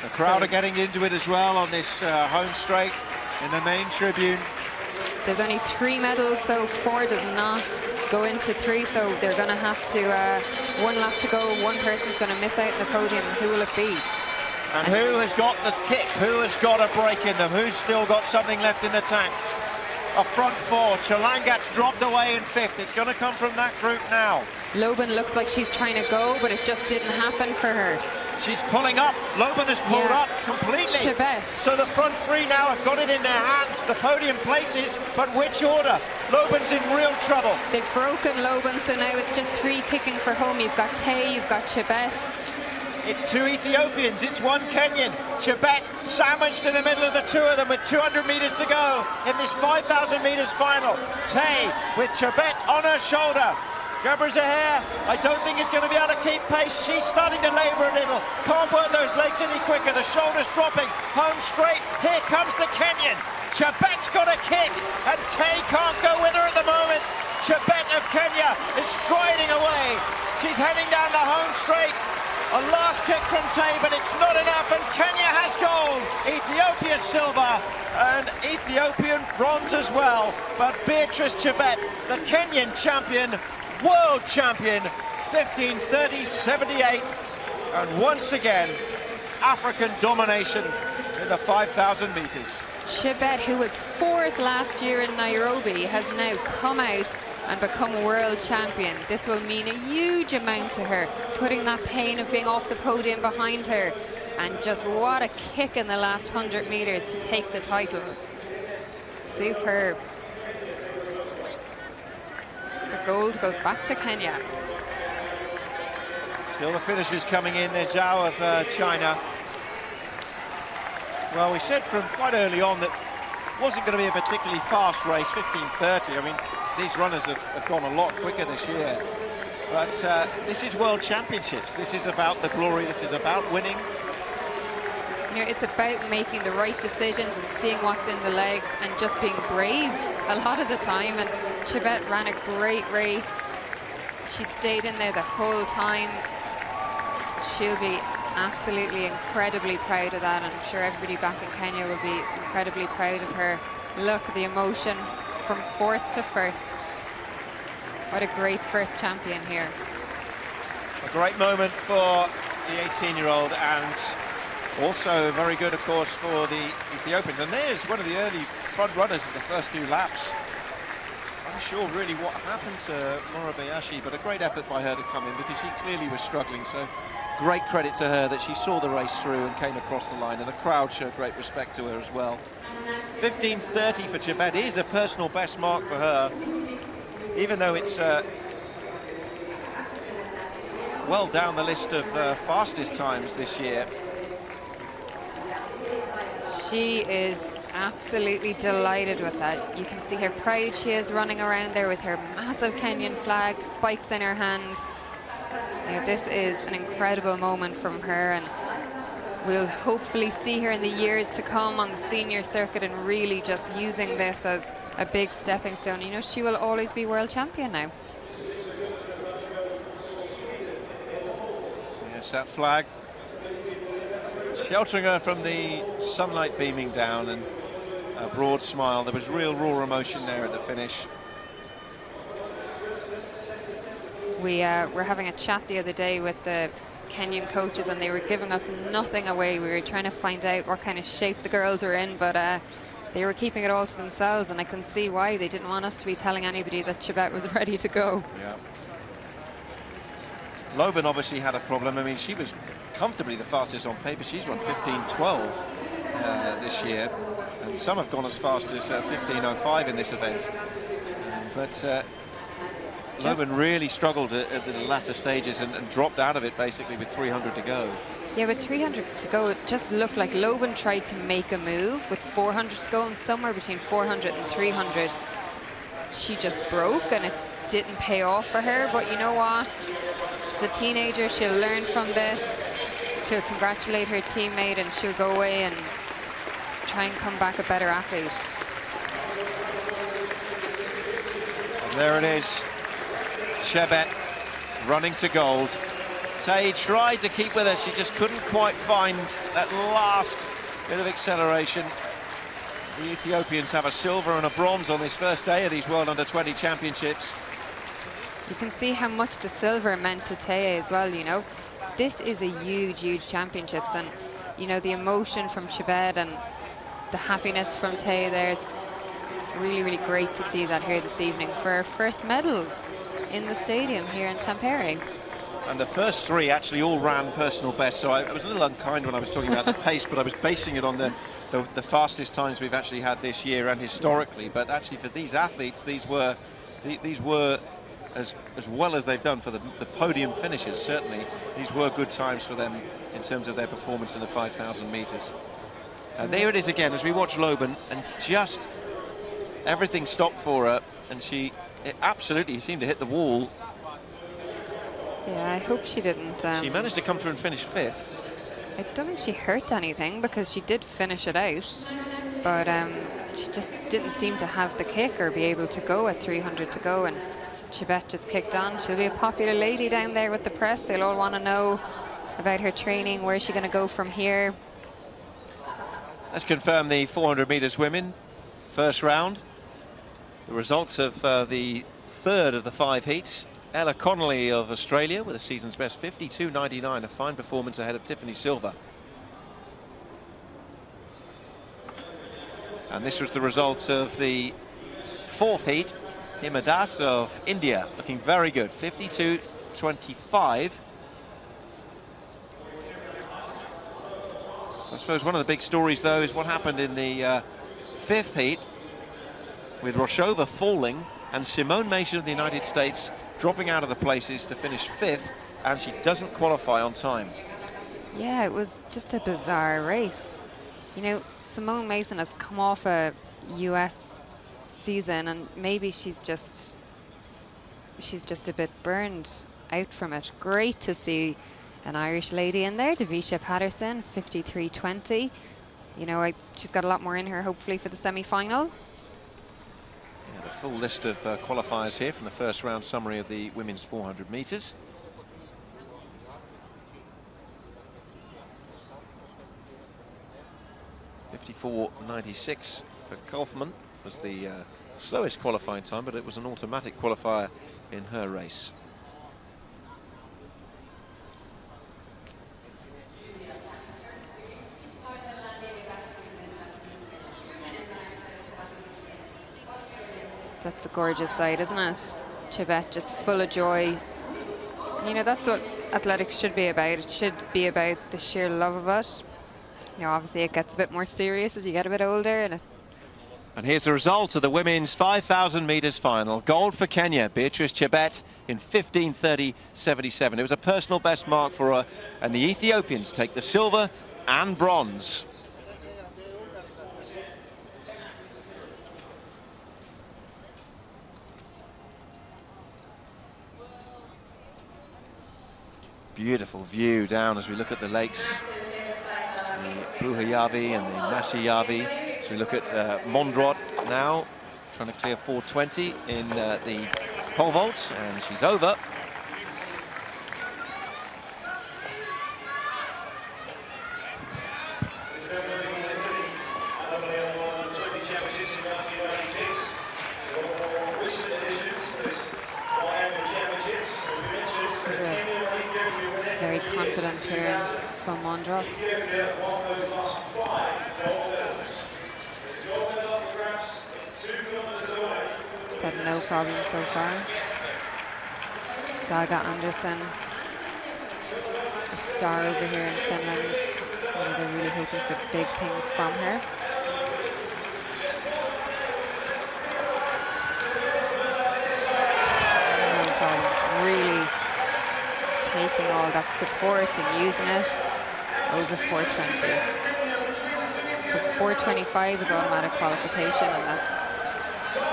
The crowd are getting into it as well on this home straight in the main tribune. There's only 3 medals, so 4 does not go into 3, so they're going to have to, 1 lap to go, one person's going to miss out in the podium. Who will it be? And who has got the kick? Who has got a break in them? Who's still got something left in the tank? A front 4. Chilangat's dropped away in 5th. It's going to come from that group now. Loban looks like she's trying to go, but it just didn't happen for her. She's pulling up. Loban has pulled up completely. Chebet. So the front 3 now have got it in their hands. The podium places, but which order? Loban's in real trouble. They've broken Loban, so now it's just 3 kicking for home. You've got Tay, you've got Chebet. It's 2 Ethiopians, it's 1 Kenyan. Chebet sandwiched in the middle of the 2 of them with 200 meters to go in this 5,000 meters final. Tay with Chebet on her shoulder. Gebreziher, I don't think is going to be able to keep pace. She's starting to labour a little. Can't work those legs any quicker. The shoulders dropping. Home straight. Here comes the Kenyan. Chebet's got a kick, and Tay can't go with her at the moment. Chebet of Kenya is striding away. She's heading down the home straight. A last kick from Tay, but it's not enough, and Kenya has gold. Ethiopia silver, and Ethiopian bronze as well. But Beatrice Chebet, the Kenyan champion, world champion, 15:30.78, and once again African domination in the 5,000 metres. Chebet, who was 4th last year in Nairobi, has now come out and become world champion. This will mean a huge amount to her, putting that pain of being off the podium behind her. And just what a kick in the last 100 metres to take the title. Superb. The gold goes back to Kenya. Still the finishers coming in. There's Zhao of China. Well, we said from quite early on that it wasn't going to be a particularly fast race, 15:30. I mean, these runners have gone a lot quicker this year. But this is World Championships. This is about the glory. This is about winning. You know, it's about making the right decisions and seeing what's in the legs and just being brave a lot of the time. And Chebet ran a great race. She stayed in there the whole time. She'll be absolutely incredibly proud of that. I'm sure everybody back in Kenya will be incredibly proud of her. Look, the emotion from 4th to 1st. What a great first champion here. A great moment for the 18-year-old, and also very good, of course, for the Ethiopians. And there's one of the early front runners in the first few laps. Unsure really what happened to Murabayashi, but a great effort by her to come in because she clearly was struggling. So great credit to her that she saw the race through and came across the line, and the crowd showed great respect to her as well. 15:30 for Chebet is a personal best mark for her, even though it's well down the list of fastest times this year. She is absolutely delighted with that. You can see how proud she is running around there with her massive Kenyan flag, spikes in her hand. You know, this is an incredible moment from her, and we'll hopefully see her in the years to come on the senior circuit and really just using this as a big stepping stone. You know, she will always be world champion now. Yes, that flag sheltering her from the sunlight beaming down, and a broad smile. There was real raw emotion there at the finish. We were having a chat the other day with the Kenyan coaches, and they were giving us nothing away. We were trying to find out what kind of shape the girls were in, but they were keeping it all to themselves, and I can see why. They didn't want us to be telling anybody that Chebet was ready to go. Yeah. Loban obviously had a problem. I mean, she was comfortably the fastest on paper. She's run 15:12 this year, and some have gone as fast as 15:05 in this event. But Loban really struggled at the latter stages and dropped out of it basically with 300 to go. Yeah, with 300 to go, it just looked like Loban tried to make a move with 400 to go, and somewhere between 400 and 300, she just broke, and it didn't pay off for her. But you know what? She's a teenager. She'll learn from this. She'll congratulate her teammate, and she'll go away and try and come back a better athlete. And there it is. Chebet running to gold. Tay tried to keep with her. She just couldn't quite find that last bit of acceleration. The Ethiopians have a silver and a bronze on this first day of these World Under-20 Championships. You can see how much the silver meant to Tay as well, you know. This is a huge, huge championships, and, you know, the emotion from Chebet and the happiness from Tay there, it's really, really great to see that here this evening for our first medals in the stadium here in Tampere. And the first three actually all ran personal best, so I was a little unkind when I was talking about the pace, but I was basing it on the fastest times we've actually had this year and historically. But actually for these athletes, these were as well as they've done for the podium finishes, certainly these were good times for them in terms of their performance in the 5,000 meters. And there it is again as we watch Loban, and just everything stopped for her, and it absolutely seemed to hit the wall. Yeah, I hope she didn't. She managed to come through and finish 5th. I don't think she hurt anything because she did finish it out, but she just didn't seem to have the kick or be able to go at 300 to go, and Chebet just kicked on. She'll be a popular lady down there with the press. They'll all want to know about her training. Where's she going to go from here? Let's confirm the 400 meters women first round. The results of the third of the 5 heats. Ella Connolly of Australia with a season's best 52.99, a fine performance ahead of Tiffany Silva. And this was the result of the fourth heat. Hima Das of India looking very good, 52.25. I suppose one of the big stories, though, is what happened in the fifth heat with Roshova falling and Simone Mason of the United States dropping out of the places to finish fifth, and she doesn't qualify on time. Yeah, it was just a bizarre race. You know, Simone Mason has come off a US season, and maybe she's just a bit burned out from it. Great to see an Irish lady in there, Divita Patterson, 53.20. You know, she's got a lot more in her, hopefully, for the semi-final. Yeah, the full list of qualifiers here from the first round summary of the women's 400 metres. .54.96 for Kaufman was the slowest qualifying time, but it was an automatic qualifier in her race. That's a gorgeous sight, isn't it? Chebet just full of joy. You know, that's what athletics should be about. It should be about the sheer love of it. You know, obviously it gets a bit more serious as you get a bit older. And here's the result of the women's 5,000 metres final. Gold for Kenya, Beatrice Chebet in 15:30.77. It was a personal best mark for her, and the Ethiopians take the silver and bronze. Beautiful view down as we look at the lakes, the Buhayavi and the Nasiyavi. So we look at Mondrot now, trying to clear 4:20 in the pole vaults, and she's over. Very confident clearance from Mondrot. She's had no problem so far. Saga Anderson, a star over here in Finland. You know, they're really hoping for big things from her. No problem. Really taking all that support and using it over 4:20. So 4:25 is automatic qualification, and that's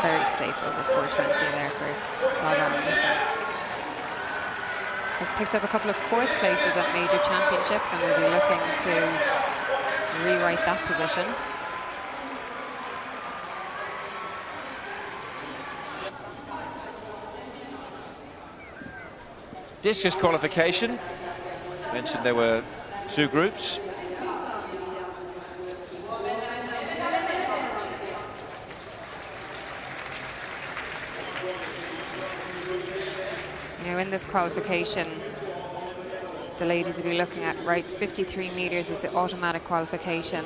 very safe over 4:20 there for Saga Anderson. Has picked up a couple of fourth places at major championships, and will be looking to rewrite that position. Discus qualification. Mentioned there were two groups. You know, in this qualification, the ladies will be looking at, right, 53 meters is the automatic qualification.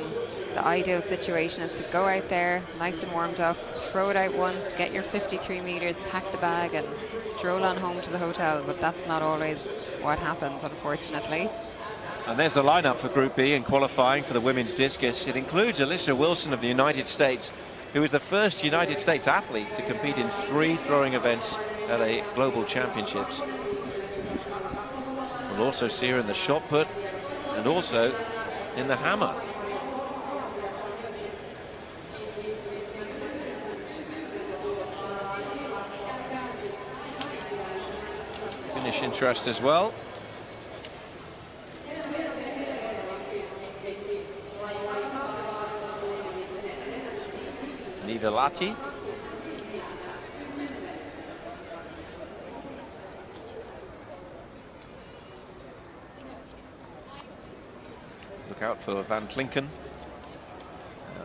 The ideal situation is to go out there, nice and warmed up, throw it out once, get your 53 meters, pack the bag, and stroll on home to the hotel. But that's not always what happens, unfortunately. And there's the lineup for Group B in qualifying for the women's discus. It includes Alyssa Wilson of the United States, who is the first United States athlete to compete in 3 throwing events at a global championships. We'll also see her in the shot put and also in the hammer. Finnish interest as well. Nivelati. Look out for Van Klinken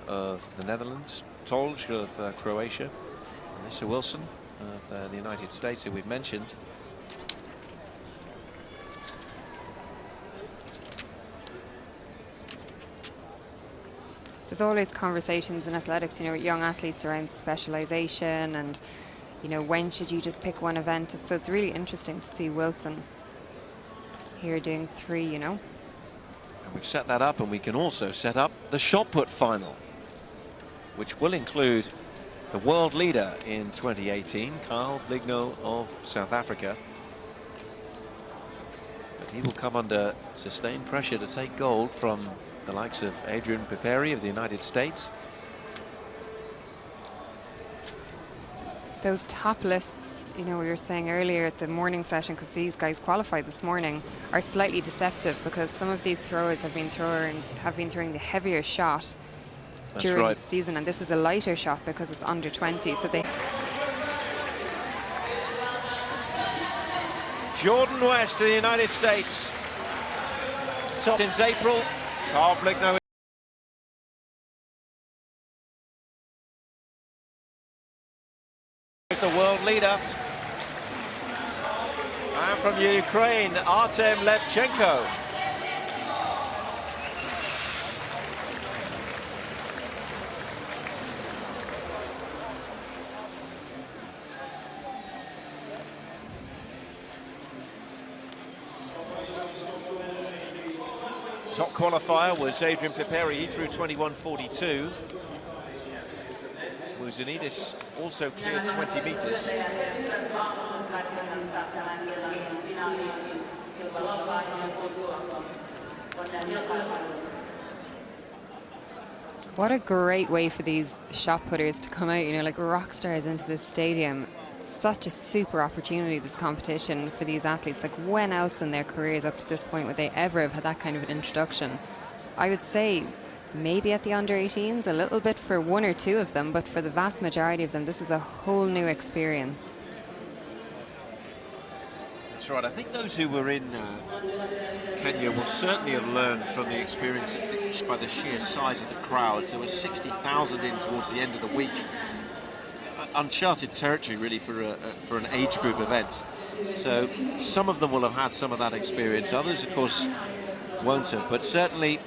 of the Netherlands, Tolj of Croatia, Alyssa Wilson of the United States, who we've mentioned. there's always conversations in athletics, you know, with young athletes around specialization and, you know, when should you just pick one event. So it's really interesting to see Wilson here doing 3, you know. And we've set that up, and we can also set up the shot-put final, which will include the world leader in 2018, Carl Bligno of South Africa. But he will come under sustained pressure to take gold from the likes of Adrian Piperi of the United States. Those top lists, you know, we were saying earlier at the morning session, because these guys qualified this morning, are slightly deceptive because some of these throwers have been throwing the heavier shot during the season, and this is a lighter shot because it's under 20. So they. Jordan West of the United States. Since April, Carl Bligno is the world leader. And from Ukraine, Artem Levchenko. Top qualifier was Adrian Piperi. He threw 21.42. Muzanidis also cleared 20 meters. What a great way for these shot putters to come out, you know, like rock stars into this stadium. Such a super opportunity, this competition, for these athletes. Like, when else in their careers up to this point would they ever have had that kind of an introduction? I would say maybe at the under-18s, a little bit for 1 or 2 of them, but for the vast majority of them, this is a whole new experience. That's right. I think those who were in Kenya will certainly have learned from the experience by the sheer size of the crowds. There was 60,000 in towards the end of the week. Uncharted territory, really, for an age group event. So some of them will have had some of that experience. Others, of course, won't have. But certainly,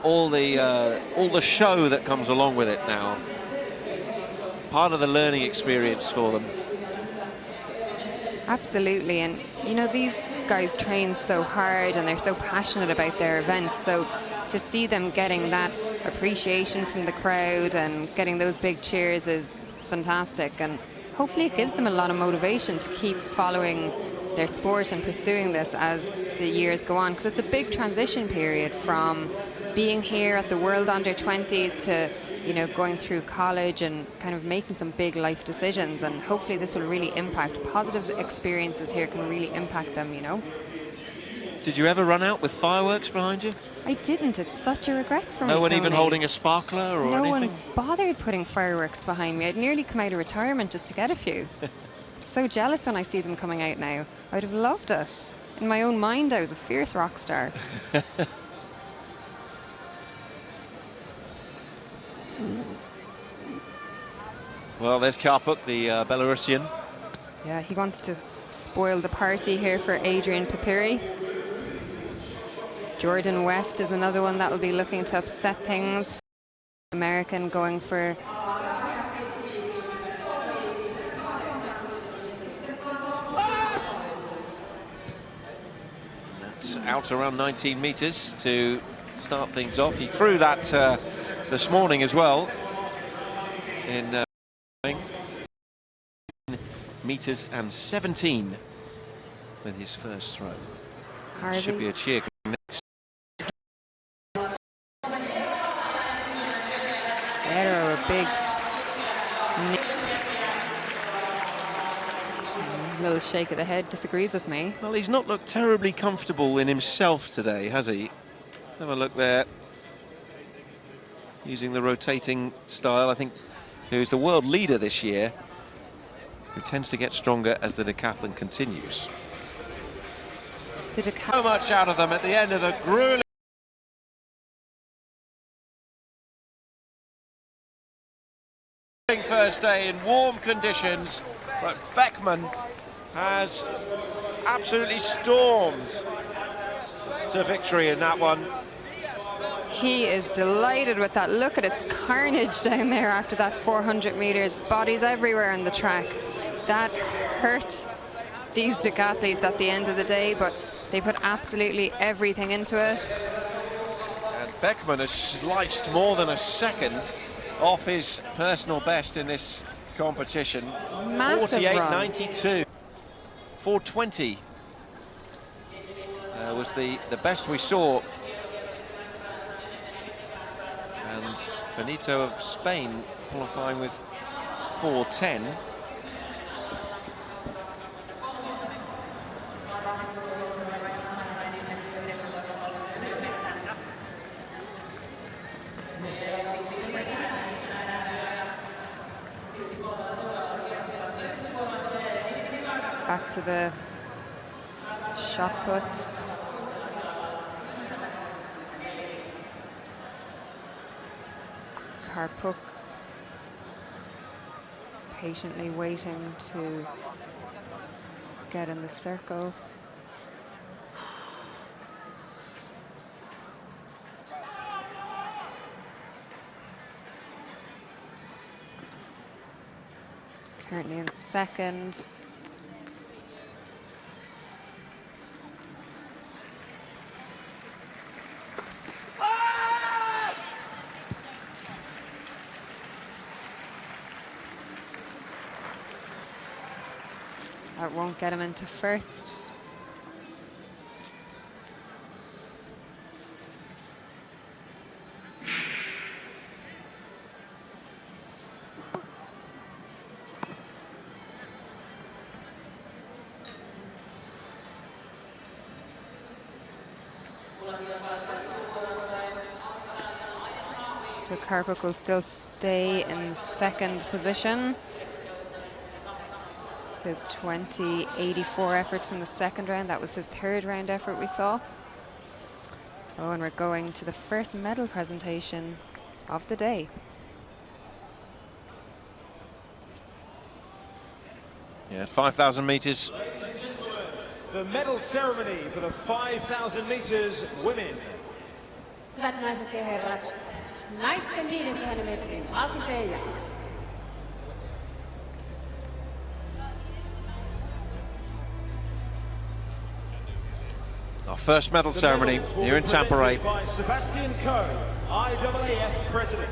all the show that comes along with it now, part of the learning experience for them. Absolutely, and you know, these guys train so hard and they're so passionate about their event. So to see them getting that appreciation from the crowd and getting those big cheers is fantastic, and hopefully it gives them a lot of motivation to keep following their sport and pursuing this as the years go on, because it's a big transition period from being here at the World Under-20s to, you know, going through college and kind of making some big life decisions, and hopefully this will really impact. Positive experiences here can really impact them, you know. Did you ever run out with fireworks behind you? I didn't. It's such a regret for me, No one Tony. even holding a sparkler or no anything? No one bothered putting fireworks behind me. I'd nearly come out of retirement just to get a few. So jealous when I see them coming out now. I would have loved it. In my own mind, I was a fierce rock star. Well, there's Chebet, the Belarusian. Yeah, he wants to spoil the party here for Adrian Piperi. Jordan West is another one that will be looking to upset things. American going for... That's out around 19 meters to start things off. He threw that this morning as well in meters and 17 with his first throw. Should be a cheer coming next. Arrow, a big little shake of the head, disagrees with me. Well, he's not looked terribly comfortable in himself today, has he? Have a look there. Using the rotating style, I think, who's the world leader this year, who tends to get stronger as the decathlon continues. So much out of them at the end of the grueling first day in warm conditions, but Beckman has absolutely stormed to victory in that one. he is delighted with that. Look at its carnage down there after that 400 meters. Bodies everywhere on the track. That hurt these decathletes at the end of the day, but they put absolutely everything into it. And Beckman has sliced more than a second off his personal best in this competition. Massive 48.92. 4:20 was the best we saw. And Benito of Spain qualifying with 4:10. Back to the shot put. Karpuk patiently waiting to get in the circle. Currently in second. That won't get him into first. So Karpuk will still stay in second position. His 20.84 effort from the second round. That was his third round effort we saw. Oh, and we're going to the first medal presentation of the day. Yeah, 5,000 meters. The medal ceremony for the 5,000 meters women. Hyvät naiset ja herrat, naisten 5,000 metrin alkuteija. Our first medal ceremony here in Tampere. Sebastian Coe, IAAF President.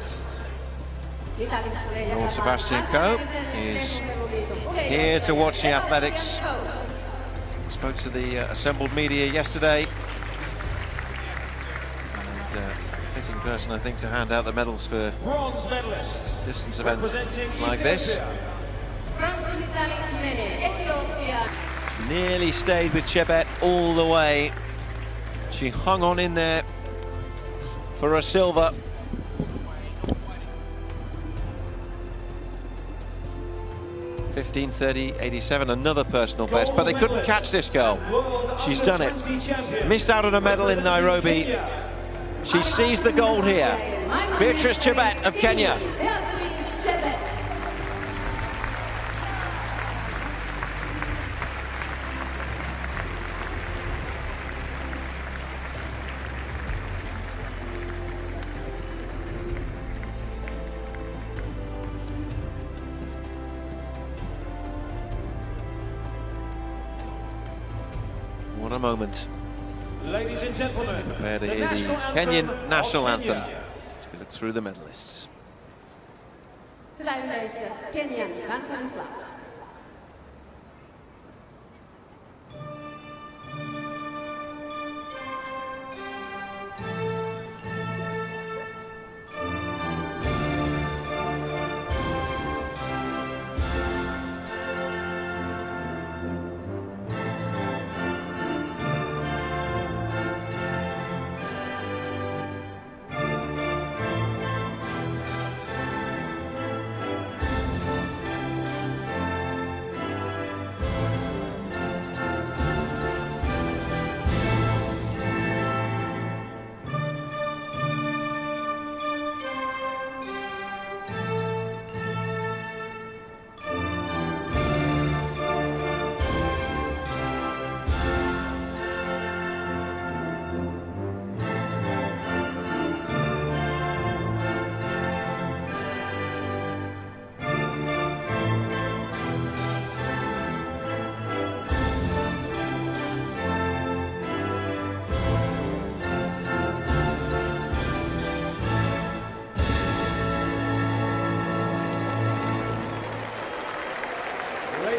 Lord Sebastian Coe is here to watch the athletics. Spoke to the assembled media yesterday. And fitting person, I think, to hand out the medals for Bronze medalist. distance events like this. Nearly stayed with Chebet all the way. She hung on in there for a silver. (15:30.87), another personal best, but they couldn't catch this girl. She's done it. Missed out on a medal in Nairobi. She seized the gold here. Beatrice Chebet of Kenya. What a moment. Ladies and gentlemen, Prepare to hear the Kenyan national anthem as we look through the medalists. Hyvä yleisö, Kenian kansallislaulut.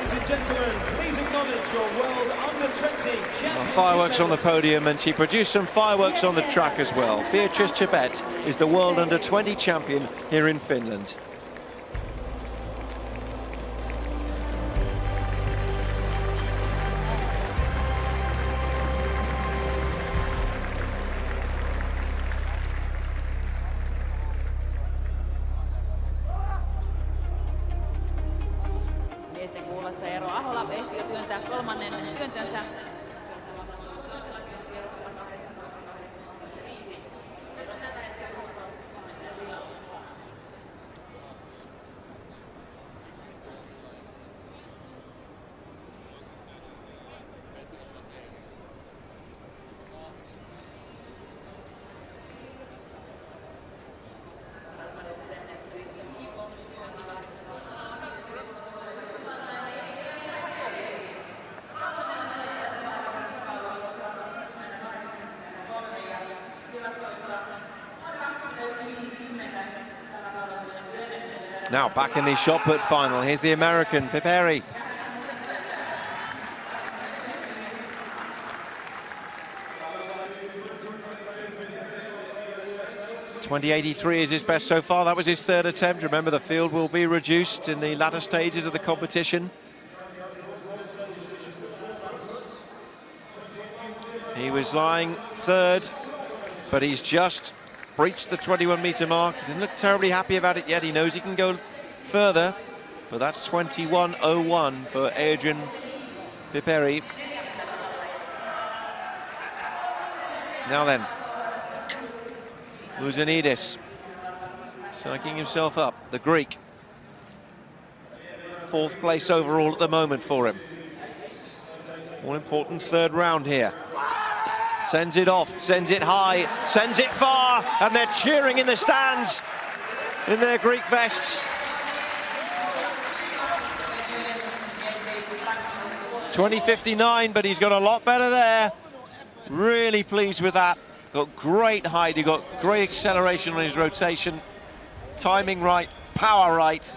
Ladies and gentlemen, please acknowledge your World Under-20 Championship. Fireworks on the podium, and she produced some fireworks on the track as well. Beatrice Chebet is the World Under-20 champion here in Finland. Now back in the Shotput final, here's the American, Piperi. .2083 is his best so far. That was his third attempt. Remember, the field will be reduced in the latter stages of the competition. He was lying third, but he's just breached the 21-meter mark. He doesn't look terribly happy about it yet. He knows he can go further, but that's 21.01 for Adrian Piperi. Now then, Musanidis psyching himself up, the Greek. Fourth place overall at the moment for him. All important third round here. Sends it off, sends it high, sends it far, and they're cheering in the stands in their Greek vests. 20.59, but he's got a lot better there. Really pleased with that. Got great height, he got great acceleration on his rotation. Timing right, power right.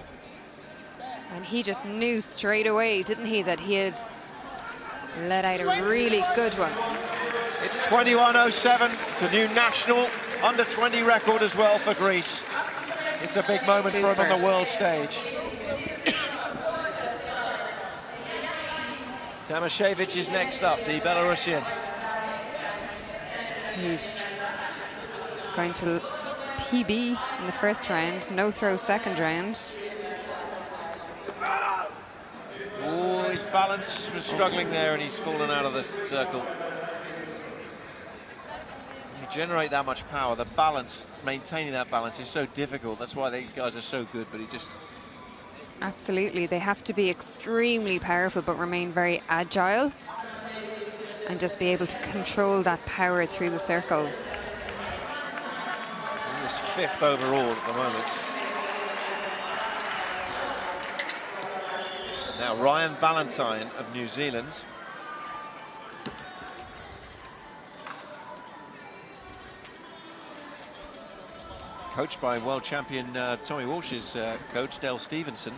And he just knew straight away, didn't he, that he had let out a really good one. It's 21.07. It's a new national under-20 record as well for Greece. It's a big moment for him on the world stage. Tamashevich is next up, the Belarusian. He's going to PB in the first round, no throw second round. Oh, his balance was struggling there and he's fallen out of the circle. When you generate that much power, the balance, maintaining that balance is so difficult. That's why these guys are so good, but he just... Absolutely, they have to be extremely powerful but remain very agile and just be able to control that power through the circle. He's fifth overall at the moment. Now Ryan Ballantine of New Zealand. Coached by world champion Tommy Walsh's coach, Dale Stevenson.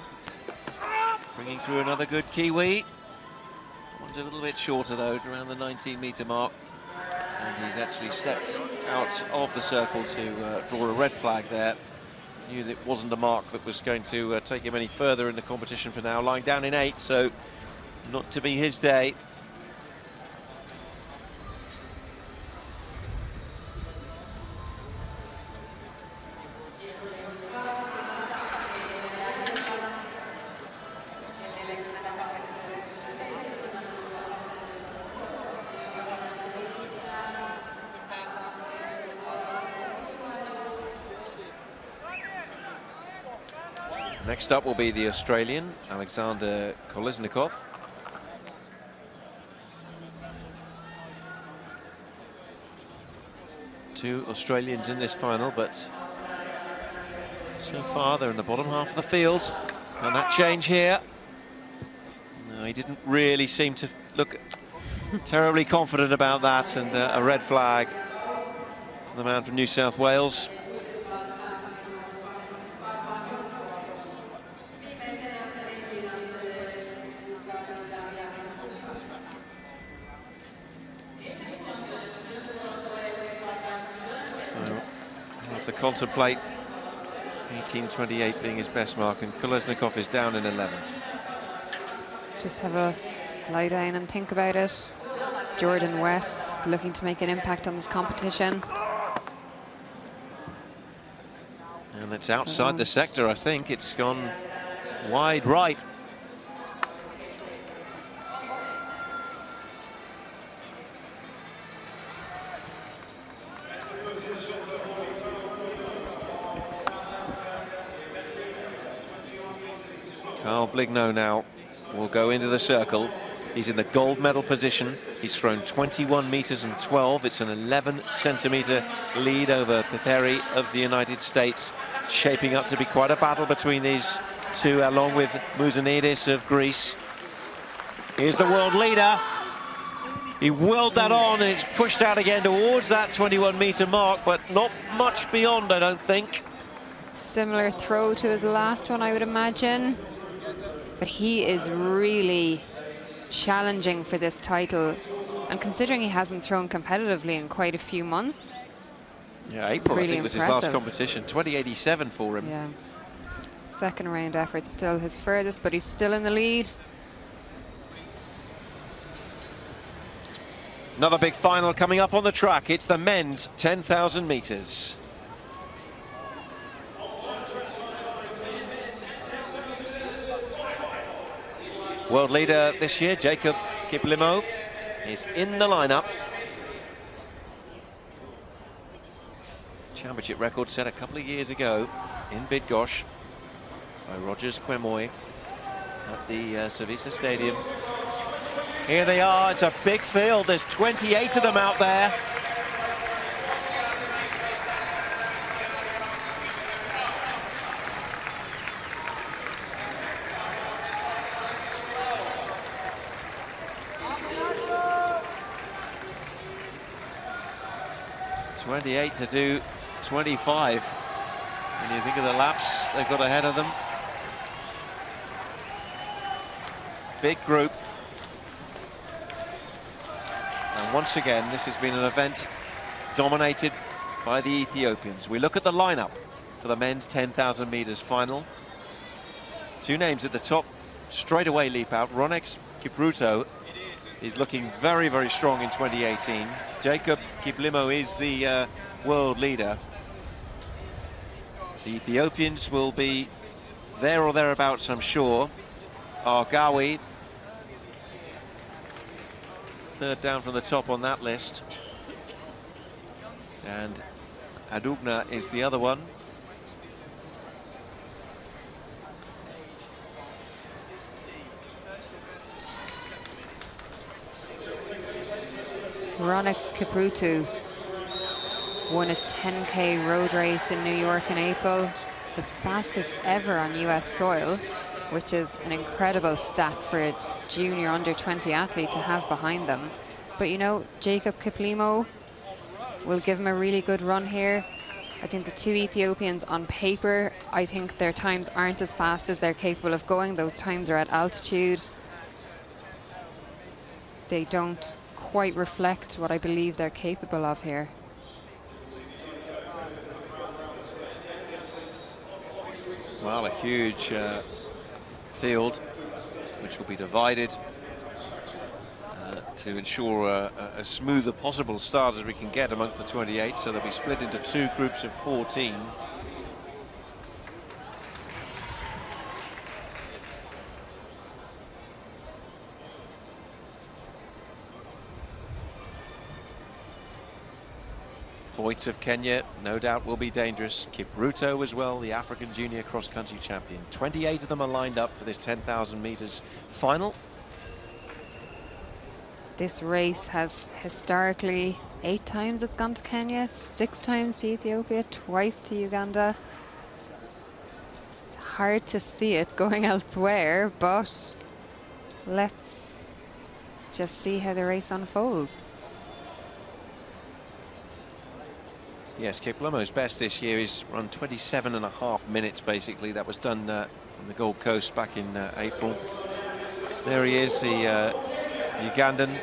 Bringing through another good Kiwi. One's a little bit shorter though, around the 19-meter mark. And he's actually stepped out of the circle to draw a red flag there. Knew that it wasn't a mark that was going to take him any further in the competition for now. Lying down in 8, so not to be his day. Next up will be the Australian, Alexander Kolesnikov. Two Australians in this final, but so far they're in the bottom half of the field. And that change here. No, he didn't really seem to look terribly confident about that, and a red flag for the man from New South Wales. to contemplate 18:28 being his best mark, and Kolesnikov is down in 11th. Just have a lie down and think about it. Jordan West looking to make an impact on this competition. And it's outside the sector, I think. It's gone wide right. Carl Bligno now will go into the circle. He's in the gold medal position. He's thrown 21 meters and 12. It's an 11-centimeter lead over Tampere of the United States. Shaping up to be quite a battle between these two, along with Mouzonidis of Greece. Here's the world leader. He whirled that on, and it's pushed out again towards that 21-meter mark, but not much beyond, I don't think. Similar throw to his last one, I would imagine. But he is really challenging for this title. And considering he hasn't thrown competitively in quite a few months. Yeah, April, really I think, was his last competition. 2087 for him. Yeah. Second round effort, still his furthest, but he's still in the lead. Another big final coming up on the track. It's the men's 10,000 meters. World leader this year, Jacob Kiplimo, is in the lineup. Championship record set a couple of years ago in Bydgoszcz by Rogers Quemoy at the Servisa Stadium. Here they are, it's a big field, there's 28 of them out there. (28 to do 25). When you think of the laps they've got ahead of them. Big group. And once again, this has been an event dominated by the Ethiopians. We look at the lineup for the men's 10,000 meters final. Two names at the top straight away leap out. Ronex Kipruto is looking very, very strong in 2018. Jacob Kiplimo is the world leader. The Ethiopians will be there or thereabouts, I'm sure. Argawi, third down from the top on that list. And Adugna is the other one. Ronex Kipruto won a 10K road race in New York in April, the fastest ever on US soil, which is an incredible stat for a junior under-20 athlete to have behind them. But you know, Jacob Kiplimo will give him a really good run here. I think the two Ethiopians on paper, I think their times aren't as fast as they're capable of going. Those times are at altitude. They don't quite reflect what I believe they're capable of here. Well, a huge field which will be divided to ensure a smoother possible start as we can get amongst the 28, so they'll be split into two groups of 14. Boyd of Kenya, no doubt, will be dangerous. Kipruto as well, the African junior cross-country champion. 28 of them are lined up for this 10,000 meters final. This race has historically 8 times it's gone to Kenya, 6 times to Ethiopia, twice to Uganda. It's hard to see it going elsewhere, but let's just see how the race unfolds. Yes, Kiplimo's best this year is run 27.5 minutes, basically. That was done on the Gold Coast back in April. There he is, the Ugandan.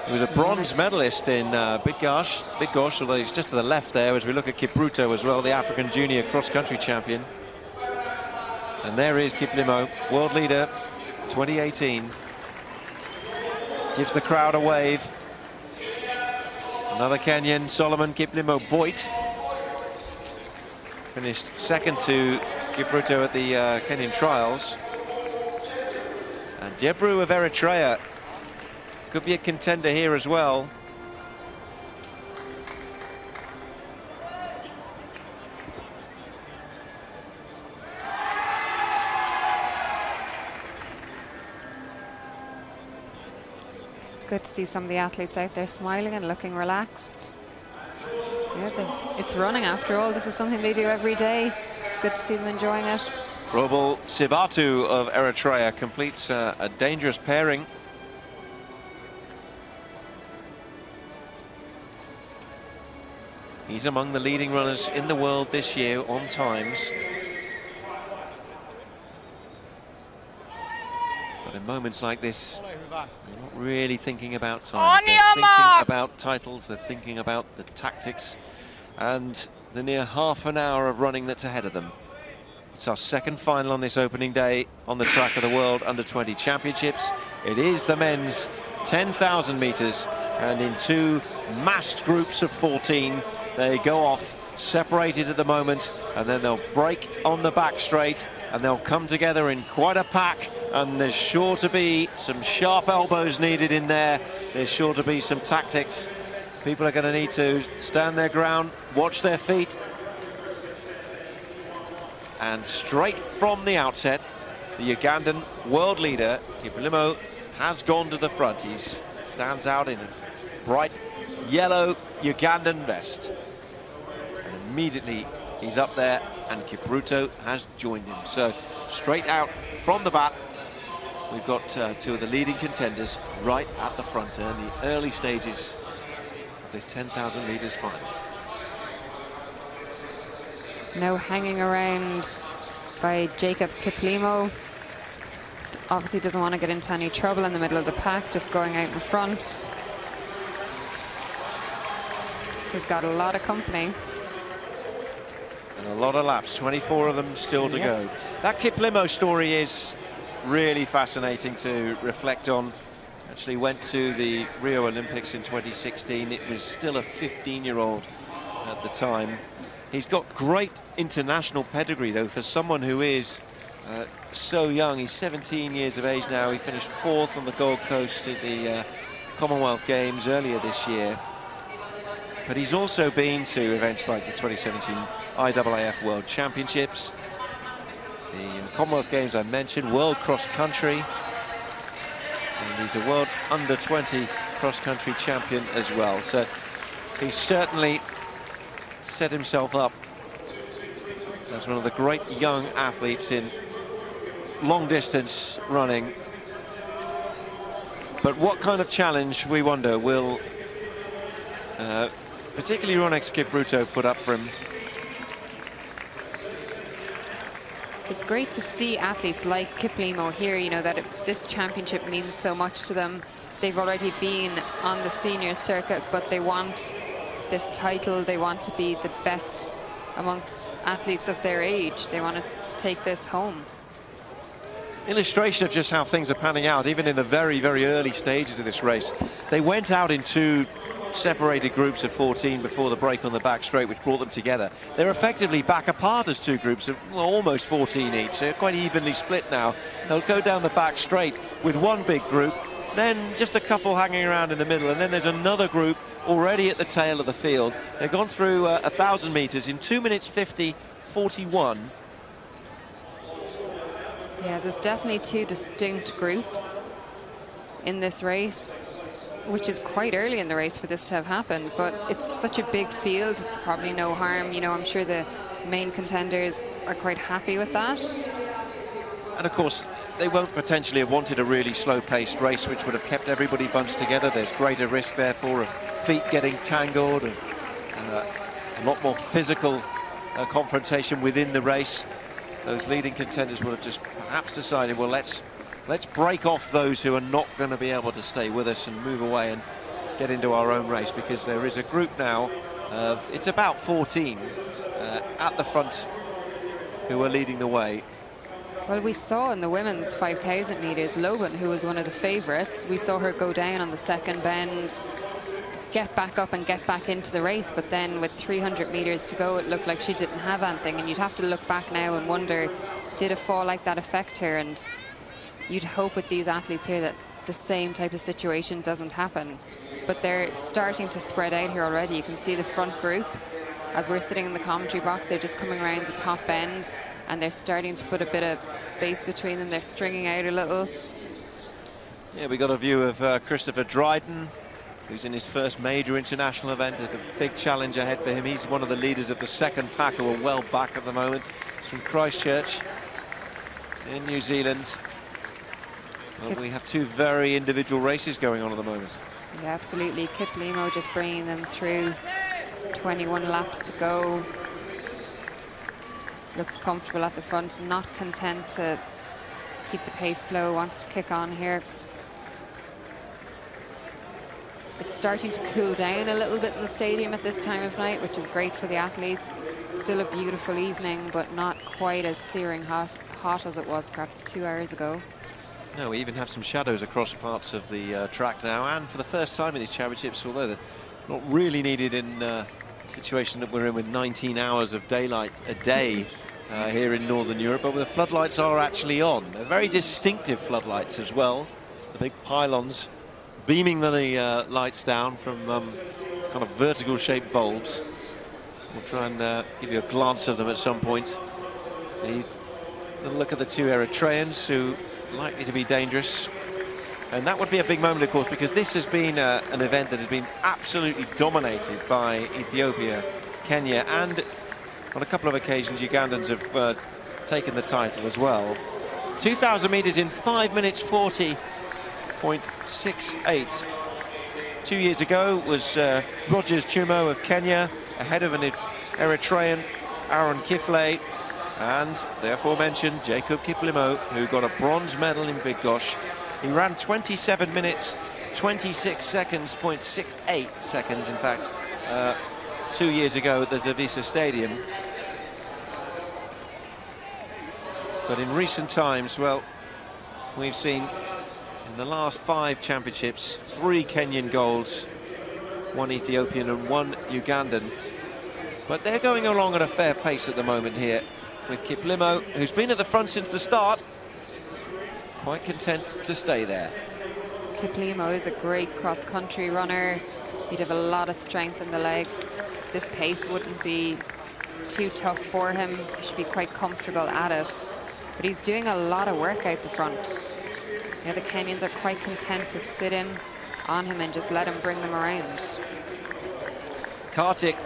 He was a bronze medalist in Bydgoszcz, although he's just to the left there as we look at Kipruto as well, the African junior cross-country champion. And there is Kiplimo, world leader, 2018. Gives the crowd a wave. Another Kenyan, Solomon Kiplimo Boit. Finished second to Kipruto at the Kenyan trials. And Debru of Eritrea could be a contender here as well. Good to see some of the athletes out there smiling and looking relaxed. Yeah, it's running after all. This is something they do every day. Good to see them enjoying it. Roble Sibatu of Eritrea completes a dangerous pairing. He's among the leading runners in the world this year on times. But in moments like this, they're not really thinking about times. They're thinking about titles, they're thinking about the tactics and the near half an hour of running that's ahead of them. It's our second final on this opening day on the track of the World Under-20 Championships. It is the men's 10,000 meters, and in two massed groups of 14, they go off, separated at the moment, and then they'll break on the back straight, and they'll come together in quite a pack, and there's sure to be some sharp elbows needed in there. There's sure to be some tactics. People are going to need to stand their ground, watch their feet. And straight from the outset, the Ugandan world leader, Kiplimo, has gone to the front. He stands out in a bright yellow Ugandan vest. And immediately he's up there, and Kipruto has joined him. So straight out from the bat, we've got two of the leading contenders right at the front in the early stages of this 10,000 meters final. No hanging around by Jacob Kiplimo. Obviously doesn't want to get into any trouble in the middle of the pack, just going out in front. He's got a lot of company. And a lot of laps, 24 of them still to go. That Kiplimo story is really fascinating to reflect on. Actually went to the Rio Olympics in 2016. It was still a 15-year-old at the time. He's got great international pedigree, though, for someone who is so young. He's 17 years of age now. He finished fourth on the Gold Coast at the Commonwealth Games earlier this year. But he's also been to events like the 2017 IAAF World Championships, the Commonwealth Games I mentioned, World Cross Country, and he's a World Under-20 Cross Country champion as well. So he's certainly set himself up as one of the great young athletes in long distance running. But what kind of challenge, we wonder, will particularly Ronex Kipruto put up for him? It's great to see athletes like Kiplimo here, you know, that this championship means so much to them. They've already been on the senior circuit, but they want this title. They want to be the best amongst athletes of their age. They want to take this home. Illustration of just how things are panning out, even in the very, very early stages of this race. They went out in two separated groups of 14 before the break on the back straight, which brought them together. They're effectively back apart as two groups of almost 14 each. So they're quite evenly split now. They'll go down the back straight with one big group, then just a couple hanging around in the middle, and then there's another group already at the tail of the field. They've gone through 1,000 meters in 2 minutes 50:41. Yeah, there's definitely two distinct groups in this race, which is quite early in the race for this to have happened, but it's such a big field, it's probably no harm. You know, I'm sure the main contenders are quite happy with that. And of course, they won't potentially have wanted a really slow-paced race, which would have kept everybody bunched together. There's greater risk, therefore, of feet getting tangled, and a lot more physical confrontation within the race. Those leading contenders would have just perhaps decided, well, let's break off those who are not going to be able to stay with us and move away and get into our own race, because there is a group now of, it's about 14 at the front who are leading the way. Well, we saw in the women's 5,000 metres, Logan, who was one of the favourites, we saw her go down on the second bend, get back up and get back into the race, but then with 300 metres to go, it looked like she didn't have anything, and you'd have to look back now and wonder, did a fall like that affect her? And you'd hope with these athletes here that the same type of situation doesn't happen. But they're starting to spread out here already. You can see the front group. As we're sitting in the commentary box, they're just coming around the top bend, and they're starting to put a bit of space between them. They're stringing out a little. Yeah, we got a view of Christopher Dryden, who's in his first major international event. A big challenge ahead for him. He's one of the leaders of the second pack, who are well back at the moment. He's from Christchurch in New Zealand. Well, we have two very individual races going on at the moment. Yeah, absolutely. Kip Limo just bringing them through. 21 laps to go. Looks comfortable at the front, not content to keep the pace slow, wants to kick on here. It's starting to cool down a little bit in the stadium at this time of night, which is great for the athletes. Still a beautiful evening, but not quite as searing hot as it was perhaps 2 hours ago. No, we even have some shadows across parts of the track now, and for the first time in these championships, although they're not really needed in the situation that we're in with 19 hours of daylight a day here in Northern Europe, but the floodlights are actually on. They're very distinctive floodlights as well. The big pylons beaming the lights down from kind of vertical shaped bulbs. We'll try and give you a glance of them at some point. A look at the two Eritreans who are likely to be dangerous. And that would be a big moment, of course, because this has been an event that has been absolutely dominated by Ethiopia, Kenya, and on a couple of occasions Ugandans have taken the title as well. 2,000 metres in 5 minutes 40.68. 2 years ago was Rogers Chumo of Kenya, ahead of an Eritrean, Aaron Kifle, and the aforementioned Jacob Kiplimo, who got a bronze medal in Big Gosh. He ran 27 minutes, 26 seconds, 0.68 seconds, in fact, 2 years ago at the Zavisa Stadium. But in recent times, well, we've seen in the last 5 championships, 3 Kenyan golds, 1 Ethiopian and 1 Ugandan. But they're going along at a fair pace at the moment here with Kiplimo, who's been at the front since the start, quite content to stay there. Kiplimo is a great cross-country runner. He'd have a lot of strength in the legs. This pace wouldn't be too tough for him. He should be quite comfortable at it. But he's doing a lot of work out the front. You know, the Kenyans are quite content to sit in on him and just let him bring them around. Kartik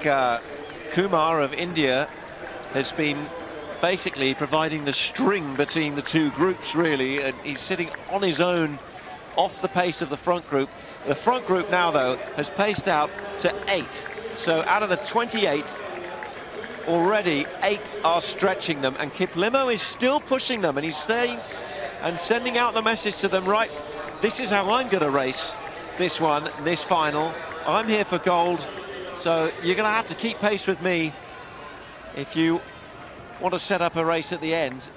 Kumar of India has been basically providing the string between the two groups, really, and he's sitting on his own off the pace of the front group. The front group now, though, has paced out to 8. So out of the 28, already 8 are stretching them, and Kiplimo is still pushing them, and he's staying and sending out the message to them, right, this is how I'm going to race this one, this final. I'm here for gold, so you're going to have to keep pace with me if you want to set up a race at the end.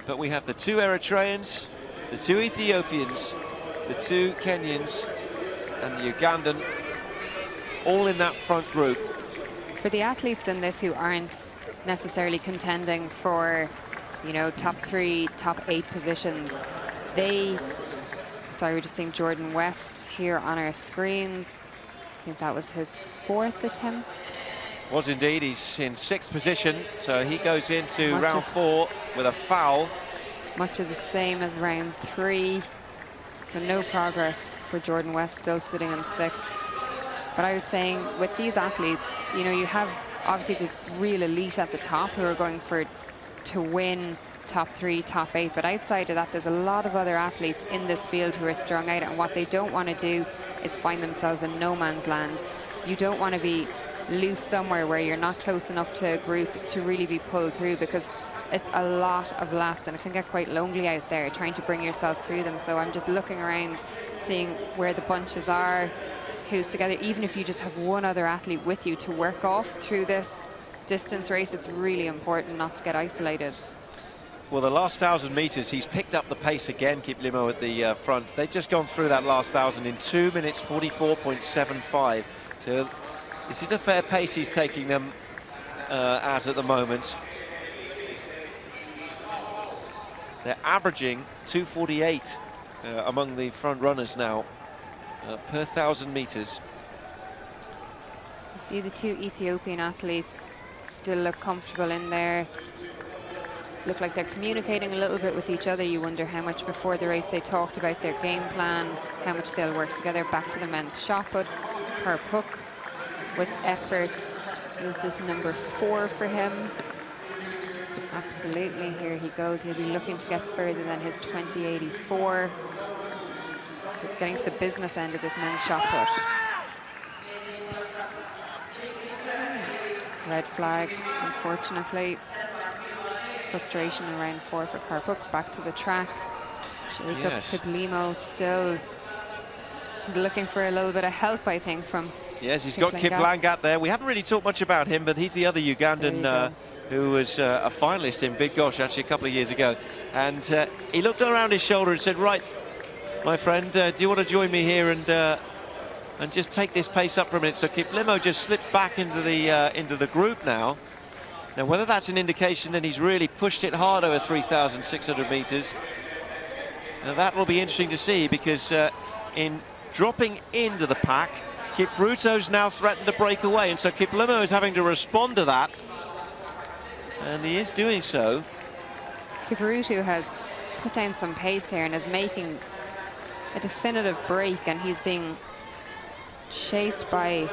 But we have the 2 Eritreans, the 2 Ethiopians, the 2 Kenyans, and the Ugandan, all in that front group. For the athletes in this who aren't necessarily contending for, you know, top 3, top 8 positions, sorry, we're just seeing Jordan West here on our screens. I think that was his 4th attempt. Was indeed. He's in 6th position, so he goes into round 4 with a foul. Much of the same as round 3, so no progress for Jordan West, still sitting in 6th. But I was saying, with these athletes, you know, you have obviously the real elite at the top who are going to win top 3, top 8, but outside of that, there's a lot of other athletes in this field who are strung out, and what they don't want to do is find themselves in no man's land. You don't want to be loose somewhere where you're not close enough to a group to really be pulled through, because it's a lot of laps, and it can get quite lonely out there trying to bring yourself through them. So I'm just looking around, seeing where the bunches are, who's together. Even if you just have one other athlete with you to work off through this distance race, it's really important not to get isolated. Well, the last 1,000 meters, he's picked up the pace again, Kiplimo at the front. They've just gone through that last 1,000 in 2 minutes 44.75. So this is a fair pace he's taking them at the moment. They're averaging 2:48 among the front runners now per 1,000 meters. You see the two Ethiopian athletes still look comfortable in there. Look like they're communicating a little bit with each other. You wonder how much before the race they talked about their game plan, how much they'll work together. Back to the men's shot put. Karpuk with effort. Is this number 4 for him? Absolutely, here he goes. He'll be looking to get further than his 20.84. Getting to the business end of this men's shot put. Red flag, unfortunately. Frustration in round 4 for Karpuk. Back to the track. Jacob Kiplimo still is looking for a little bit of help, I think, from Yes, he's got Kiplangat there. We haven't really talked much about him, but he's the other Ugandan who was a finalist in Big Gosh actually a couple of years ago. And he looked around his shoulder and said, right, my friend, do you want to join me here and just take this pace up for a minute? So Kiplimo just slips back into the group now. Now, whether that's an indication that he's really pushed it hard over 3,600 meters, that will be interesting to see, because in dropping into the pack, Kipruto's now threatened to break away, and so Kiplimo is having to respond to that, and he is doing so. Kipruto has put down some pace here and is making a definitive break, and he's being chased by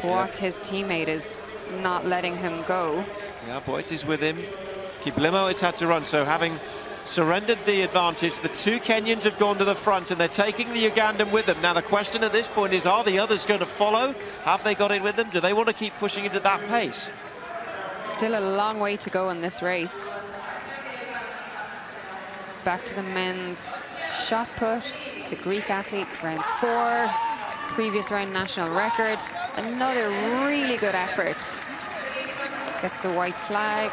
Boit, his teammate, is not letting him go. Yeah, Boit is with him. Kiplimo has had to run, so having surrendered the advantage, the two Kenyans have gone to the front and they're taking the Ugandan with them. Now the question at this point is, are the others going to follow? Have they got it with them? Do they want to keep pushing it at that pace? Still a long way to go in this race. Back to the men's shot put. The Greek athlete, round 4. Previous round national record. Another really good effort. Gets the white flag.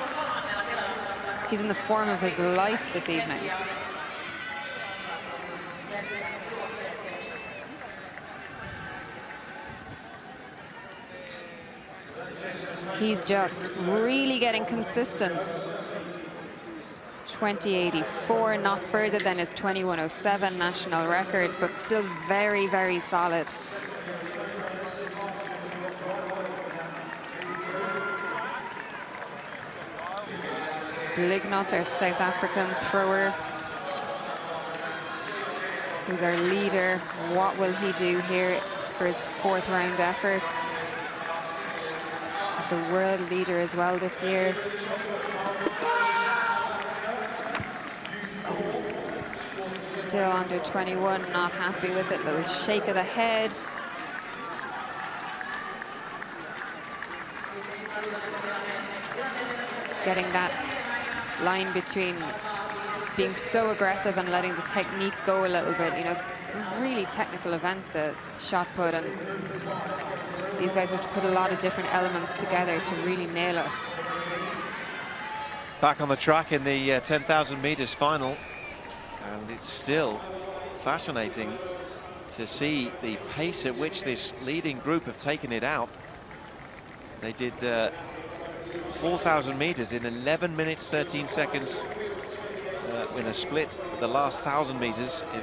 He's in the form of his life this evening. He's just really getting consistent. 20.84, not further than his 21.07 national record, but still very, very solid. Lignot, our South African thrower, who's our leader. What will he do here for his 4th round effort? He's the world leader as well this year. Still under 21, not happy with it. Little shake of the head. It's getting that line between being so aggressive and letting the technique go a little bit. You know, it's a really technical event, the shot put, and these guys have to put a lot of different elements together to really nail it. Back on the track in the 10,000 meters final, and it's still fascinating to see the pace at which this leading group have taken it out. They did 4,000 meters in 11 minutes 13 seconds in a split. The last 1,000 meters in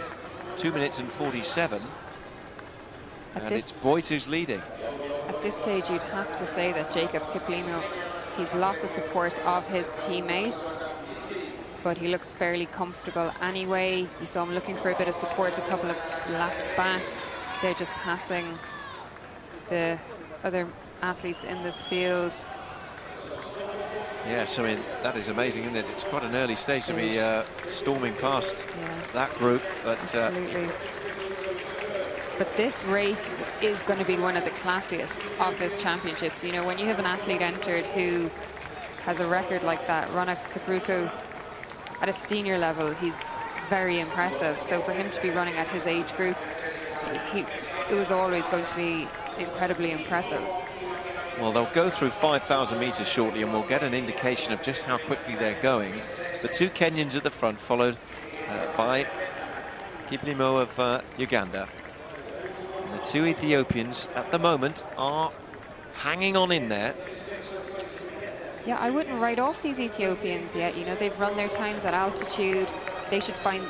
2 minutes and 47. And it's Boit who's leading. At this stage, you'd have to say that Jacob Kiplimo, he's lost the support of his teammate, but he looks fairly comfortable anyway. You saw him looking for a bit of support a couple of laps back. They're just passing the other athletes in this field. Yes, I mean, that is amazing, isn't it? It's quite an early stage to be storming past that group, but absolutely. But this race is going to be one of the classiest of this championships. You know, when you have an athlete entered who has a record like that. Ronex Kipruto, at a senior level, he's very impressive. So for him to be running at his age group, it was always going to be incredibly impressive. Well, they'll go through 5,000 meters shortly, and we'll get an indication of just how quickly they're going. It's the two Kenyans at the front, followed by Kiplimo of Uganda. And the two Ethiopians at the moment are hanging on in there. Yeah, I wouldn't write off these Ethiopians yet. You know, they've run their times at altitude. They should find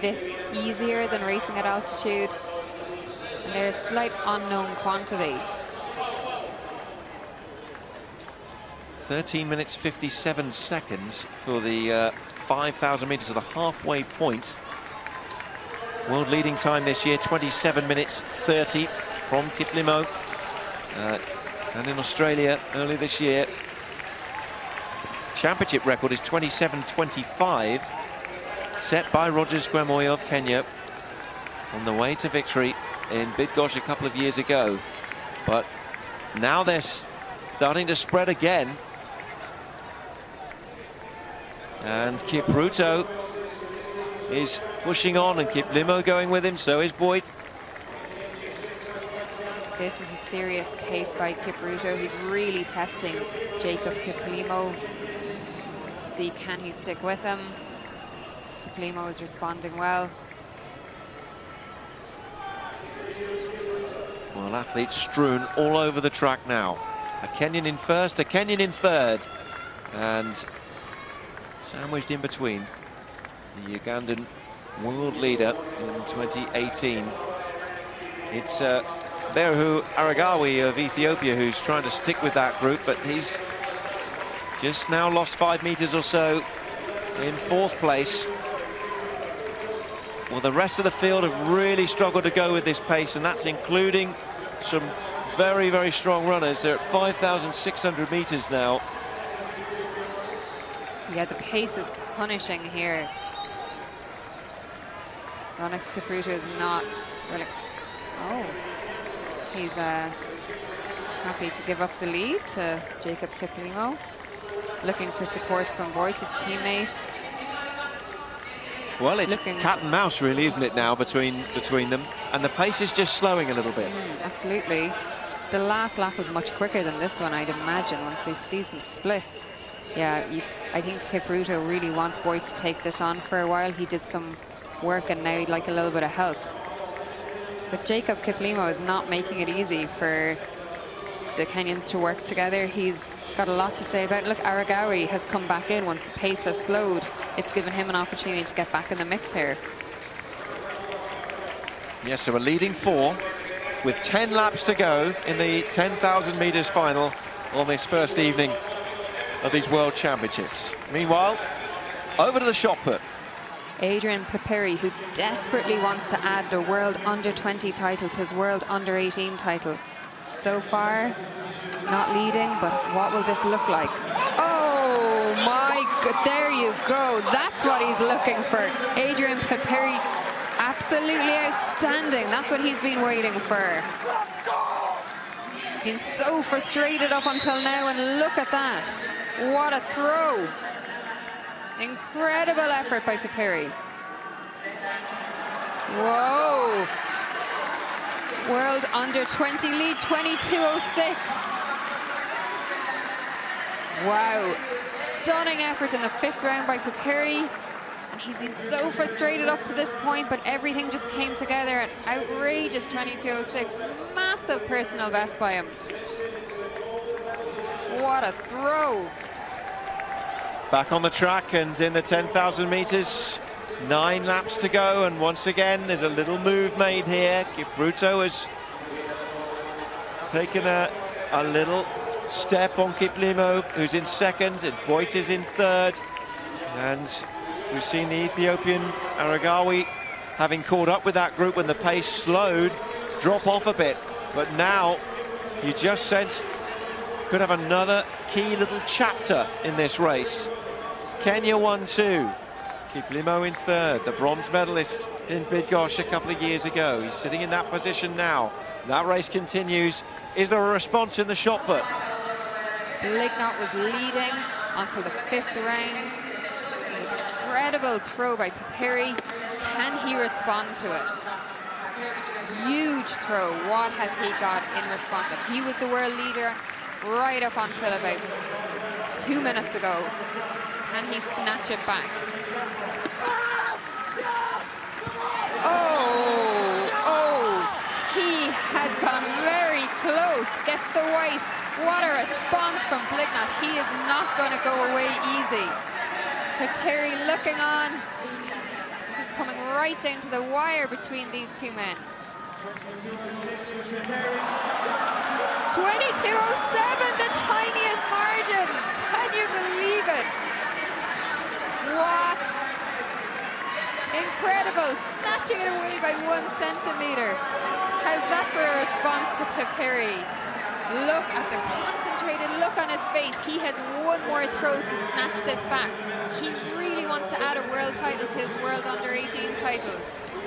this easier than racing at altitude. And they're a slight unknown quantity. 13 minutes 57 seconds for the 5,000 meters to the halfway point. World leading time this year, 27 minutes 30 from Kiplimo. And in Australia early this year, championship record is 27:25, set by Rogers Gwemoyo of Kenya on the way to victory in Bydgoszcz a couple of years ago. But now they're starting to spread again. And Kipruto is pushing on, and Kiplimo going with him, so is Boyd. This is a serious pace by Kipruto. He's really testing Jacob Kiplimo to see can he stick with him. Kiplimo is responding well. Well, athletes strewn all over the track now. A Kenyan in first, a Kenyan in third, and sandwiched in between the Ugandan world leader in 2018. It's Beruhu Aragawi of Ethiopia who's trying to stick with that group, but he's just now lost 5 meters or so in fourth place. Well, the rest of the field have really struggled to go with this pace, and that's including some very, very strong runners. They're at 5,600 meters now. Yeah, the pace is punishing here. Ronex Kipruto is not really... Oh, he's happy to give up the lead to Jacob Kiplimo. Looking for support from Boyd, his teammate. Well, it's cat and mouse, really, isn't it, now, between them? And the pace is just slowing a little bit. Absolutely. The last lap was much quicker than this one, I'd imagine, once they see some splits. Yeah, I think Kipruto really wants Boyd to take this on for a while. He did some work, and now he'd like a little bit of help. But Jacob Kiplimo is not making it easy for the Kenyans to work together. He's got a lot to say about it. Look, Aragawi has come back in once the pace has slowed. It's given him an opportunity to get back in the mix here. Yes, so a leading 4 with 10 laps to go in the 10,000 meters final on this first evening of these World Championships. Meanwhile, over to the Shotput. Adrian Peperi, who desperately wants to add the World Under-20 title to his World Under-18 title. So far, not leading, but what will this look like? Oh my God, there you go. That's what he's looking for. Adrian Peperi, absolutely outstanding. That's what he's been waiting for. He's been so frustrated up until now, and look at that. What a throw. Incredible effort by Peperi. Whoa. World Under-20 lead, 22:06. Wow. Stunning effort in the 5th round by Peperi. And he's been so frustrated up to this point, but everything just came together at outrageous 22:06. Massive personal best by him. What a throw. Back on the track and in the 10,000 meters, 9 laps to go, and once again there's a little move made here. Kipruto has taken a little step on Kiplimo, who's in second, and Boyd is in third. And we've seen the Ethiopian Aragawi, having caught up with that group when the pace slowed, drop off a bit. But now you just sense could have another key little chapter in this race. Kenya 1-2. Kiplimo in third, the bronze medalist in Bydgoszcz a couple of years ago. He's sitting in that position now. That race continues. Is there a response in the Shotput? Lignot was leading. until the 5th round. This incredible throw by Papiri. Can he respond to it? Huge throw. What has he got in response? He was the world leader right up until about 2 minutes ago. Can he snatch it back? He has gone very close. Gets the white. What a response from Blignat. He is not going to go away easy. Papiri looking on. This is coming right down to the wire between these two men. 22:07, the tiniest margin. Can you believe it? What? Incredible, snatching it away by 1 centimetre. How's that for a response to Papiri? Look at the concentrated look on his face. He has one more throw to snatch this back. He really wants to add a world title to his world under-18 title.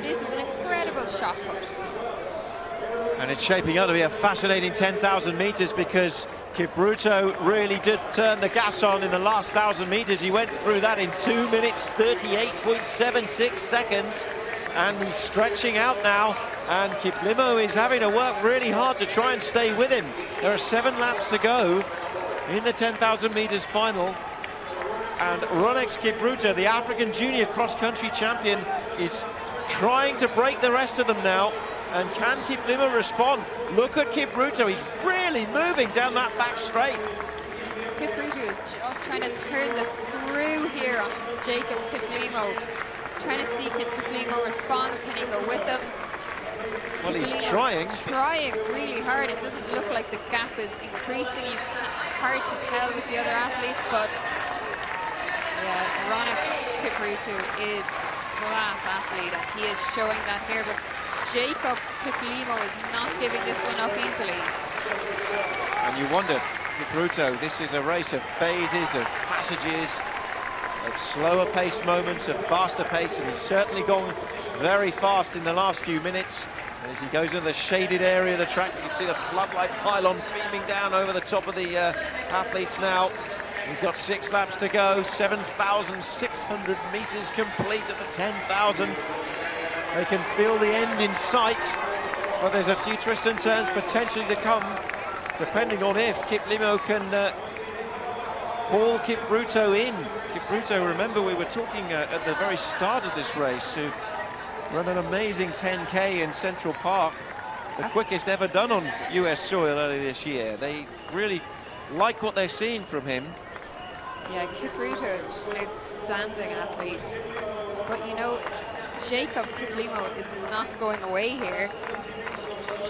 This is an incredible shot put. And it's shaping up to be a fascinating 10,000 meters, because Kipruto really did turn the gas on in the last 1,000 meters. He went through that in 2 minutes 38.76 seconds, and he's stretching out now, and Kiplimo is having to work really hard to try and stay with him. There are 7 laps to go in the 10,000 meters final, and Ronex Kipruto, the African junior cross-country champion, is trying to break the rest of them now. And can Kiplimo respond? Look at Kipruto, he's really moving down that back straight. Kipruto is just trying to turn the screw here on Jacob Kiplimo. Trying to see can Kiplimo respond, can he go with them? Well, he's trying. Trying really hard. It doesn't look like the gap is increasing. It's hard to tell with the other athletes, but yeah, Ronex Kipruto is a class athlete, and he is showing that here. But Jacob Kiplimo is not giving this one up easily. And you wonder, Kipruto, this is a race of phases, of passages, of slower paced moments, of faster pace, and he's certainly gone very fast in the last few minutes. As he goes into the shaded area of the track, you can see the floodlight pylon beaming down over the top of the athletes now. He's got 6 laps to go, 7,600 meters complete at the 10,000. They can feel the end in sight, but there's a few twists and turns potentially to come, depending on if Kiplimo can haul Kipruto in. Kipruto, remember we were talking at the very start of this race, who ran an amazing 10K in Central Park, the quickest ever done on US soil earlier this year. They really like what they're seeing from him. Yeah, Kipruto is an outstanding athlete, but you know, Jacob Kiplimo is not going away here.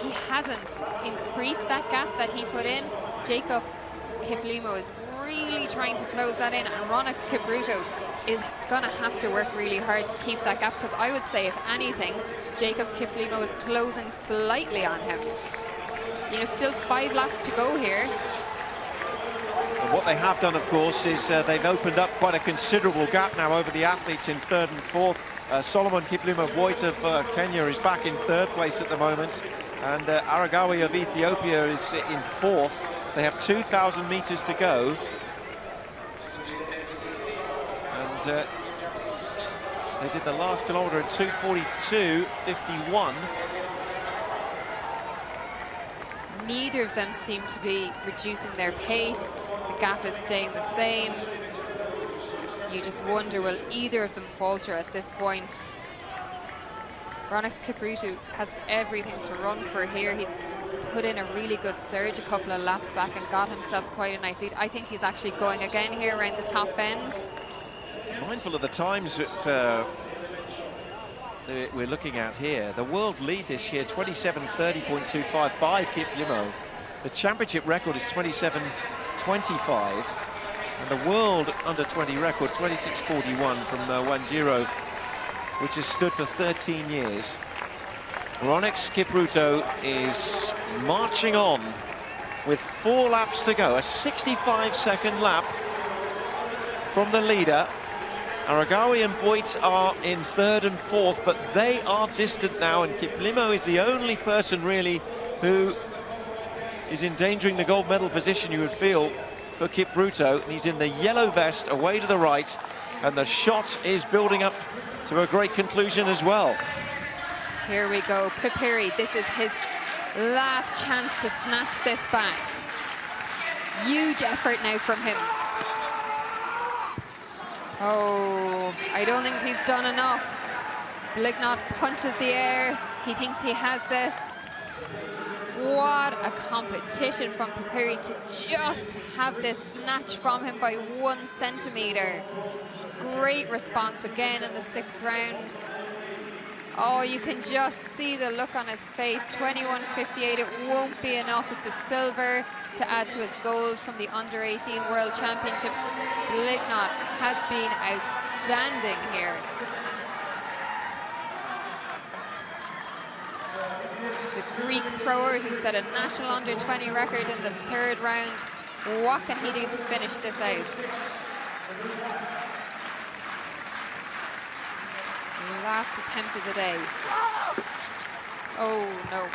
He hasn't increased that gap that he put in. Jacob Kiplimo is really trying to close that in, and Ronex Kipruto is gonna have to work really hard to keep that gap, because I would say, if anything, Jacob Kiplimo is closing slightly on him. You know, still 5 laps to go here. And what they have done, of course, is they've opened up quite a considerable gap now over the athletes in 3rd and 4th. Solomon Kiplimo-Boit of Kenya is back in 3rd place at the moment, and Aragawi of Ethiopia is in 4th. They have 2,000 meters to go, and they did the last kilometer in 2:42.51. Neither of them seem to be reducing their pace. The gap is staying the same. You just wonder, will either of them falter at this point? Ronex Kipruto has everything to run for here. He's put in a really good surge a couple of laps back and got himself quite a nice lead. I think he's actually going again here around the top bend. Mindful of the times that we're looking at here. The world lead this year, 27:30.25 by Kiplimo. The championship record is 27:25. And the world under-20 record, 26:41 from Wanjiro, which has stood for 13 years. Ronex Kipruto is marching on with 4 laps to go, a 65-second lap from the leader. Aragawi and Boit are in 3rd and 4th, but they are distant now, and Kiplimo is the only person really who is endangering the gold medal position, you would feel. for Kipruto, and he's in the yellow vest away to the right, and the shot is building up to a great conclusion as well. Here we go, Pipiri, this is his last chance to snatch this back. Huge effort now from him. Oh, I don't think he's done enough. Blignot punches the air. He thinks he has this. What a competition from Pipiri to just have this snatch from him by 1 centimetre. Great response again in the 6th round. Oh, you can just see the look on his face. 21.58, it won't be enough. It's a silver to add to his gold from the Under-18 World Championships. Blignot has been outstanding here. The Greek thrower who set a national Under-20 record in the 3rd round. What can he do to finish this out? Last attempt of the day. Oh no.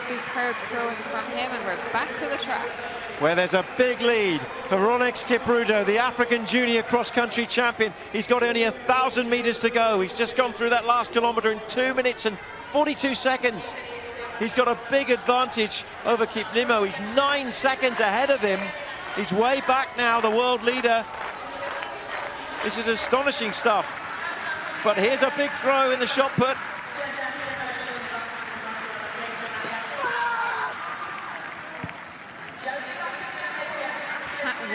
Superb throwing from him, and we're back to the track. Where there's a big lead for Roneks Kipruto, the African junior cross-country champion. He's got only 1,000 meters to go. He's just gone through that last kilometer in 2 minutes and 42 seconds. He's got a big advantage over Kiplimo. He's 9 seconds ahead of him. He's way back now, the world leader. This is astonishing stuff. But here's a big throw in the shot put.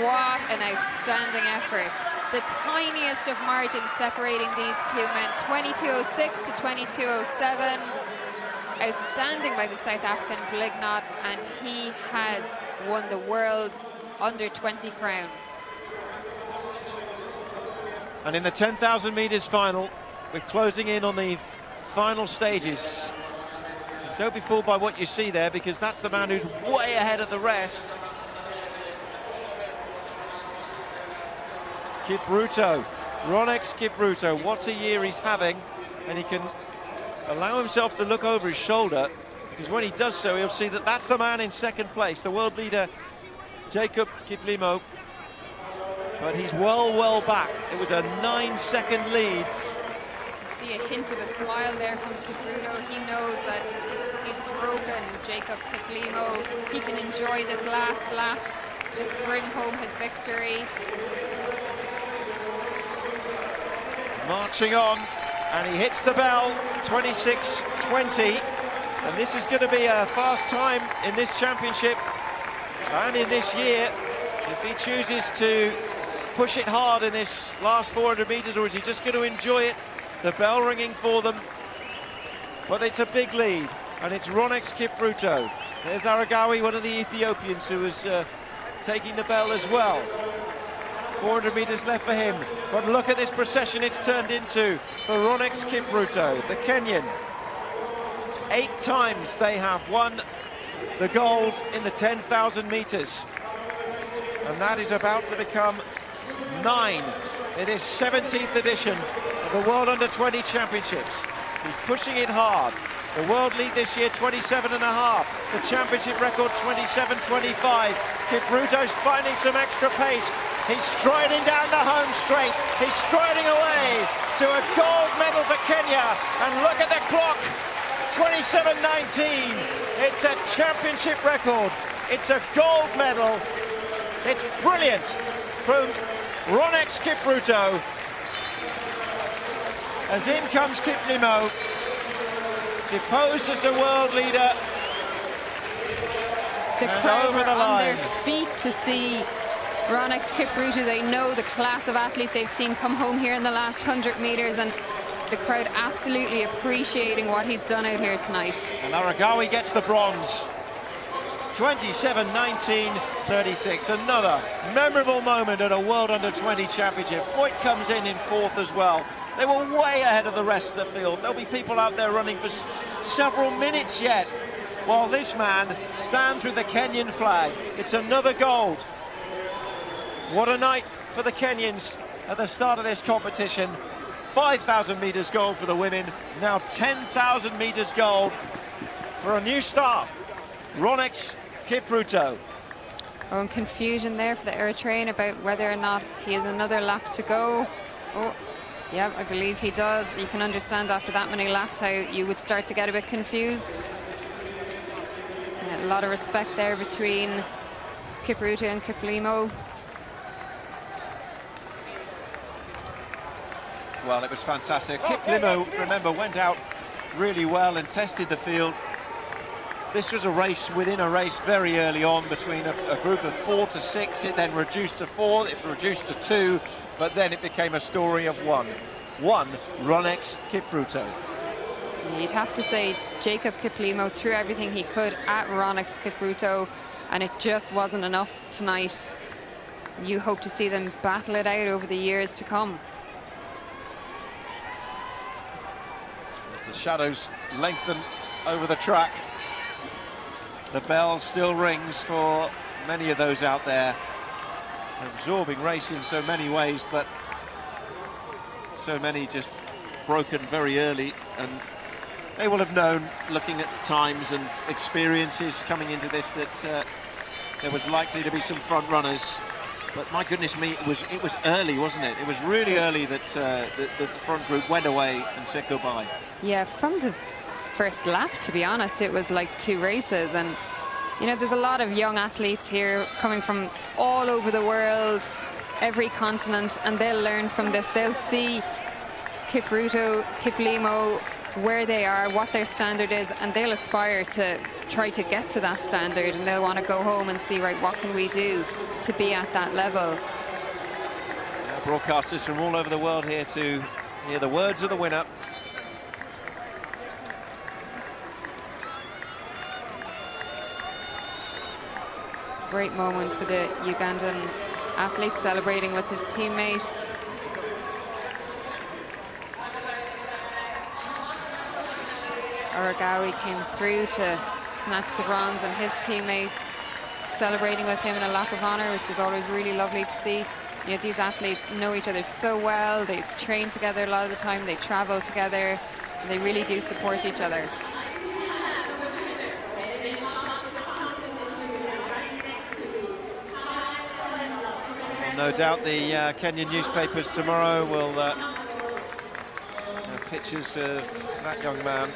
What an outstanding effort. The tiniest of margins separating these two men, 22.06 to 22.07. Outstanding by the South African Blignot, and he has won the world Under-20 crown. And in the 10,000 meters final, we're closing in on the final stages. Don't be fooled by what you see there, because that's the man who's way ahead of the rest. Kipruto, Roneks Kipruto, what a year he's having, and he can allow himself to look over his shoulder, because when he does so, he'll see that that's the man in 2nd place, the world leader, Jacob Kiplimo. But he's well back. It was a 9-second lead. You see a hint of a smile there from Kipruto. He knows that he's broken Jacob Kiplimo. He can enjoy this last lap, just bring home his victory. Marching on, and he hits the bell, 26.20. And this is going to be a fast time in this championship and in this year. If he chooses to push it hard in this last 400 meters, or is he just going to enjoy it? The bell ringing for them, but it's a big lead, and it's Roneks Kipruto. There's Aragawi, one of the Ethiopians, who is taking the bell as well. 400 meters left for him, but look at this procession it's turned into for Roneks Kipruto, the Kenyan. 8 times they have won the gold in the 10,000 meters, and that is about to become 9 in this 17th edition of the World Under-20 Championships. He's pushing it hard. The world lead this year, 27.5. The championship record, 27.25. Kipruto's finding some extra pace. He's striding down the home straight. He's striding away to a gold medal for Kenya. And look at the clock, 27.19. It's a championship record. It's a gold medal. It's brilliant from Roneks Kipruto. As in comes Kiplimo, deposed as the world leader. The crowd were on their feet to see Roneks Kipruto. They know the class of athlete they've seen come home here in the last 100 meters, and the crowd absolutely appreciating what he's done out here tonight. And Aragawi gets the bronze. 27.19.36, another memorable moment at a World Under-20 Championship. Boyd comes in 4th as well. They were way ahead of the rest of the field. There'll be people out there running for several minutes yet, while this man stands with the Kenyan flag. It's another gold. What a night for the Kenyans at the start of this competition. 5,000 meters gold for the women, now 10,000 meters gold for a new star Ronex Kipruto. Oh, and confusion there for the Eritrean about whether or not he has another lap to go. Oh, yeah, I believe he does. You can understand after that many laps how you would start to get a bit confused. And a lot of respect there between Kipruto and Kiplimo. Well, it was fantastic. Kiplimo, remember, went out really well and tested the field. This was a race within a race very early on between a group of 4 to 6. It then reduced to 4, it reduced to 2, but then it became a story of 1. Ronex Kipruto. You'd have to say Jacob Kiplimo threw everything he could at Ronex Kipruto, and it just wasn't enough tonight. You hope to see them battle it out over the years to come. As the shadows lengthen over the track, the bell still rings for many of those out there. An absorbing race in so many ways, but so many just broken very early, and they will have known, looking at times and experiences coming into this, that there was likely to be some front runners. But my goodness me, it was early, wasn't it? It was really early that the front group went away and said goodbye. Yeah, from the first lap, to be honest, it was like 2 races. And you know, there's a lot of young athletes here coming from all over the world, every continent, and they'll learn from this. They'll see Kipruto, Kiplimo, where they are, what their standard is, and they'll aspire to try to get to that standard, and they'll want to go home and see, right, what can we do to be at that level. Yeah, broadcasters from all over the world here to hear the words of the winner. Great moment for the Ugandan athlete celebrating with his teammate. Aragawi came through to snatch the bronze, and his teammate celebrating with him in a lap of honor, which is always really lovely to see. You know, these athletes know each other so well. They train together a lot of the time. They travel together. And they really do support each other. No doubt the Kenyan newspapers tomorrow will have pictures of that young man.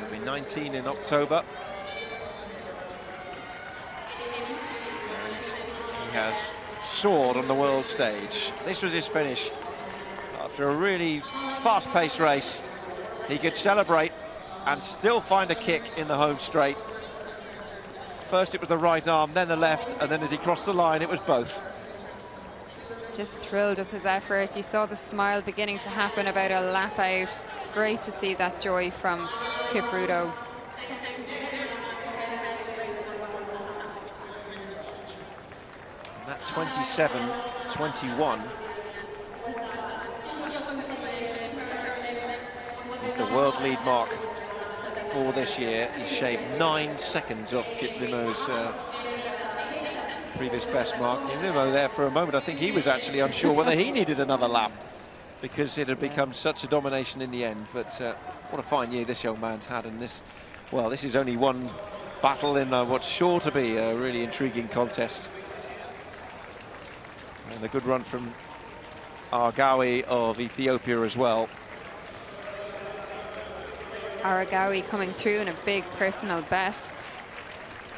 He'll be 19 in October. And he has soared on the world stage. This was his finish. After a really fast-paced race, he could celebrate and still find a kick in the home straight. First it was the right arm, then the left, and then as he crossed the line, it was both. Just thrilled with his effort. You saw the smile beginning to happen about a lap out. Great to see that joy from Kipruto. And that 27-21 is the world lead mark for this year. He shaved 9 seconds off Kiplimo's previous best mark. Kiplimo there for a moment, I think he was actually unsure whether he needed another lap because it had become such a domination in the end. But what a fine year this young man's had, and this, well, this is only one battle in what's sure to be a really intriguing contest. And a good run from Aragawi of Ethiopia as well. Aragawi coming through in a big personal best.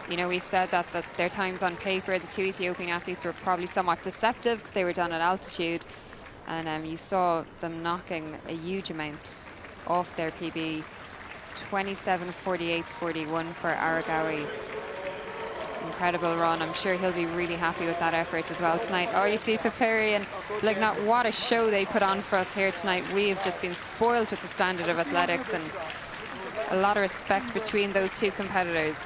You know, we said that their times on paper, the 2 Ethiopian athletes, were probably somewhat deceptive because they were done at altitude. And you saw them knocking a huge amount off their PB. 27:48:41 for Aragawi. Incredible run. I'm sure he'll be really happy with that effort as well tonight. Oh, you see Paperi, and like, not what a show they put on for us here tonight. We've just been spoiled with the standard of athletics, and a lot of respect between those 2 competitors.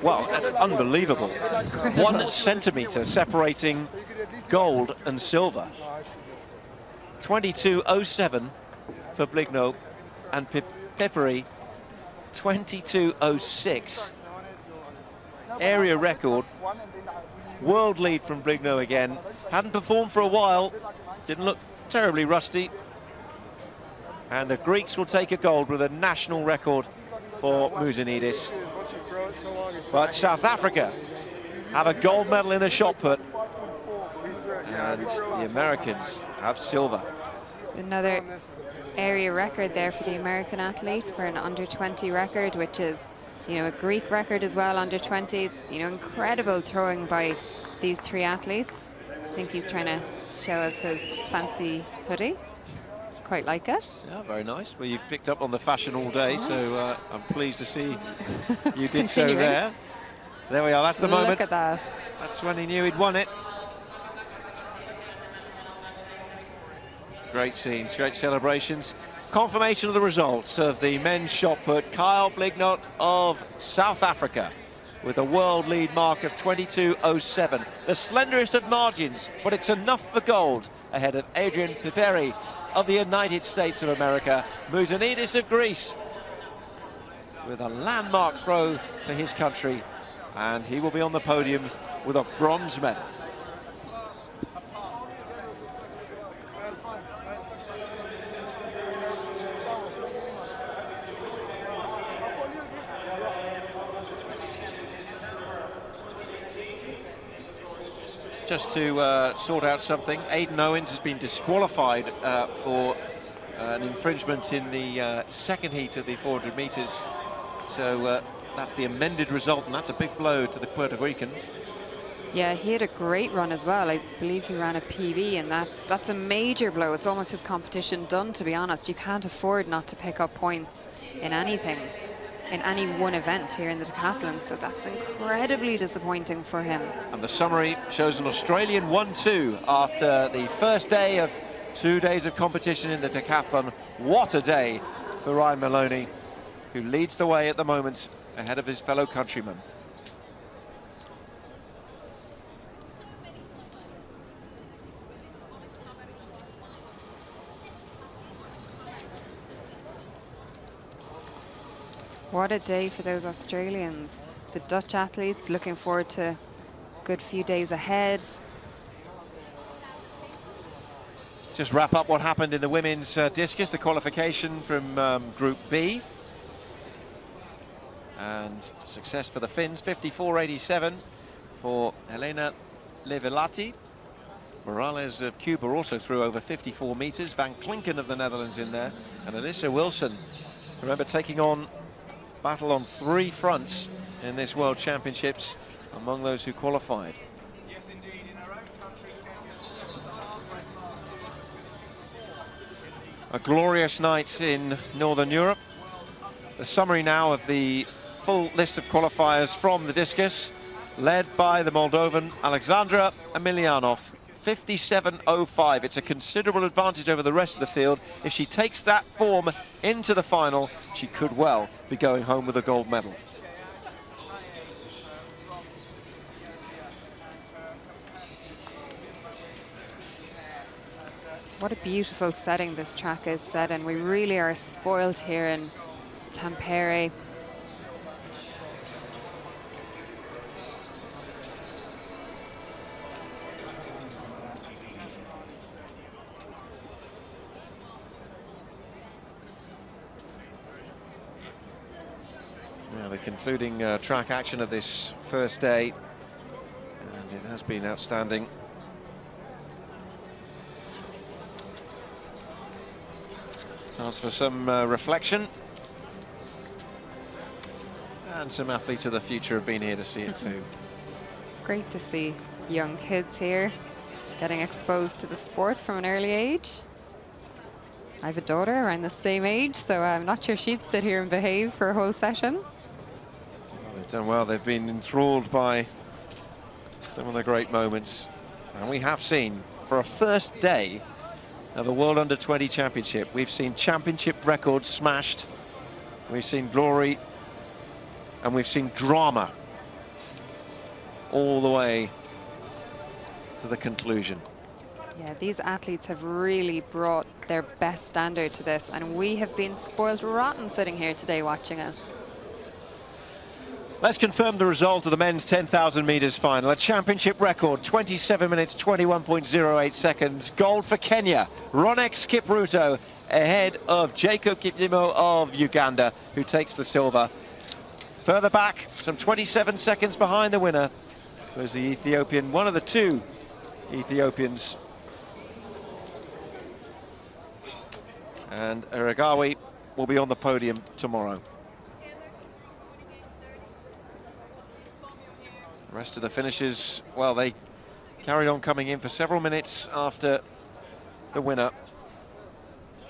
Well, that's unbelievable. 1 centimetre separating gold and silver. 22:07 for Bligno, and Paperi 22:06. area record. World lead from Brigno again. Hadn't performed for a while. Didn't look terribly rusty. And the Greeks will take a gold with a national record for Musanidis. But South Africa have a gold medal in the shot put. And the Americans have silver. Another area record there for the American athlete for an under-20 record, which is, you know, a Greek record as well, under-20. You know, incredible throwing by these three athletes. I think he's trying to show us his fancy hoodie. Quite like it. Yeah, very nice. Well, you've picked up on the fashion all day, so I'm pleased to see you did so there. There we are, that's the moment. Look at that. That's when he knew he'd won it. Great scenes, great celebrations. Confirmation of the results of the men's shot put. Kyle Blignot of South Africa with a world lead mark of 22.07. The slenderest of margins, but it's enough for gold ahead of Adrian Piperi of the United States of America. Musanidis of Greece with a landmark throw for his country, and he will be on the podium with a bronze medal. Just to sort out something, Aidan Owens has been disqualified for an infringement in the second heat of the 400 meters. So that's the amended result, and that's a big blow to the Puerto Rican. Yeah, he had a great run as well. I believe he ran a PB, and that's a major blow. It's almost his competition done, to be honest. You can't afford not to pick up points in anything, in any one event here in the decathlon, so that's incredibly disappointing for him. And the summary shows an Australian 1-2 after the first day of 2 days of competition in the decathlon. What a day for Ryan Malone, who leads the way at the moment ahead of his fellow countrymen. What a day for those Australians. The Dutch athletes looking forward to a good few days ahead. Just wrap up what happened in the women's discus, the qualification from Group B. And success for the Finns, 54.87 for Helena Levelati. Morales of Cuba also threw over 54 meters. Van Klinken of the Netherlands in there. And Alyssa Wilson, remember, taking on battle on 3 fronts in this World Championships among those who qualified. Yes, indeed, in our own country. A glorious night in Northern Europe. The summary now of the full list of qualifiers from the discus, led by the Moldovan Alexandra Emilianov. 57.05. It's a considerable advantage over the rest of the field. If she takes that form into the final, she could well be going home with a gold medal. What a beautiful setting this track is set in. We really are spoiled here in Tampere. The concluding track action of this first day, and it has been outstanding. Chance for some reflection, and some athletes of the future have been here to see it too. Great to see young kids here getting exposed to the sport from an early age. I have a daughter around the same age, so I'm not sure she'd sit here and behave for a whole session. They've done well. They've been enthralled by some of the great moments. And we have seen, for a first day of a World Under-20 Championship, we've seen championship records smashed. We've seen glory, and we've seen drama all the way to the conclusion. Yeah, these athletes have really brought their best standard to this, and we have been spoiled rotten sitting here today watching it. Let's confirm the result of the men's 10,000 metres final. A championship record, 27 minutes, 21.08 seconds. Gold for Kenya. Ronex Kipruto ahead of Jacob Kiplimo of Uganda, who takes the silver. Further back, some 27 seconds behind the winner, was the Ethiopian, one of the two Ethiopians. And Aragawi will be on the podium tomorrow. The rest of the finishers, well, they carried on coming in for several minutes after the winner.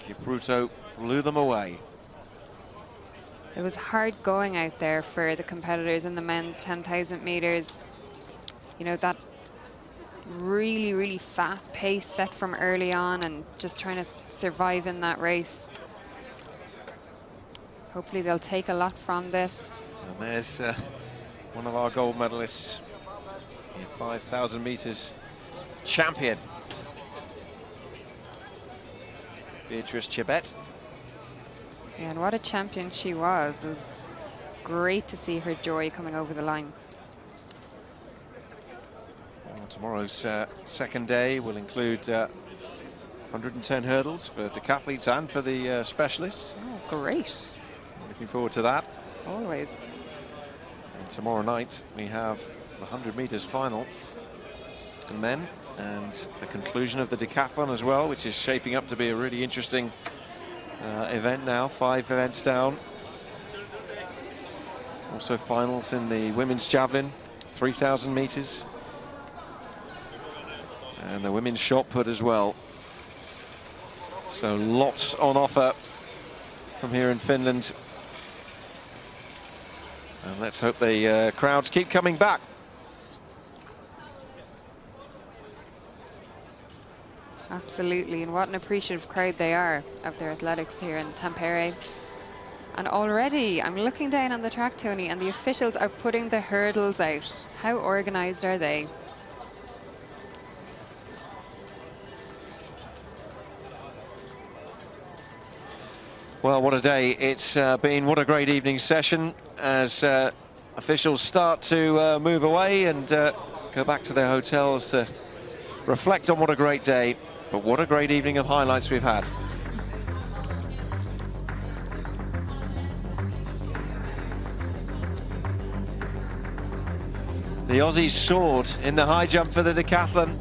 Kipruto blew them away. It was hard going out there for the competitors in the men's 10,000 metres. You know, that really, really fast pace set from early on and just trying to survive in that race. Hopefully they'll take a lot from this. And there's one of our gold medalists, the 5,000 metres champion, Beatrice Chebet. Yeah, and what a champion she was. It was great to see her joy coming over the line. Well, tomorrow's second day will include 110 hurdles for decathletes and for the specialists. Oh, great. Looking forward to that. Always. And tomorrow night we have the 100 metres final in men and the conclusion of the decathlon as well, which is shaping up to be a really interesting event now. 5 events down. Also finals in the women's javelin, 3,000 metres. And the women's shot put as well. So lots on offer from here in Finland. And let's hope the crowds keep coming back. Absolutely, and what an appreciative crowd they are of their athletics here in Tampere. And already, I'm looking down on the track, Tony, and the officials are putting the hurdles out. How organised are they? Well, what a day it's been. What a great evening session as officials start to move away and go back to their hotels to reflect on what a great day, but what a great evening of highlights we've had. The Aussies soared in the high jump for the decathlon.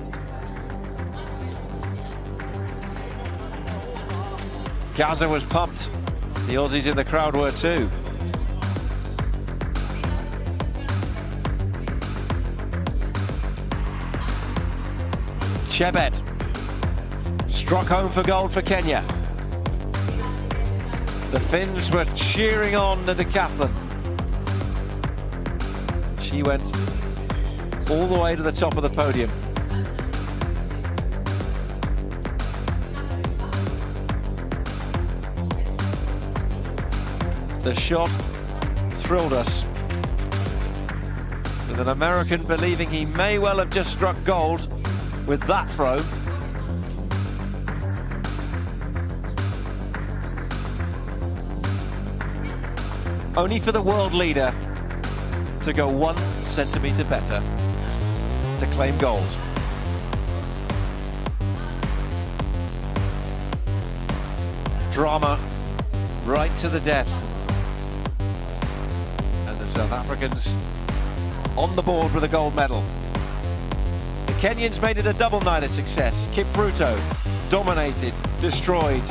Gaza was pumped. The Aussies in the crowd were too. Chebet struck home for gold for Kenya. The Finns were cheering on the decathlon. She went all the way to the top of the podium. The shot thrilled us, with an American believing he may well have just struck gold with that throw. Only for the world leader to go 1 centimetre better to claim gold. Drama right to the death. South Africans on the board with a gold medal. The Kenyans made it a double night of success. Kipruto dominated, destroyed,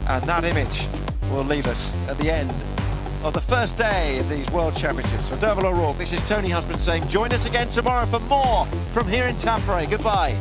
and that image will leave us at the end of the first day of these World Championships. For Derval O'Rourke, this is Tony Husband saying join us again tomorrow for more from here in Tampere. Goodbye.